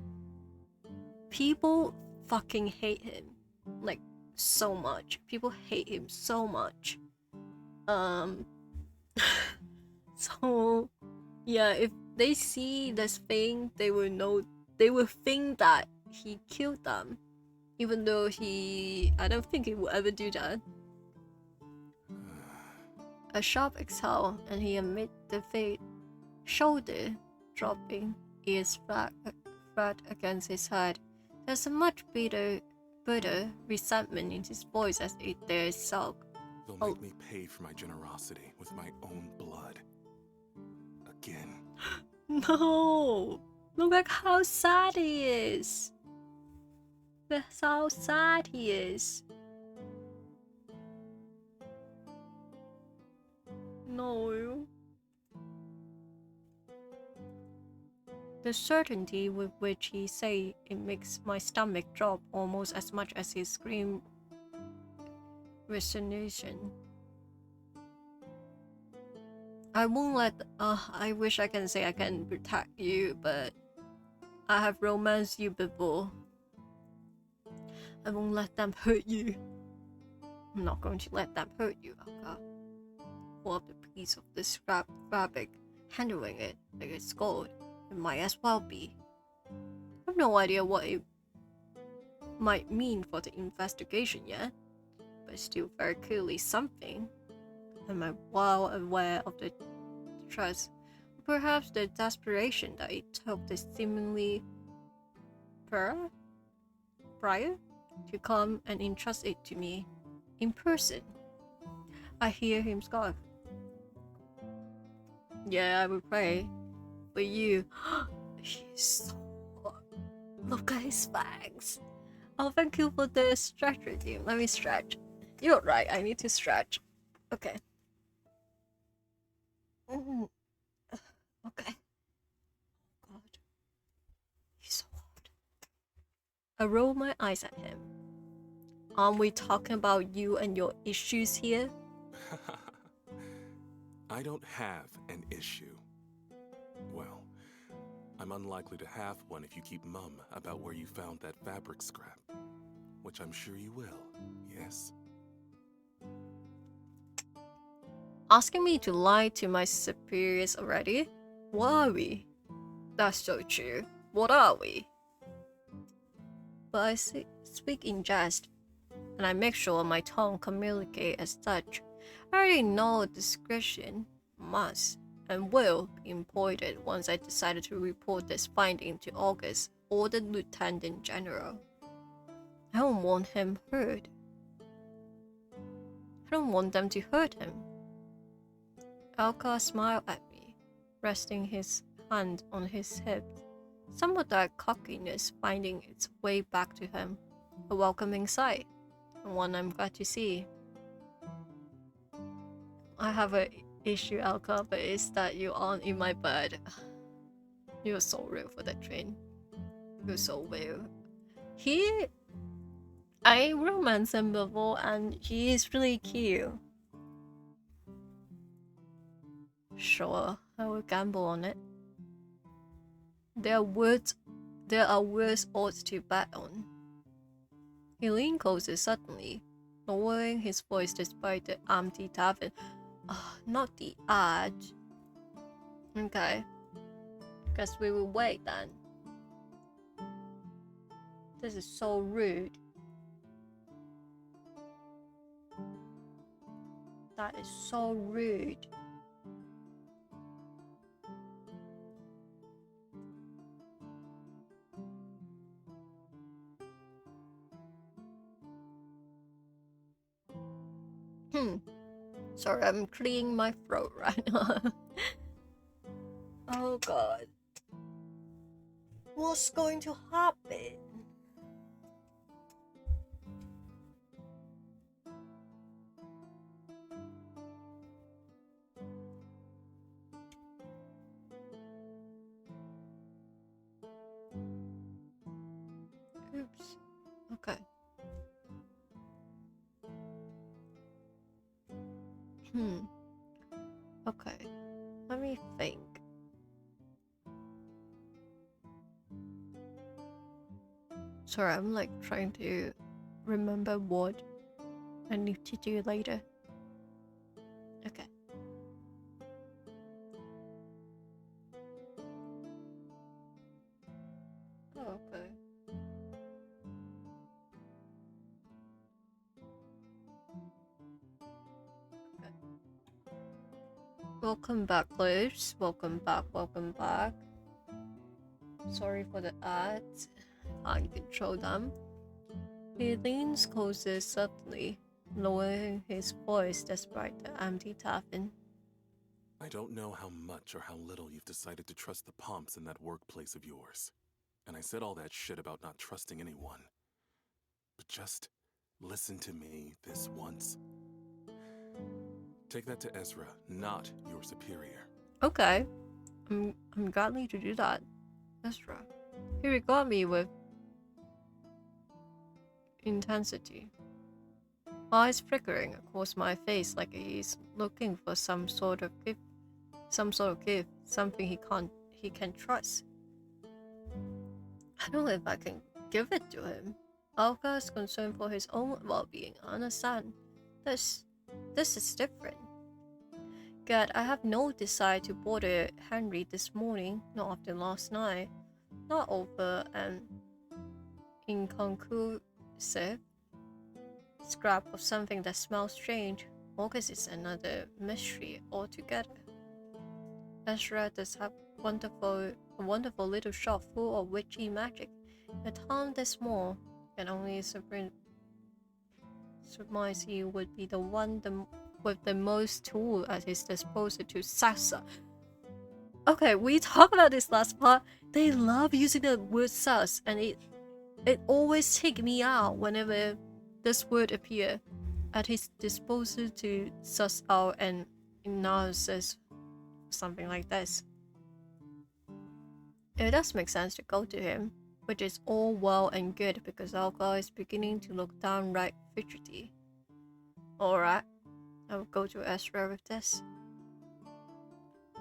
people fucking hate him. Like, so much. People hate him so much. So, yeah, if they see this thing, they will think that he killed them. Even though I don't think he will ever do that. A sharp exhale, and he amid the fate, shoulder dropping, ears flat against his head. There's a much bitter resentment in his voice as it dares sulk. They'll make me pay for my generosity with my own blood. Again. No! Look at how sad he is! That's how sad he is. No. The certainty with which he say it makes my stomach drop almost as much as his scream resignation. I won't let. I wish I can say I can protect you, but I have romanced you before. I won't let them hurt you. I'm not going to let them hurt you, Alcar. pull up the piece of the scrap fabric, handling it like it's gold. It might as well be. I have no idea what it might mean for the investigation yet, but it's still very clearly something. Am I well aware of the trust, perhaps the desperation that it took the seemingly prior to come and entrust it to me in person? I hear him scoff. Yeah, I will pray for you. He's so... Look at his fangs. Oh, thank you for the stretch review. Let me stretch. You're right, I need to stretch. Okay. Okay. God. He's so hot. I roll my eyes at him. Aren't we talking about you and your issues here? I don't have an issue. Well, I'm unlikely to have one if you keep mum about where you found that fabric scrap. Which I'm sure you will, yes? Asking me to lie to my superiors already? What are we? That's so true. What are we? But I speak in jest, and I make sure my tongue communicate as such. I already know discretion must and will be employed once I decided to report this finding to August or the Lieutenant General. I don't want him hurt. I don't want them to hurt him. Alka smiled at me, resting his hand on his hip, some of that cockiness finding its way back to him. A welcoming sight, and one I'm glad to see. I have an issue, Alka, but it's that you aren't in my bed. You're so real for that train. You're so real. I romanced him before, and he is really cute. Sure, I will gamble on it. There are worse odds to bet on. He leaned closer suddenly, lowering his voice despite the empty tavern. Not the ad. Okay. Guess we will wait then. This is so rude. That is so rude. Sorry, I'm clearing my throat right now. Oh god. What's going to happen? Oops. Okay. Okay. Let me think. Sorry, I'm like trying to remember what I need to do later. Okay. Oh, okay. Welcome back, Liz. Welcome back, welcome back. Sorry for the ads. Can't control them. He leans closer suddenly, lowering his voice despite the empty tavern. I don't know how much or how little you've decided to trust the Pomps in that workplace of yours. And I said all that shit about not trusting anyone. But just listen to me this once. Take that to Ezra, not your superior. Okay. I'm gladly to do that. Ezra. He regarded me with intensity. Eyes flickering across my face like he's looking for some sort of gift, something he can trust. I don't know if I can give it to him. Alka is concerned for his own well-being. I understand. This is different. forget, I have no desire to bother Henry this morning, not after last night. Not over an inconclusive scrap of something that smells strange. August is another mystery altogether. Ezra does have a wonderful little shop full of witchy magic. A town this small can only surmise he would be the one with the most tool at his disposal to Sasa. Okay, we talked about this last part. They love using the word sus, and it always takes me out whenever this word appears at his disposal to suss out an analysis, something like this. It does make sense to go to him, which is all well and good because our guy is beginning to look downright fidgety. Alright, I will go to Ezra with this.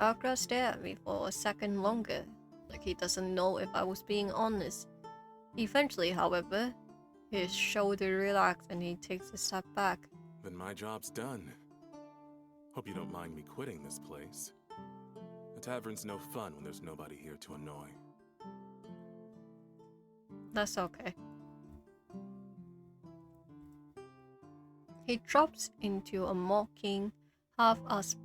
Algra stared at me for a second longer, like he doesn't know if I was being honest. Eventually, however, his shoulder relaxed and he takes a step back. Then my job's done. Hope you don't mind me quitting this place. The tavern's no fun when there's nobody here to annoy. That's okay. He drops into a mocking, half-assed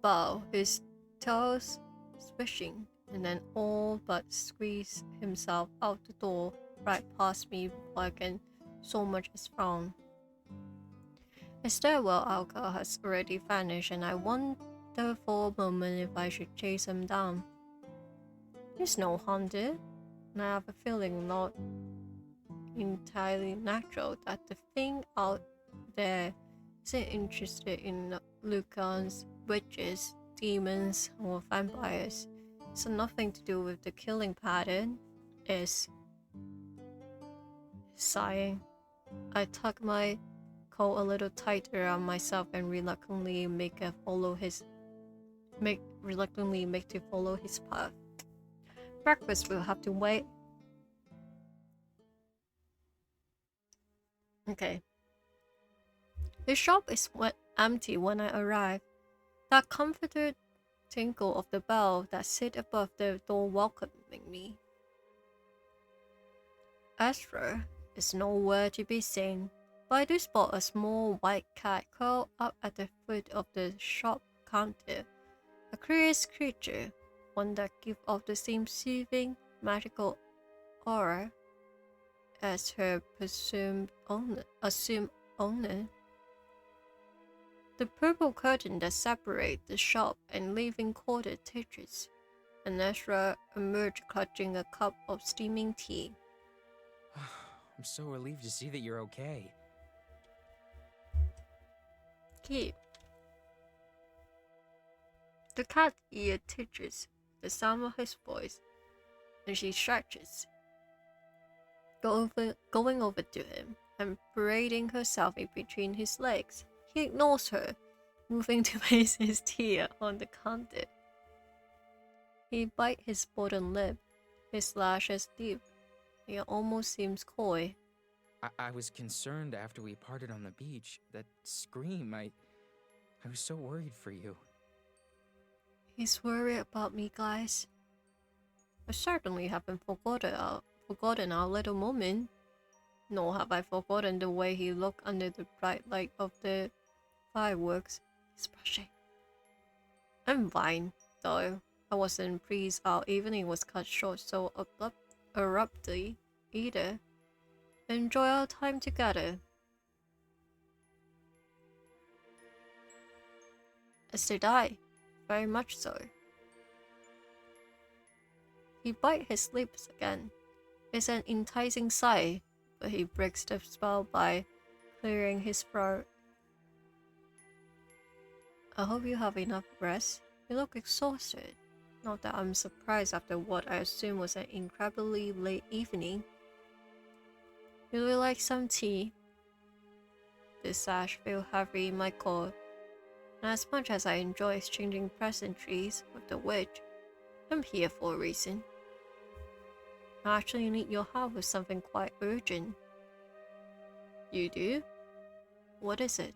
bow, his toes swishing, and then all but squeeze himself out the door right past me before I can so much as frown. The stairwell alcohol has already vanished, and I wonder for a moment if I should chase him down. He's no hunter, and I have a feeling not entirely natural that the thing out there isn't interested in Lucans, witches, demons, or vampires. It's nothing to do with the killing pattern. Is sighing. I tuck my coat a little tighter around myself and reluctantly make to follow his path. Breakfast will have to wait. Okay. The shop is empty when I arrive. That comforted tinkle of the bell that sit above the door welcoming me. Ezra is nowhere to be seen, but I do spot a small white cat curled up at the foot of the shop counter. A curious creature, one that gives off the same soothing, magical aura as her assumed owner. The purple curtain that separates the shop and living quarter touches, and Ezra emerged clutching a cup of steaming tea. I'm so relieved to see that you're okay. Keep. The cat's ear twitches, the sound of his voice, and she stretches, going over to him and parading herself in between his legs. He ignores her, moving to place his tea on the counter. He bites his bottom lip, his lashes deep. He almost seems coy. I was concerned after we parted on the beach. That scream, I was so worried for you. He's worried about me, guys. I certainly haven't forgotten our little moment. Nor have I forgotten the way he looked under the bright light of the fireworks. He's blushing. I'm fine, though. I wasn't pleased our evening was cut short so abruptly either. Enjoy our time together. As did I. Very much so. He bites his lips again. It's an enticing sight, but he breaks the spell by clearing his throat. I hope you have enough rest. You look exhausted. Not that I'm surprised after what I assume was an incredibly late evening. You would like some tea? The sash feels heavy in my coat, and as much as I enjoy exchanging pleasantries with the witch, I'm here for a reason. I actually need your help with something quite urgent. You do? What is it?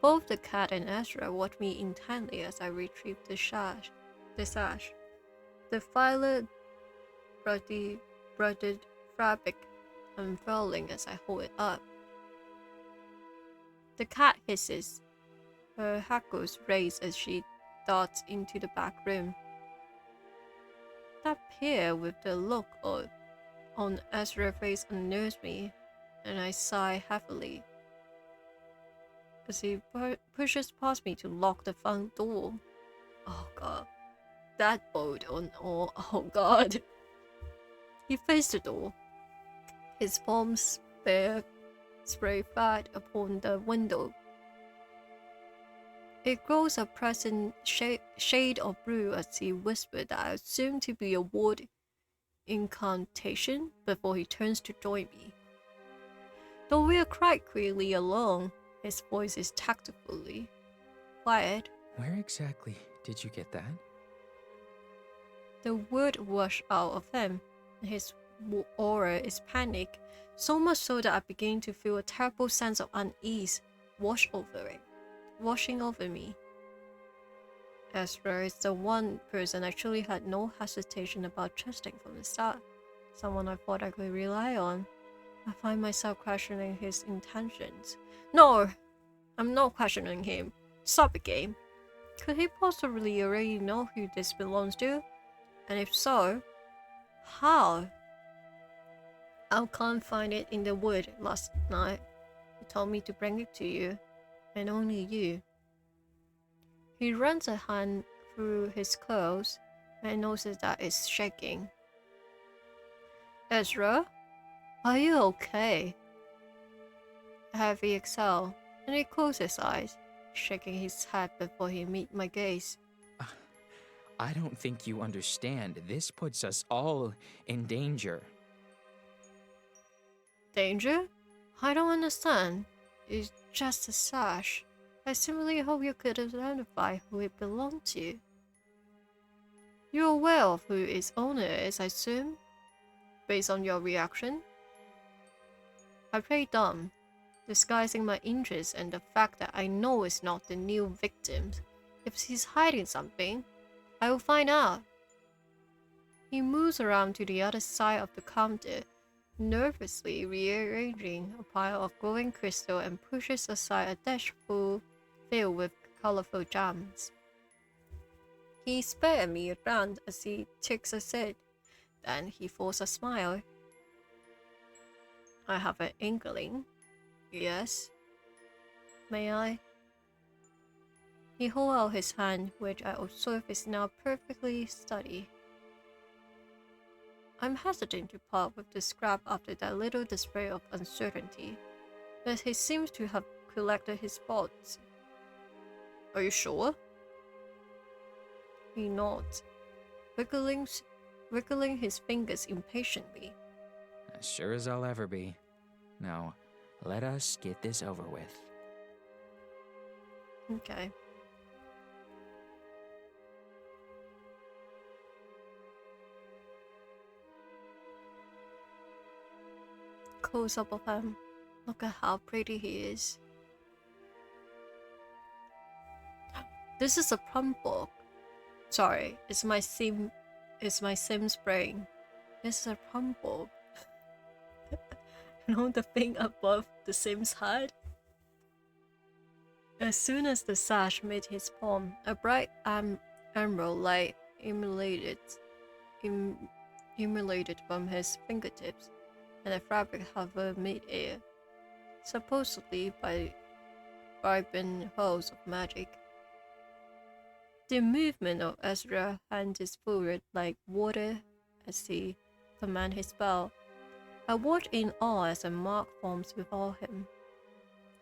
Both the cat and Ezra watched me intently as I retrieved the sash. The violet brooded fabric unfurling as I hold it up. The cat hisses. Her hackles raise as she darts into the back room. That pair with the look on Ezra's face unnerves me, and I sigh heavily as he pushes past me to lock the front door. Oh god, that bolt on all. Oh god. He faced the door, his palms spray flat upon the window. It grows a present shade of blue as he whispered that I assumed to be a word incantation before he turns to join me. Though we are quite clearly alone, his voice is tactfully quiet. Where exactly did you get that? The word rushed out of him, and his aura is panic, so much so that I begin to feel a terrible sense of unease washing over me. Ezra is the one person I truly had no hesitation about trusting from the start, someone I thought I could rely on. I find myself questioning his intentions. No, I'm not questioning him. Stop the game. Could he possibly already know who this belongs to? And if so, how? I can't find it in the wood last night. He told me to bring it to you, and only you. He runs a hand through his curls and notices that it's shaking. Ezra, are you okay? A heavy exhale, and he closes his eyes, shaking his head before he meets my gaze. I don't think you understand. This puts us all in danger. Danger? I don't understand. It's just a sash. I simply hope you could identify who it belonged to. You're aware of who its owner is, I assume? Based on your reaction? I play dumb, disguising my interest and the fact that I know it's not the new victim. If he's hiding something, I will find out. He moves around to the other side of the counter, nervously rearranging a pile of glowing crystal and pushes aside a dish filled with colorful gems. He spared me a glance as he takes a sip, then he forces a smile. I have an inkling. Yes. May I? He holds out his hand, which I observe is now perfectly steady. I'm hesitant to part with the scrap after that little display of uncertainty, but he seems to have collected his thoughts. Are you sure? He nods, wiggling his fingers impatiently. As sure as I'll ever be. Now, let us get this over with. Okay. Close up of him. Look at how pretty he is. This is a plum book. Sorry, it's my Sim's brain. This is a plum book. You know the thing above the Sim's head? As soon as the sash met his palm, a bright emerald light emulated from his fingertips, and the fabric hovered mid-air, supposedly by vibrant holes of magic. The movement of Ezra's hand is fluid like water as he commands his spell. I watch in awe as a mark forms before him,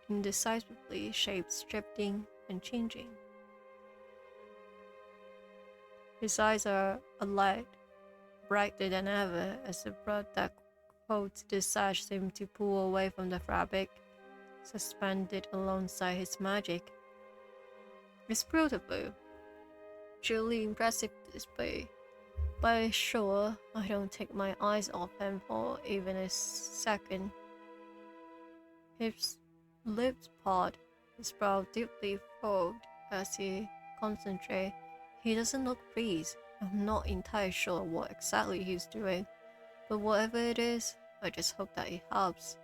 indecisively shapes shifting and changing. His eyes are alight, brighter than ever as the blood that coats the sash seems to pull away from the fabric, suspended alongside his magic. It's beautiful, truly impressive display, but sure, I don't take my eyes off him for even a second. His lips part, his brow deeply furrowed as he concentrates. He doesn't look pleased. I'm not entirely sure what exactly he's doing, but whatever it is, I just hope that it helps.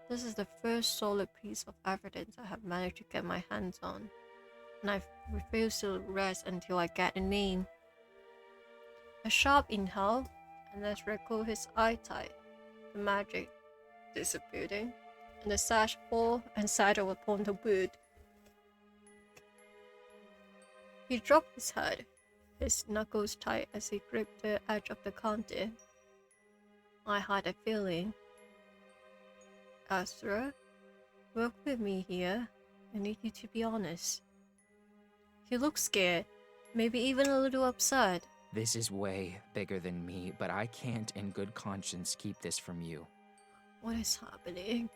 This is the first solid piece of evidence I have managed to get my hands on, and I refuse to rest until I get a name. A sharp inhale, and Ezra closed his eye tight, the magic disappearing, and the sash fall and settled upon the wood. He dropped his head, his knuckles tight as he gripped the edge of the counter. I had a feeling. Ezra, work with me here. I need you to be honest. He looked scared, maybe even a little upset. This is way bigger than me, but I can't in good conscience keep this from you. What is happening?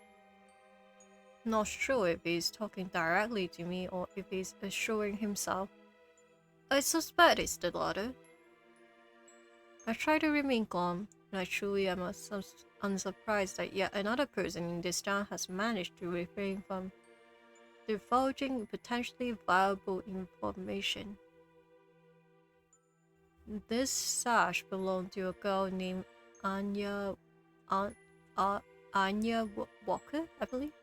Not sure if he's talking directly to me or if he's assuring himself. I suspect it's the latter. I try to remain calm, and I truly am unsurprised that yet another person in this town has managed to refrain from divulging potentially valuable information. This sash belonged to a girl named Anya Walker, I believe.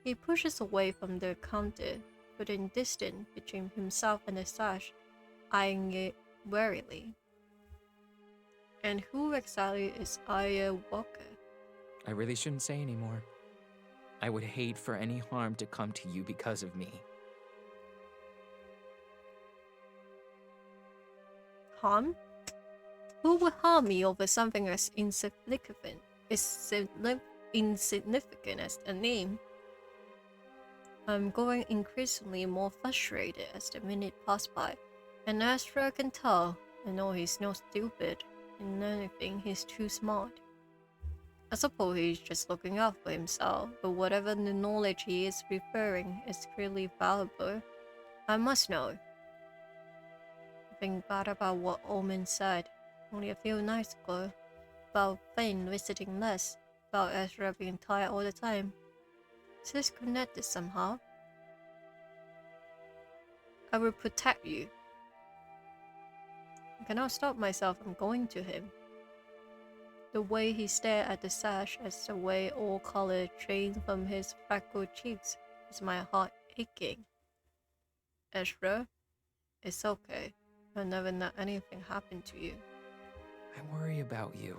He pushes away from the counter, putting distance between himself and the sash, eyeing it warily. And who exactly is Aya Walker? I really shouldn't say anymore. I would hate for any harm to come to you because of me. Harm? Who would harm me over something as insignificant as a name? I'm growing increasingly more frustrated as the minutes pass by, and Astra can tell. I know he's not stupid. In anything, he's too smart. I suppose he's just looking out for himself, but whatever the knowledge he is referring is clearly valuable. I must know. I think bad about what Omen said only a few nights ago, about Fane visiting less, about Ezra being tired all the time. Is this connected somehow? I will protect you. I cannot stop myself from going to him. The way he stared at the sash as the way all color drained from his freckled cheeks is my heart aching. Ezra, it's okay. I'll never let anything happen to you. I worry about you.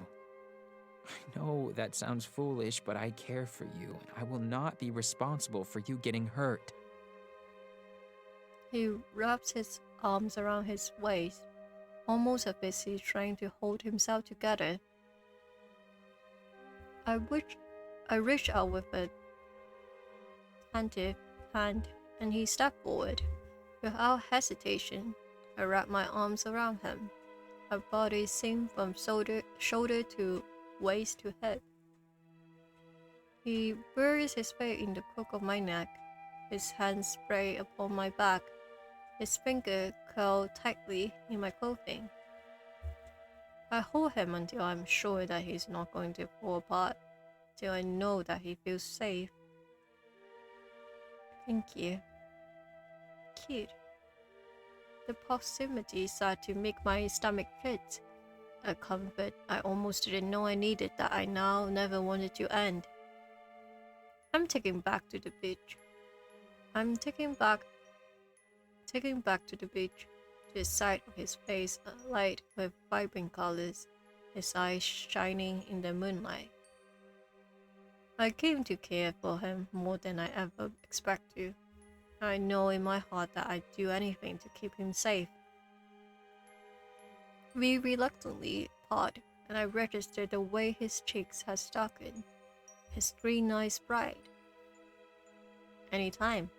I know that sounds foolish, but I care for you, and I will not be responsible for you getting hurt. He wraps his arms around his waist, almost as if he's trying to hold himself together. I reach out with a tentative hand, and he stepped forward. Without hesitation, I wrap my arms around him. Our bodies sink from shoulder to waist to hip. He buries his face in the crook of my neck. His hands spray upon my back. His fingers curl tightly in my clothing. I hold him until I'm sure that he's not going to fall apart, till I know that he feels safe. Thank you. Cute. The proximity started to make my stomach pit. A comfort I almost didn't know I needed that I now never wanted to end. I'm taking back to the beach. I'm taking back to the beach, to the side of his face alight with vibrant colors, his eyes shining in the moonlight. I came to care for him more than I ever expected to. I know in my heart that I'd do anything to keep him safe. We reluctantly part, and I registered the way his cheeks had darkened, his green eyes bright. Anytime.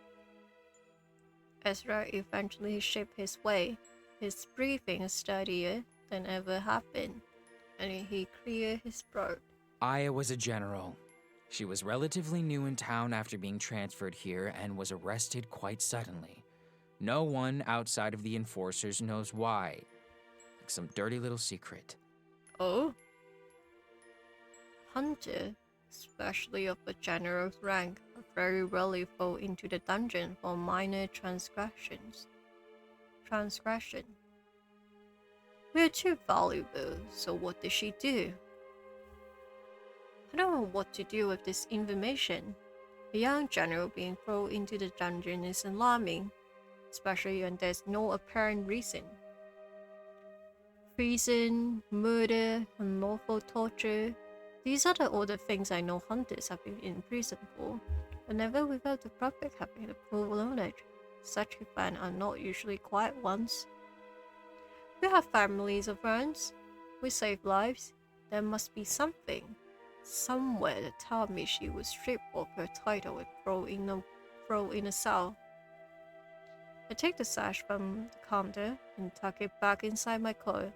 Ezra eventually shaped his way, his breathing steadier than ever had been, and he cleared his throat. Aya was a general. She was relatively new in town after being transferred here and was arrested quite suddenly. No one outside of the enforcers knows why. Like some dirty little secret. Oh? Hunter? especially of a general's rank, very rarely fall into the dungeon for minor transgressions. We're too valuable, so what did she do? I don't know what to do with this information. A young general being thrown into the dungeon is alarming, especially when there's no apparent reason. Treason, murder, unlawful torture. These are all the things I know hunters have been in prison for, but never without the public having the full knowledge. Such events are not usually quiet ones. We have families of friends. We save lives. There must be something, somewhere that tell me she was stripped of her title and thrown in a cell. I take the sash from the counter and tuck it back inside my coat,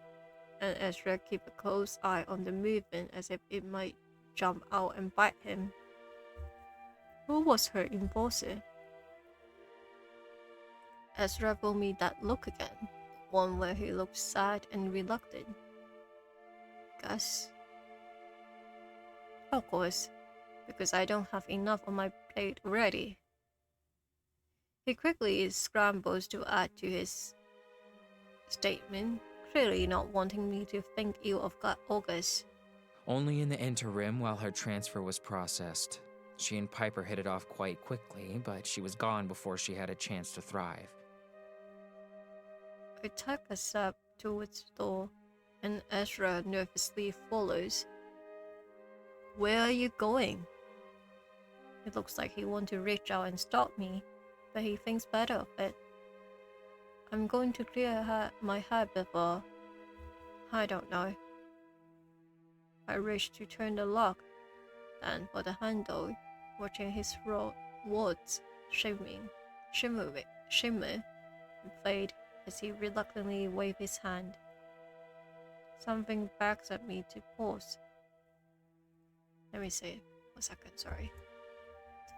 and Ezra keep a close eye on the movement as if it might jump out and bite him. Who was her enforcer? Ezra gave me that look again, the one where he looked sad and reluctant. Gus? Of course, because I don't have enough on my plate already. He quickly scrambles to add to his statement, clearly not wanting me to think ill of August. Only in the interim while her transfer was processed. She and Piper hit it off quite quickly, but she was gone before she had a chance to thrive. I take a step towards the door, and Ezra nervously follows. Where are you going? It looks like he wants to reach out and stop me, but he thinks better of it. I'm going to clear my head before... I don't know. I reach to turn the lock, then for the handle, watching his words shimmer and fade as he reluctantly waves his hand. Something begs at me to pause. Let me see. 1 second, sorry.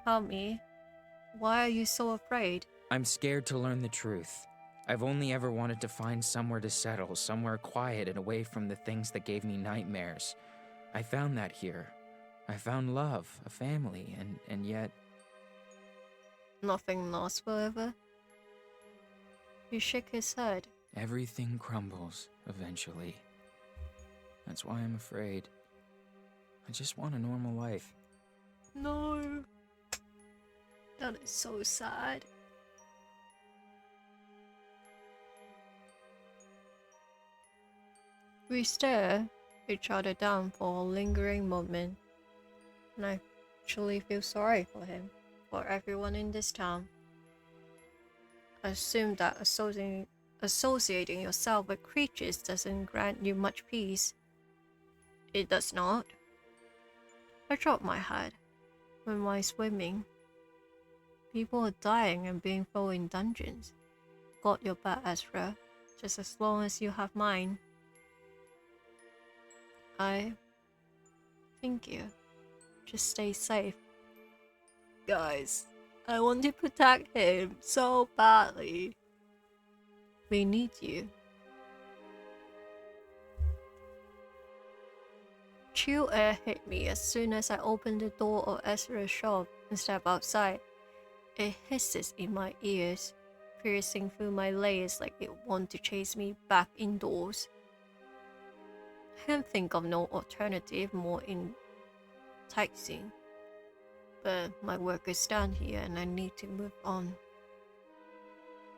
Tell me, why are you so afraid? I'm scared to learn the truth. I've only ever wanted to find somewhere to settle, somewhere quiet and away from the things that gave me nightmares. I found that here. I found love, a family, and yet... Nothing lasts forever? He shook his head. Everything crumbles, eventually. That's why I'm afraid. I just want a normal life. No. That is so sad. We stare each other down for a lingering moment, and I actually feel sorry for him, for everyone in this town. I assume that associating yourself with creatures doesn't grant you much peace. It does not. I drop my head. When why swimming? People are dying and being thrown in dungeons. Got your back, Ezra, just as long as you have mine. Thank you. Just stay safe. Guys, I want to protect him so badly. We need you. Chill air hit me as soon as I opened the door of Ezra's shop and step outside. It hisses in my ears, piercing through my layers like it wants to chase me back indoors. I can't think of no alternative more enticing, but my work is done here and I need to move on.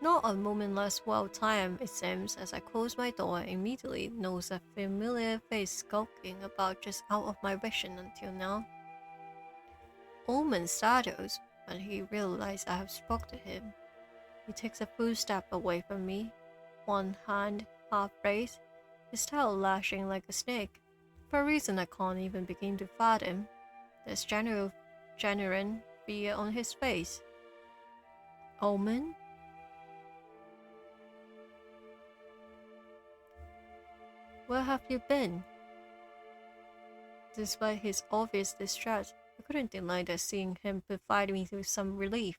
Not a moment less well timed, it seems, as I close my door and immediately notice a familiar face skulking about just out of my vision until now. Omen startles when he realizes I have spoke to him. He takes a full step away from me, one hand half raised, his tail lashing like a snake. For a reason I can't even begin to fathom, there's genuine fear on his face. Omen? Where have you been? Despite his obvious distress, I couldn't deny that seeing him provided me with some relief.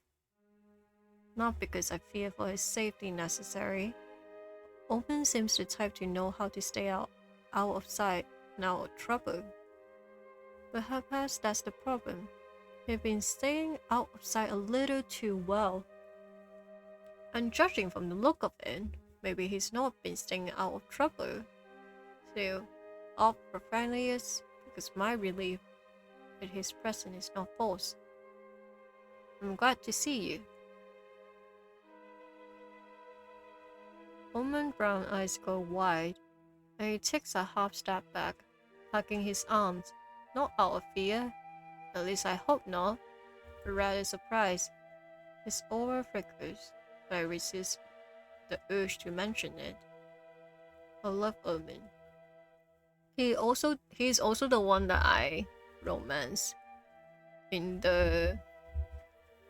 Not because I fear for his safety necessary. Omen seems the type to know how to stay out of sight and out of trouble. Perhaps that's the problem. We've been staying out of sight a little too well. And judging from the look of it, maybe he's not been staying out of trouble. Still, off for friendliest, because my relief that his presence is not false. I'm glad to see you. Omen's brown eyes go wide, and he takes a half step back, hugging his arms, not out of fear, at least I hope not, but rather surprise. His aura flickers, but I resist the urge to mention it. I love Omen. He's also the one that I romance for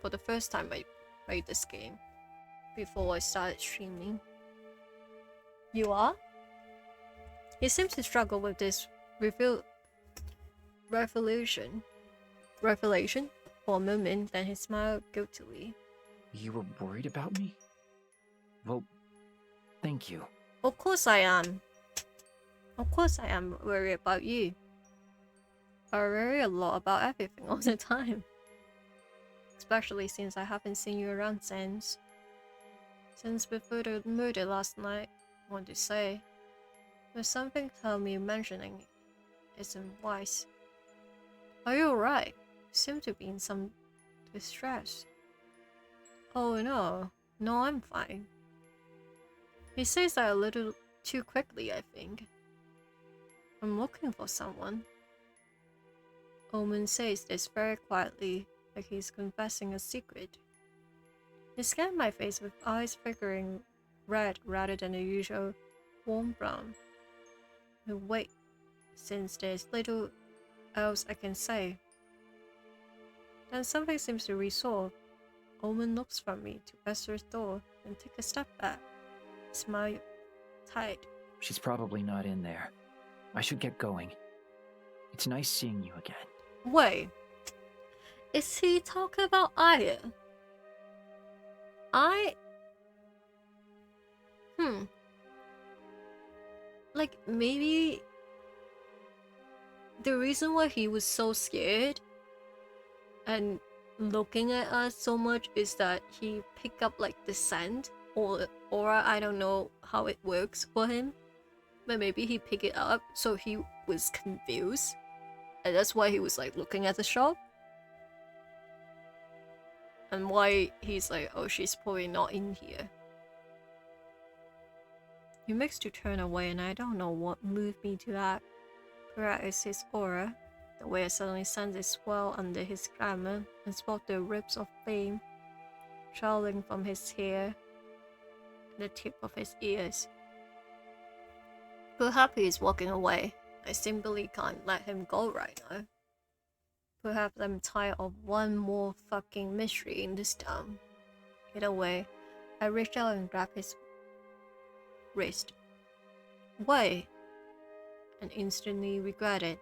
the first time I played this game before I started streaming. You are? He seems to struggle with this revelation for a moment, then he smiled guiltily. You were worried about me? Well, thank you. Of course I am. Of course I am worried about you. I worry a lot about everything all the time. Especially since I haven't seen you around since before the murder last night, I want to say. But something tells me mentioning it isn't wise. Are you alright? You seem to be in some distress. Oh no, I'm fine. He says that a little too quickly, I think. I'm looking for someone. Omen says this very quietly, like he's confessing a secret. He scanned my face with eyes flickering red rather than the usual warm brown. But wait, since there's little else I can say. Then something seems to resolve. Omen looks from me to Esther's door and take a step back. Smile tight. She's probably not in there. I should get going. It's nice seeing you again. Wait. Is he talking about Aya? Like, maybe the reason why he was so scared and looking at us so much is that he picked up like the scent or I don't know how it works for him, but maybe he picked it up so he was confused and that's why he was like looking at the shop, and why he's like, oh, she's probably not in here. He makes to turn away and I don't know what moved me to that. Perhaps it's his aura, the way I suddenly sensed it swell under his glamour and spot the ribs of flame trailing from his hair and the tip of his ears. Perhaps he is walking away. I simply can't let him go right now. Perhaps I'm tired of one more fucking mystery in this town. Either way, I reach out and grab his wrist. Wait! And instantly regret it.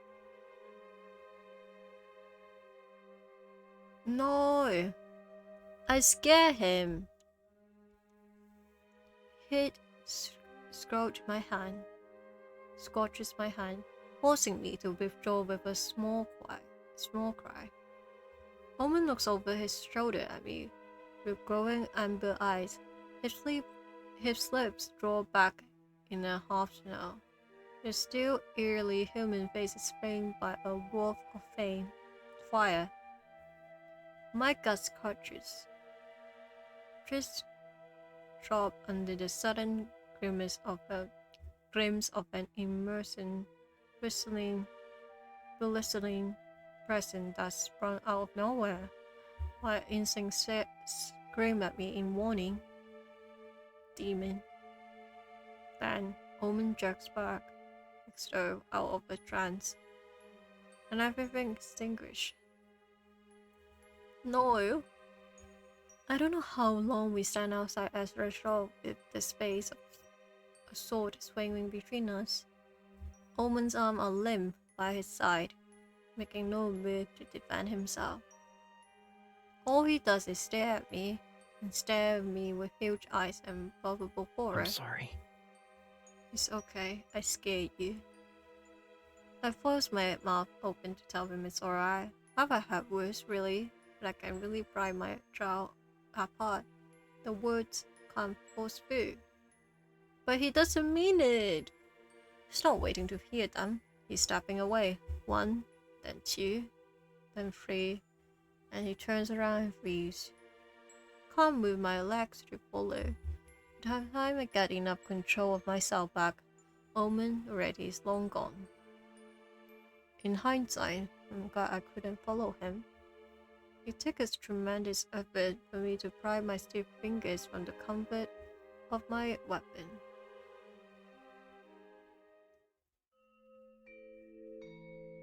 No! I scare him! He scorches my hand, forcing me to withdraw with a small cry. Omen looks over his shoulder at me with glowing amber eyes. His lips draw back in a half smile. His still eerily human face is flamed by a wrath of fire. My guts clutches, just drop under the sudden glimpse of an immersive, blistering presence that sprung out of nowhere. My instincts scream at me in warning. Demon. Then Omen jerks back, external out of a trance, and everything extinguished. No! I don't know how long we stand outside Ezra's shop with the space of a sword swinging between us. Omen's arms are limp by his side, making no move to defend himself. All he does is stare at me, and stare at me with huge eyes and probable horror. I'm sorry. It's okay, I scared you. I forced my mouth open to tell him it's alright. Have I had worse, really? But I can really pry my jaw apart. The words can't force through. But he doesn't mean it. He's not waiting to hear them. He's stepping away. 1, then 2, then 3, and he turns around and frees. Can't move my legs to follow. By the time I get enough control of myself back, Omen already is long gone. In hindsight, I'm glad I couldn't follow him. It took a tremendous effort for me to pry my stiff fingers from the comfort of my weapon.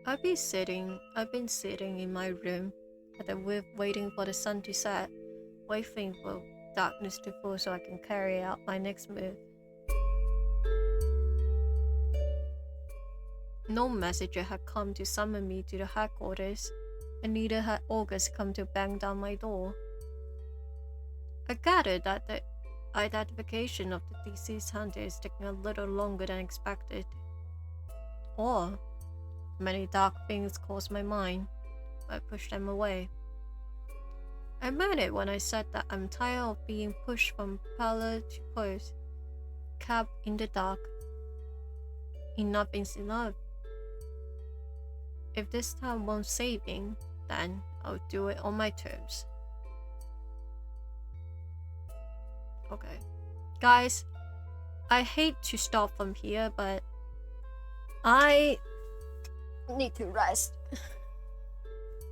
I've been sitting in my room at the whip waiting for the sun to set, waiting for darkness to fall so I can carry out my next move. No messenger had come to summon me to the headquarters, and neither had August come to bang down my door. I gathered that the identification of the deceased hunter is taking a little longer than expected. Or many dark things crossed my mind, but I pushed them away. I meant it when I said that I'm tired of being pushed from pillar to post, kept in the dark. Enough is enough. If this time wants saving, then I'll do it on my terms. Okay. Guys, I hate to stop from here, but I need to rest.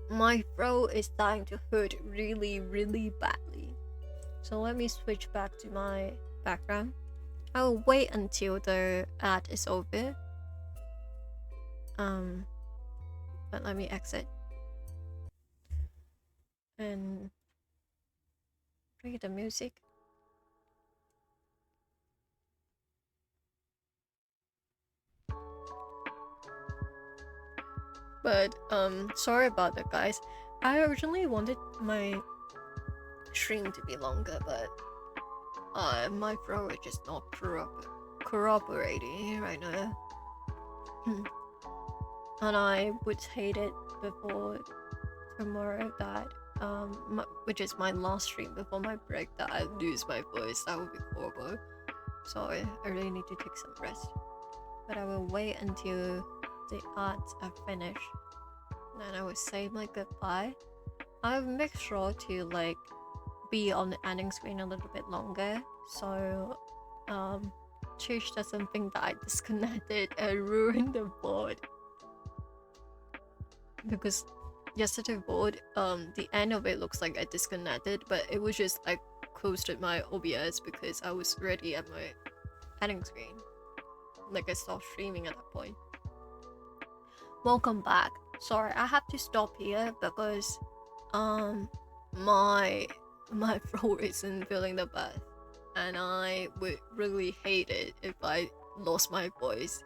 My throat is starting to hurt really, really badly. So let me switch back to my background. I will wait until the ad is over. But let me exit. And play the music. But sorry about that, guys. I originally wanted my stream to be longer, but my throat is just not corroborating right now. And I would hate it before tomorrow that which is my last stream before my break, that I lose my voice. That would be horrible. So I really need to take some rest. But I will wait until the ads are finished. Then I will say my goodbye. I'll make sure to like be on the ending screen a little bit longer, so Trish doesn't think that I disconnected and ruined the board. Because yesterday board, the end of it looks like I disconnected, but it was just I closed my OBS because I was ready at my ending screen. Like I stopped streaming at that point. Welcome back. Sorry, I have to stop here because my throat isn't feeling the best, and I would really hate it if I lost my voice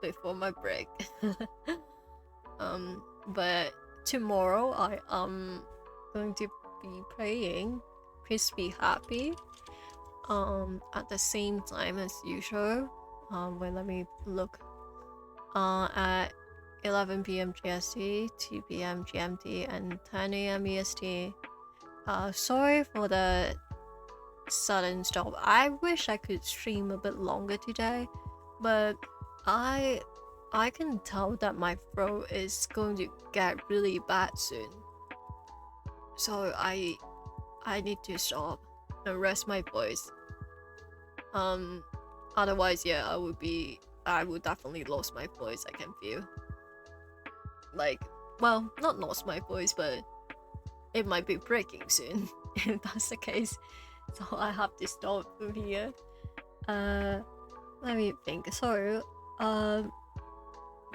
before my break. But tomorrow I am going to be playing Crispy Happy at the same time as usual. Wait, let me look. At 11 p.m. GST, 2 p.m. GMT, and 10 a.m. EST. Sorry for the sudden stop. I wish I could stream a bit longer today, but I can tell that my throat is going to get really bad soon. So I need to stop and rest my voice. Otherwise, yeah, I would definitely lose my voice. I can feel. Like, well, not lost my voice, but it might be breaking soon if that's the case. So I have to stop from here. Let me think. So,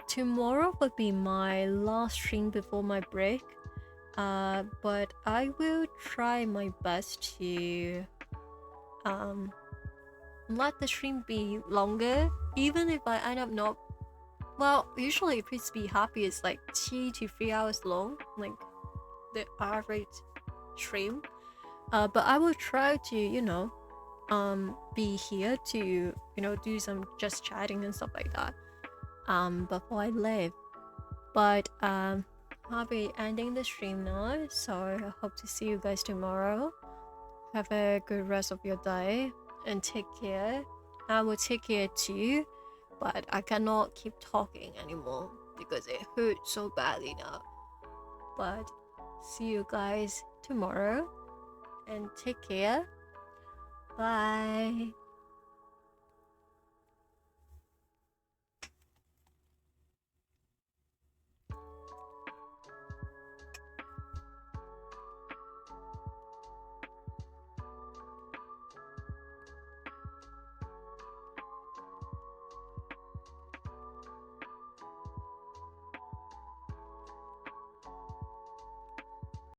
tomorrow would be my last stream before my break. But I will try my best to let the stream be longer, even if I end up not. Well, usually Please Be Happy is like 2 to 3 hours long, like the average stream. But I will try to, be here to, do some just chatting and stuff like that. before I leave. But I'll be ending the stream now, so I hope to see you guys tomorrow. Have a good rest of your day and take care. I will take care too, but I cannot keep talking anymore because it hurts so badly now. But see you guys tomorrow and take care. Bye.